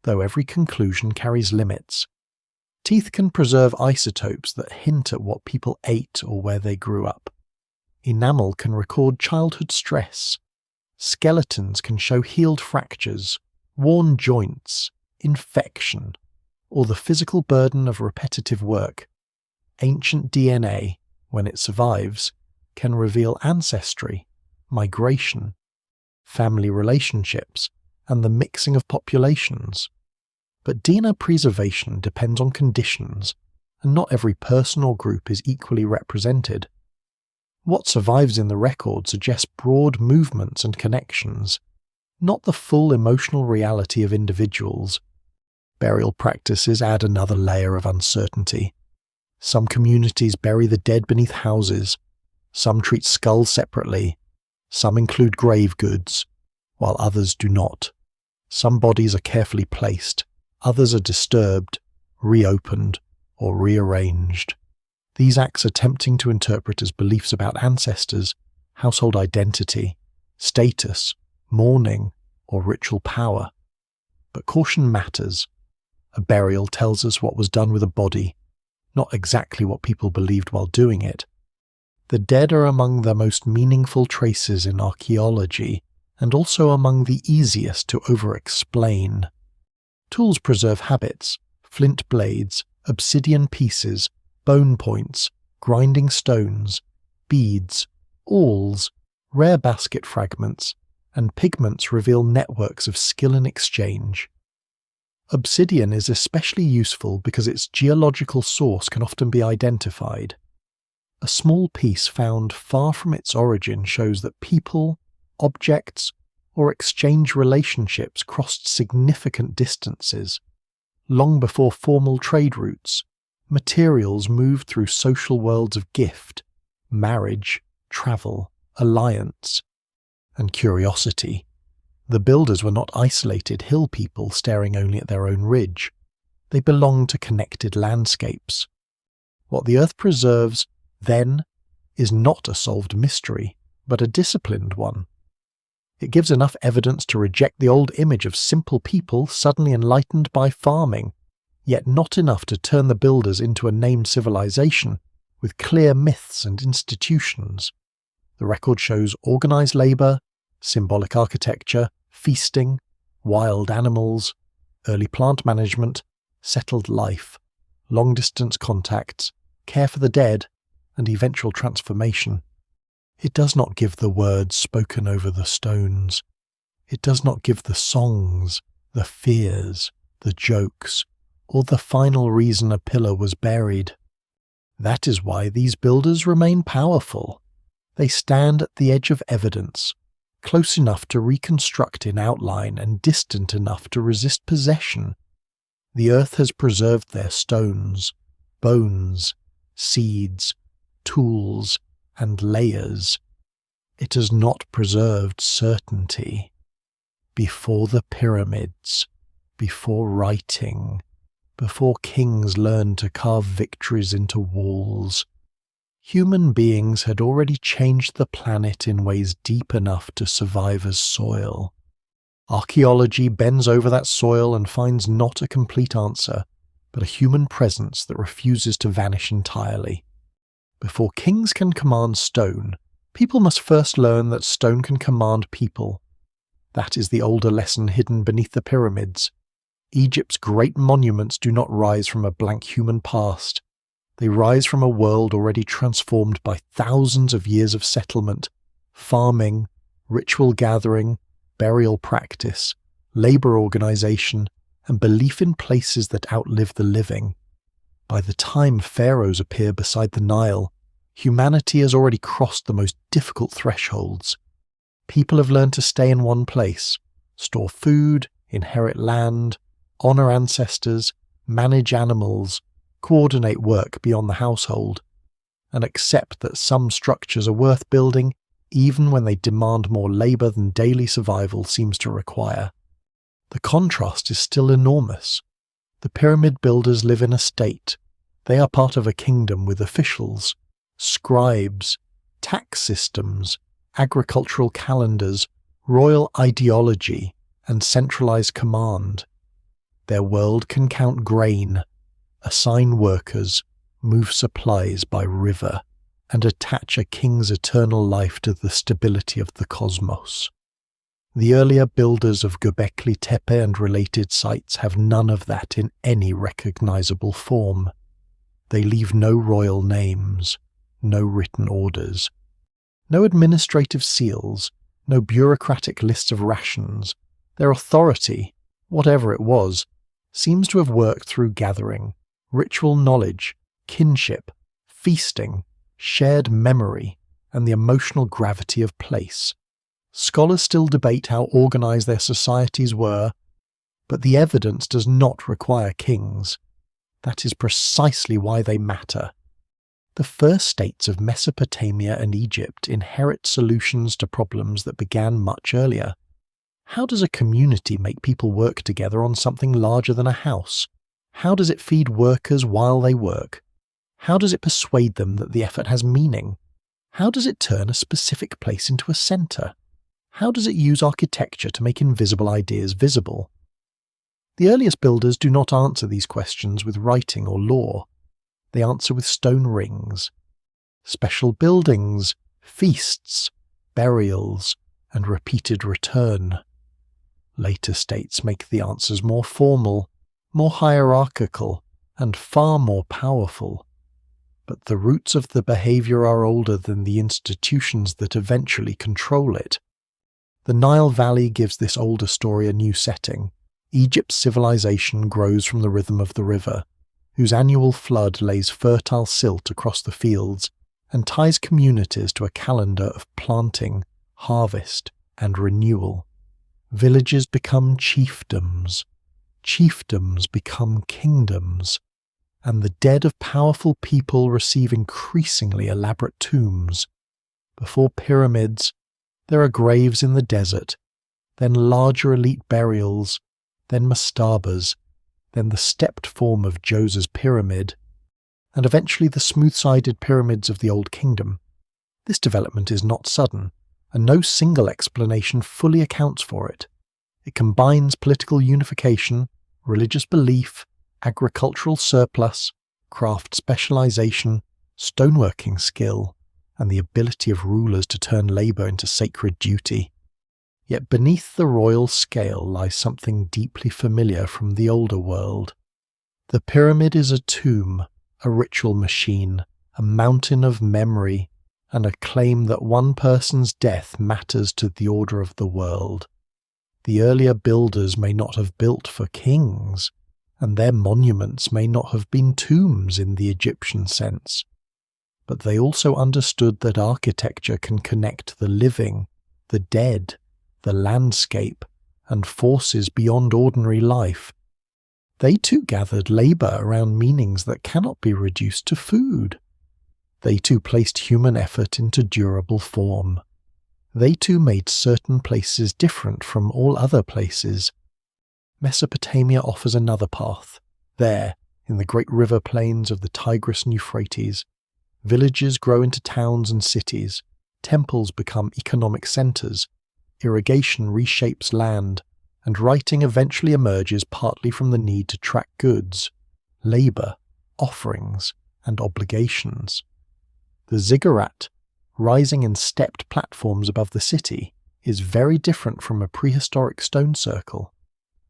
though every conclusion carries limits. Teeth can preserve isotopes that hint at what people ate or where they grew up. Enamel can record childhood stress. Skeletons can show healed fractures, worn joints, infection, or the physical burden of repetitive work. Ancient DNA, when it survives, can reveal ancestry, migration, family relationships, and the mixing of populations. But DNA preservation depends on conditions, and not every person or group is equally represented. What survives in the record suggests broad movements and connections, not the full emotional reality of individuals. Burial practices add another layer of uncertainty. Some communities bury the dead beneath houses, some treat skulls separately, some include grave goods, while others do not. Some bodies are carefully placed, others are disturbed, reopened, or rearranged. These acts are tempting to interpret as beliefs about ancestors, household identity, status, mourning, or ritual power. But caution matters. A burial tells us what was done with a body, not exactly what people believed while doing it. The dead are among the most meaningful traces in archaeology, and also among the easiest to over-explain. Tools preserve habits, flint blades, obsidian pieces, bone points, grinding stones, beads, awls, rare basket fragments, and pigments reveal networks of skill and exchange. Obsidian is especially useful because its geological source can often be identified. A small piece found far from its origin shows that people, objects, or exchange relationships crossed significant distances. Long before formal trade routes, materials moved through social worlds of gift, marriage, travel, alliance, and curiosity. The builders were not isolated hill people staring only at their own ridge. They belonged to connected landscapes. What the earth preserves, then, is not a solved mystery, but a disciplined one. It gives enough evidence to reject the old image of simple people suddenly enlightened by farming, yet not enough to turn the builders into a named civilization with clear myths and institutions. The record shows organized labor, symbolic architecture, feasting, wild animals, early plant management, settled life, long-distance contacts, care for the dead, and eventual transformation. It does not give the words spoken over the stones. It does not give the songs, the fears, the jokes, or the final reason a pillar was buried. That is why these builders remain powerful. They stand at the edge of evidence, close enough to reconstruct in outline and distant enough to resist possession. The earth has preserved their stones, bones, seeds, tools, and layers. It has not preserved certainty. Before the pyramids, before writing, before kings learned to carve victories into walls, human beings had already changed the planet in ways deep enough to survive as soil. Archaeology bends over that soil and finds not a complete answer, but a human presence that refuses to vanish entirely. Before kings can command stone, people must first learn that stone can command people. That is the older lesson hidden beneath the pyramids. Egypt's great monuments do not rise from a blank human past. They rise from a world already transformed by thousands of years of settlement, farming, ritual gathering, burial practice, labor organization, and belief in places that outlive the living. By the time pharaohs appear beside the Nile, humanity has already crossed the most difficult thresholds. People have learned to stay in one place, store food, inherit land, honor ancestors, manage animals, coordinate work beyond the household, and accept that some structures are worth building even when they demand more labor than daily survival seems to require. The contrast is still enormous. The pyramid builders live in a state. They are part of a kingdom with officials, scribes, tax systems, agricultural calendars, royal ideology, and centralized command. Their world can count grain, assign workers, move supplies by river, and attach a king's eternal life to the stability of the cosmos. The earlier builders of Göbekli Tepe and related sites have none of that in any recognizable form. They leave no royal names, no written orders, no administrative seals, no bureaucratic lists of rations. Their authority, whatever it was, seems to have worked through gathering, ritual knowledge, kinship, feasting, shared memory, and the emotional gravity of place. Scholars still debate how organized their societies were, but the evidence does not require kings. That is precisely why they matter. The first states of Mesopotamia and Egypt inherit solutions to problems that began much earlier. How does a community make people work together on something larger than a house? How does it feed workers while they work? How does it persuade them that the effort has meaning? How does it turn a specific place into a center? How does it use architecture to make invisible ideas visible? The earliest builders do not answer these questions with writing or law. They answer with stone rings, special buildings, feasts, burials, and repeated return. Later states make the answers more formal, more hierarchical, and far more powerful. But the roots of the behavior are older than the institutions that eventually control it. The Nile Valley gives this older story a new setting. Egypt's civilization grows from the rhythm of the river, whose annual flood lays fertile silt across the fields and ties communities to a calendar of planting, harvest, and renewal. Villages become chiefdoms. Chiefdoms become kingdoms. And the dead of powerful people receive increasingly elaborate tombs. Before pyramids, there are graves in the desert, then larger elite burials, then mastabas, then the stepped form of Djoser's pyramid, and eventually the smooth-sided pyramids of the Old Kingdom. This development is not sudden, and no single explanation fully accounts for it. It combines political unification, religious belief, agricultural surplus, craft specialization, stoneworking skill, and the ability of rulers to turn labor into sacred duty. Yet beneath the royal scale lies something deeply familiar from the older world. The pyramid is a tomb, a ritual machine, a mountain of memory, and a claim that one person's death matters to the order of the world. The earlier builders may not have built for kings, and their monuments may not have been tombs in the Egyptian sense. But they also understood that architecture can connect the living, the dead, the landscape, and forces beyond ordinary life. They too gathered labour around meanings that cannot be reduced to food. They too placed human effort into durable form. They too made certain places different from all other places. Mesopotamia offers another path. There, in the great river plains of the Tigris and Euphrates, villages grow into towns and cities, temples become economic centres, irrigation reshapes land, and writing eventually emerges partly from the need to track goods, labour, offerings, and obligations. The ziggurat, rising in stepped platforms above the city, is very different from a prehistoric stone circle,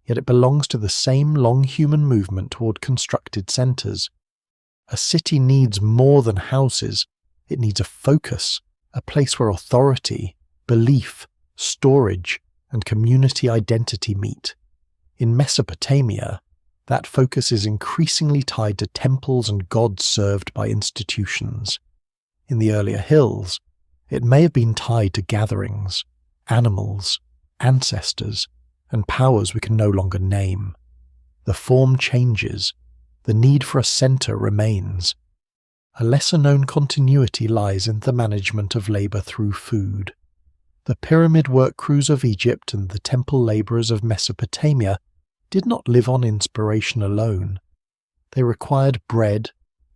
yet it belongs to the same long human movement toward constructed centres. A city needs more than houses. It needs a focus, a place where authority, belief, storage, and community identity meet. In Mesopotamia, that focus is increasingly tied to temples and gods served by institutions. In the earlier hills, it may have been tied to gatherings, animals, ancestors, and powers we can no longer name. The form changes. The need for a centre remains. A lesser-known continuity lies in the management of labour through food. The pyramid work crews of Egypt and the temple labourers of Mesopotamia did not live on inspiration alone. They required bread,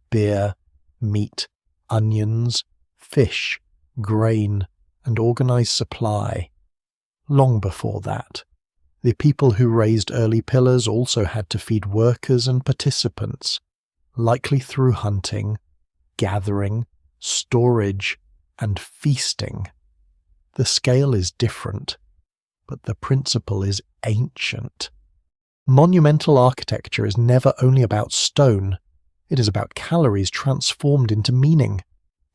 beer, meat, onions, fish, grain, and organised supply. Long before that, the people who raised early pillars also had to feed workers and participants, likely through hunting, gathering, storage, and feasting. The scale is different, but the principle is ancient. Monumental architecture is never only about stone, it is about calories transformed into meaning.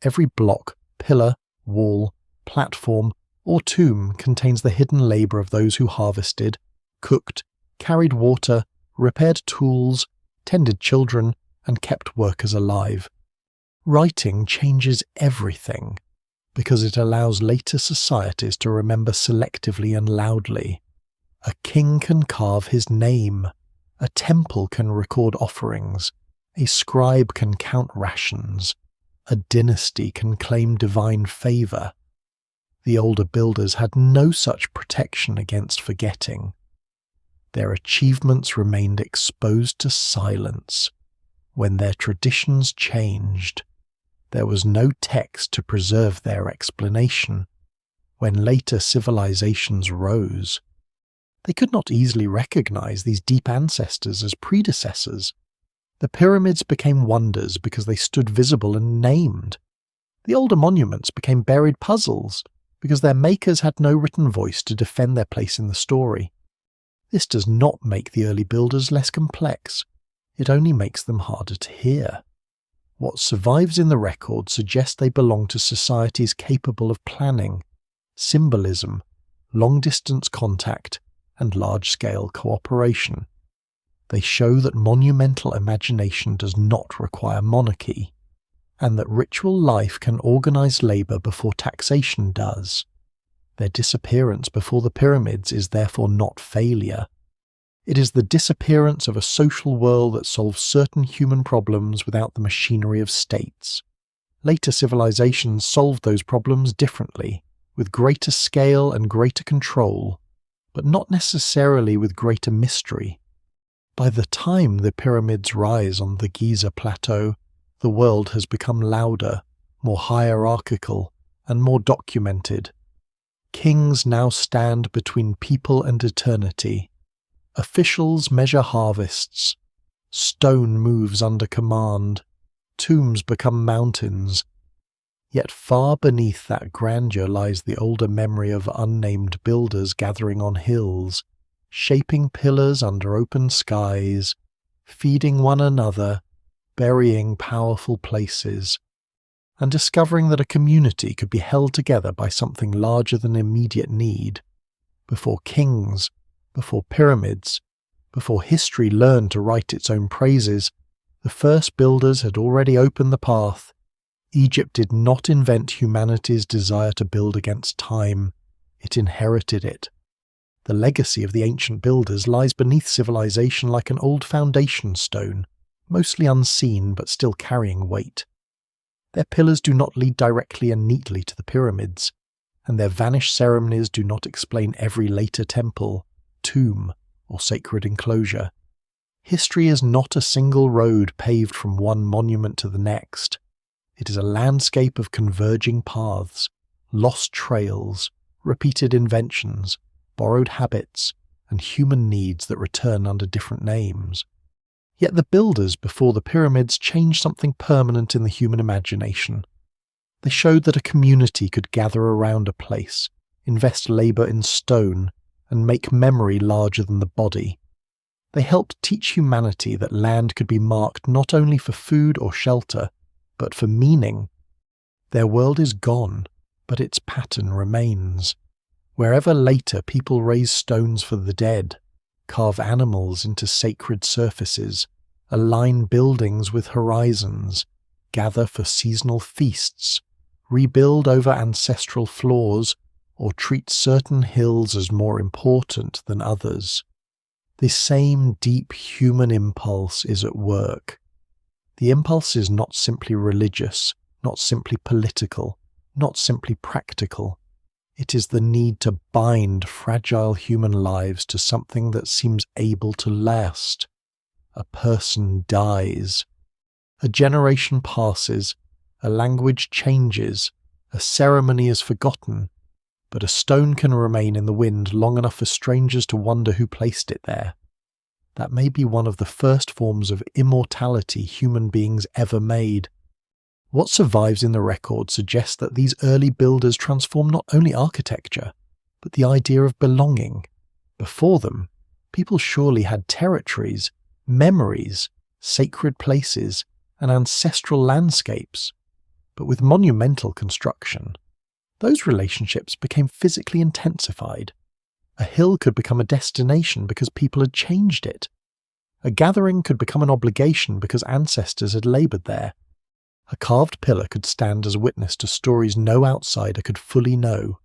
Every block, pillar, wall, platform, or tomb contains the hidden labour of those who harvested, cooked, carried water, repaired tools, tended children, and kept workers alive. Writing changes everything, because it allows later societies to remember selectively and loudly. A king can carve his name, a temple can record offerings, a scribe can count rations, a dynasty can claim divine favour. The older builders had no such protection against forgetting. Their achievements remained exposed to silence. When their traditions changed, there was no text to preserve their explanation. When later civilizations rose, they could not easily recognize these deep ancestors as predecessors. The pyramids became wonders because they stood visible and named. The older monuments became buried puzzles because their makers had no written voice to defend their place in the story. This does not make the early builders less complex. It only makes them harder to hear. What survives in the record suggests they belong to societies capable of planning, symbolism, long-distance contact, and large-scale cooperation. They show that monumental imagination does not require monarchy, and that ritual life can organize labour before taxation does. Their disappearance before the pyramids is therefore not failure. It is the disappearance of a social world that solves certain human problems without the machinery of states. Later civilizations solved those problems differently, with greater scale and greater control, but not necessarily with greater mystery. By the time the pyramids rise on the Giza plateau, the world has become louder, more hierarchical, and more documented. Kings now stand between people and eternity. Officials measure harvests. Stone moves under command. Tombs become mountains. Yet far beneath that grandeur lies the older memory of unnamed builders gathering on hills, shaping pillars under open skies, feeding one another, burying powerful places, and discovering that a community could be held together by something larger than immediate need. Before kings, before pyramids, before history learned to write its own praises, the first builders had already opened the path. Egypt did not invent humanity's desire to build against time. It inherited it. The legacy of the ancient builders lies beneath civilization like an old foundation stone, mostly unseen but still carrying weight. Their pillars do not lead directly and neatly to the pyramids, and their vanished ceremonies do not explain every later temple, tomb, or sacred enclosure. History is not a single road paved from one monument to the next. It is a landscape of converging paths, lost trails, repeated inventions, borrowed habits, and human needs that return under different names. Yet the builders before the pyramids changed something permanent in the human imagination. They showed that a community could gather around a place, invest labour in stone, and make memory larger than the body. They helped teach humanity that land could be marked not only for food or shelter, but for meaning. Their world is gone, but its pattern remains. Wherever later people raise stones for the dead, carve animals into sacred surfaces, align buildings with horizons, gather for seasonal feasts, rebuild over ancestral floors, or treat certain hills as more important than others. The same deep human impulse is at work. The impulse is not simply religious, not simply political, not simply practical. It is the need to bind fragile human lives to something that seems able to last. A person dies. A generation passes, a language changes, a ceremony is forgotten, but a stone can remain in the wind long enough for strangers to wonder who placed it there. That may be one of the first forms of immortality human beings ever made. What survives in the record suggests that these early builders transformed not only architecture, but the idea of belonging. Before them, people surely had territories, memories, sacred places, and ancestral landscapes. But with monumental construction, those relationships became physically intensified. A hill could become a destination because people had changed it. A gathering could become an obligation because ancestors had laboured there. A carved pillar could stand as witness to stories no outsider could fully know.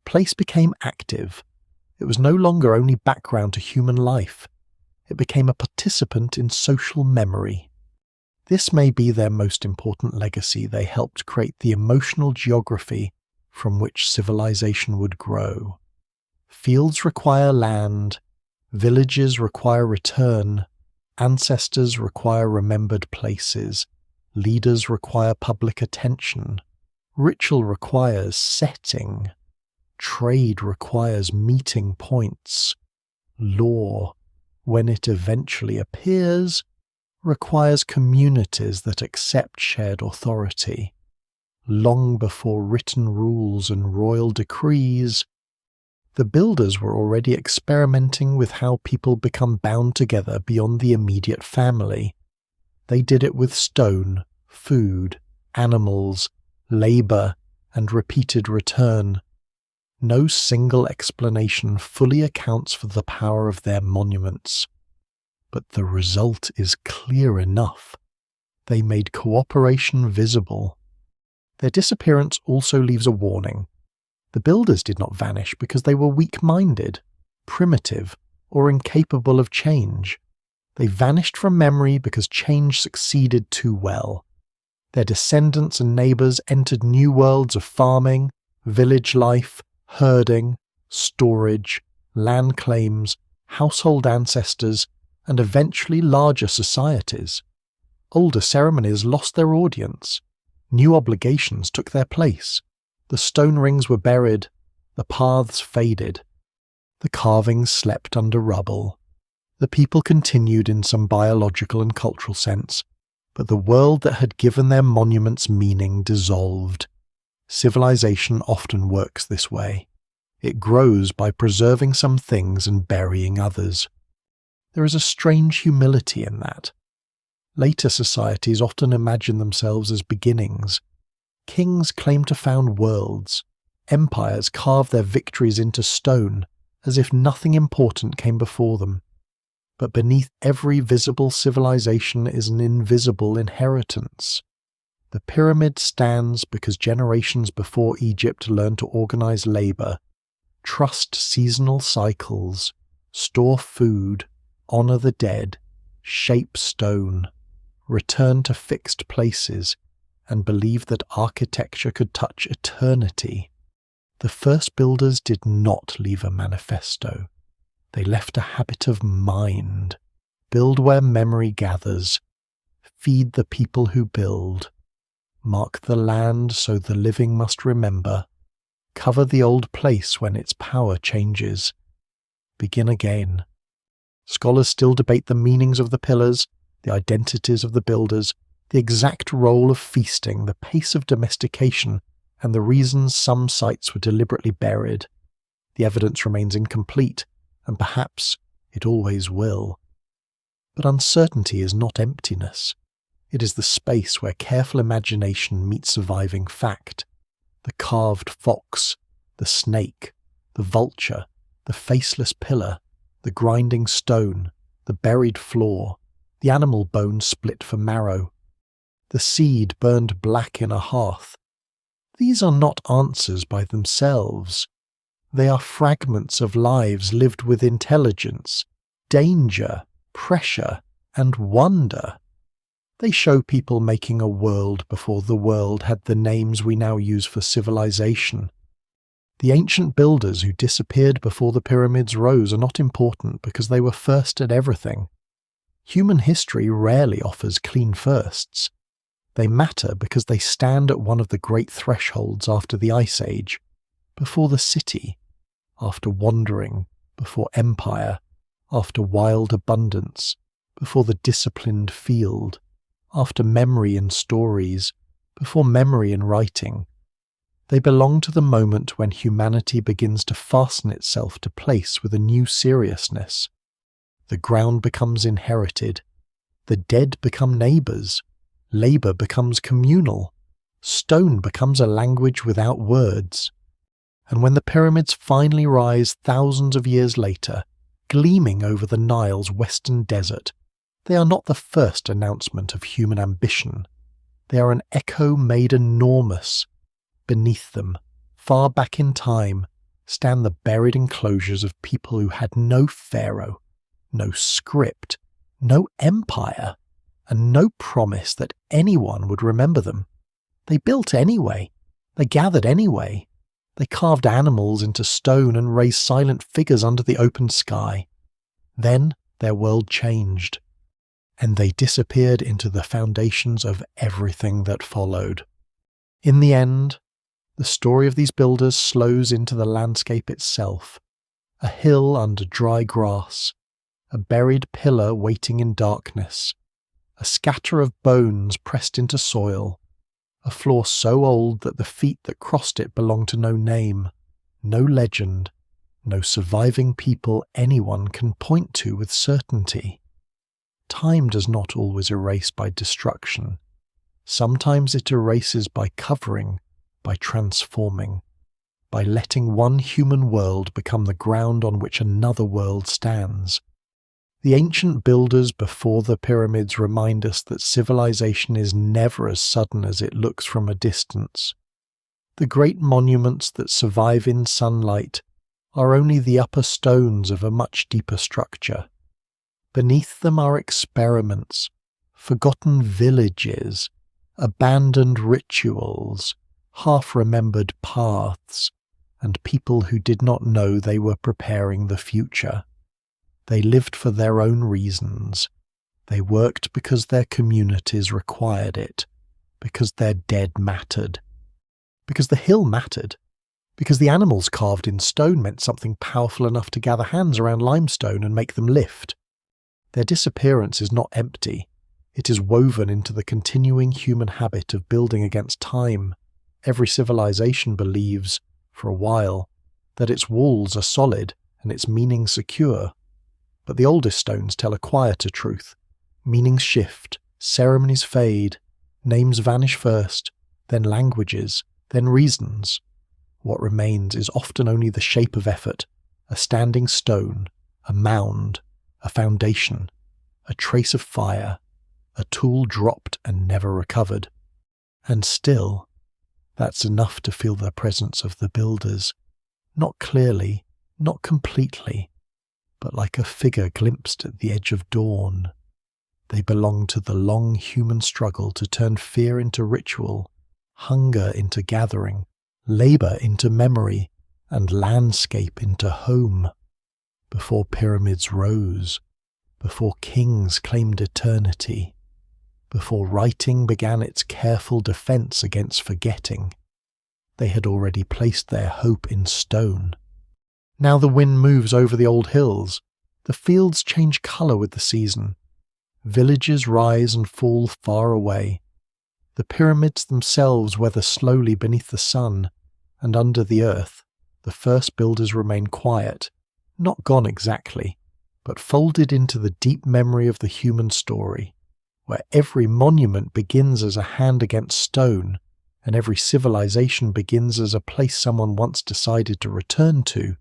Place became active. It was no longer only background to human life. It became a participant in social memory. This may be their most important legacy. They helped create the emotional geography from which civilization would grow. Fields require land, villages require return, ancestors require remembered places, leaders require public attention, ritual requires setting, trade requires meeting points, law, when it eventually appears, requires communities that accept shared authority. Long before written rules and royal decrees, the builders were already experimenting with how people become bound together beyond the immediate family. They did it with stone, food, animals, labour, and repeated return. No single explanation fully accounts for the power of their monuments. But the result is clear enough. They made cooperation visible. Their disappearance also leaves a warning. The builders did not vanish because they were weak-minded, primitive, or incapable of change. They vanished from memory because change succeeded too well. Their descendants and neighbours entered new worlds of farming, village life, herding, storage, land claims, household ancestors, and eventually larger societies. Older ceremonies lost their audience. New obligations took their place. The stone rings were buried. The paths faded. The carvings slept under rubble. The people continued in some biological and cultural sense, but the world that had given their monuments meaning dissolved. Civilization often works this way. It grows by preserving some things and burying others. There is a strange humility in that. Later societies often imagine themselves as beginnings. Kings claim to found worlds. Empires carve their victories into stone, as if nothing important came before them. But beneath every visible civilization is an invisible inheritance. The pyramid stands because generations before Egypt learned to organize labor, trust seasonal cycles, store food, honor the dead, shape stone, return to fixed places, and believe that architecture could touch eternity. The first builders did not leave a manifesto. They left a habit of mind. Build where memory gathers. Feed the people who build. Mark the land so the living must remember. Cover the old place when its power changes. Begin again. Scholars still debate the meanings of the pillars, the identities of the builders, the exact role of feasting, the pace of domestication, and the reasons some sites were deliberately buried. The evidence remains incomplete, and perhaps it always will. But uncertainty is not emptiness. It is the space where careful imagination meets surviving fact. The carved fox, the snake, the vulture, the faceless pillar, the grinding stone, the buried floor, the animal bone split for marrow, the seed burned black in a hearth. These are not answers by themselves. They are fragments of lives lived with intelligence, danger, pressure, and wonder. They show people making a world before the world had the names we now use for civilization. The ancient builders who disappeared before the pyramids rose are not important because they were first at everything. Human history rarely offers clean firsts. They matter because they stand at one of the great thresholds after the Ice Age, before the city, after wandering, before empire, after wild abundance, before the disciplined field, after memory in stories, before memory in writing. They belong to the moment when humanity begins to fasten itself to place with a new seriousness. The ground becomes inherited. The dead become neighbours. Labour becomes communal. Stone becomes a language without words. And when the pyramids finally rise thousands of years later, gleaming over the Nile's western desert, they are not the first announcement of human ambition. They are an echo made enormous. Beneath them, far back in time, stand the buried enclosures of people who had no pharaoh, no script, no empire, and no promise that anyone would remember them. They built anyway. They gathered anyway. They carved animals into stone and raised silent figures under the open sky. Then their world changed, and they disappeared into the foundations of everything that followed. In the end, the story of these builders slows into the landscape itself. A hill under dry grass, a buried pillar waiting in darkness, a scatter of bones pressed into soil, a floor so old that the feet that crossed it belong to no name, no legend, no surviving people anyone can point to with certainty. Time does not always erase by destruction. Sometimes it erases by covering, by transforming, by letting one human world become the ground on which another world stands. The ancient builders before the pyramids remind us that civilization is never as sudden as it looks from a distance. The great monuments that survive in sunlight are only the upper stones of a much deeper structure. Beneath them are experiments, forgotten villages, abandoned rituals, half-remembered paths, and people who did not know they were preparing the future. They lived for their own reasons. They worked because their communities required it, because their dead mattered, because the hill mattered, because the animals carved in stone meant something powerful enough to gather hands around limestone and make them lift. Their disappearance is not empty. It is woven into the continuing human habit of building against time. Every civilization believes, for a while, that its walls are solid and its meaning secure. But the oldest stones tell a quieter truth. Meanings shift, ceremonies fade, names vanish first, then languages, then reasons. What remains is often only the shape of effort, a standing stone, a mound, a foundation, a trace of fire, a tool dropped and never recovered. And still, that's enough to feel the presence of the builders, not clearly, not completely, but like a figure glimpsed at the edge of dawn. They belong to the long human struggle to turn fear into ritual, hunger into gathering, labour into memory, and landscape into home. Before pyramids rose, before kings claimed eternity, before writing began its careful defence against forgetting, they had already placed their hope in stone. Now the wind moves over the old hills, the fields change colour with the season, villages rise and fall far away, the pyramids themselves weather slowly beneath the sun, and under the earth, the first builders remain quiet, not gone exactly, but folded into the deep memory of the human story, where every monument begins as a hand against stone, and every civilization begins as a place someone once decided to return to,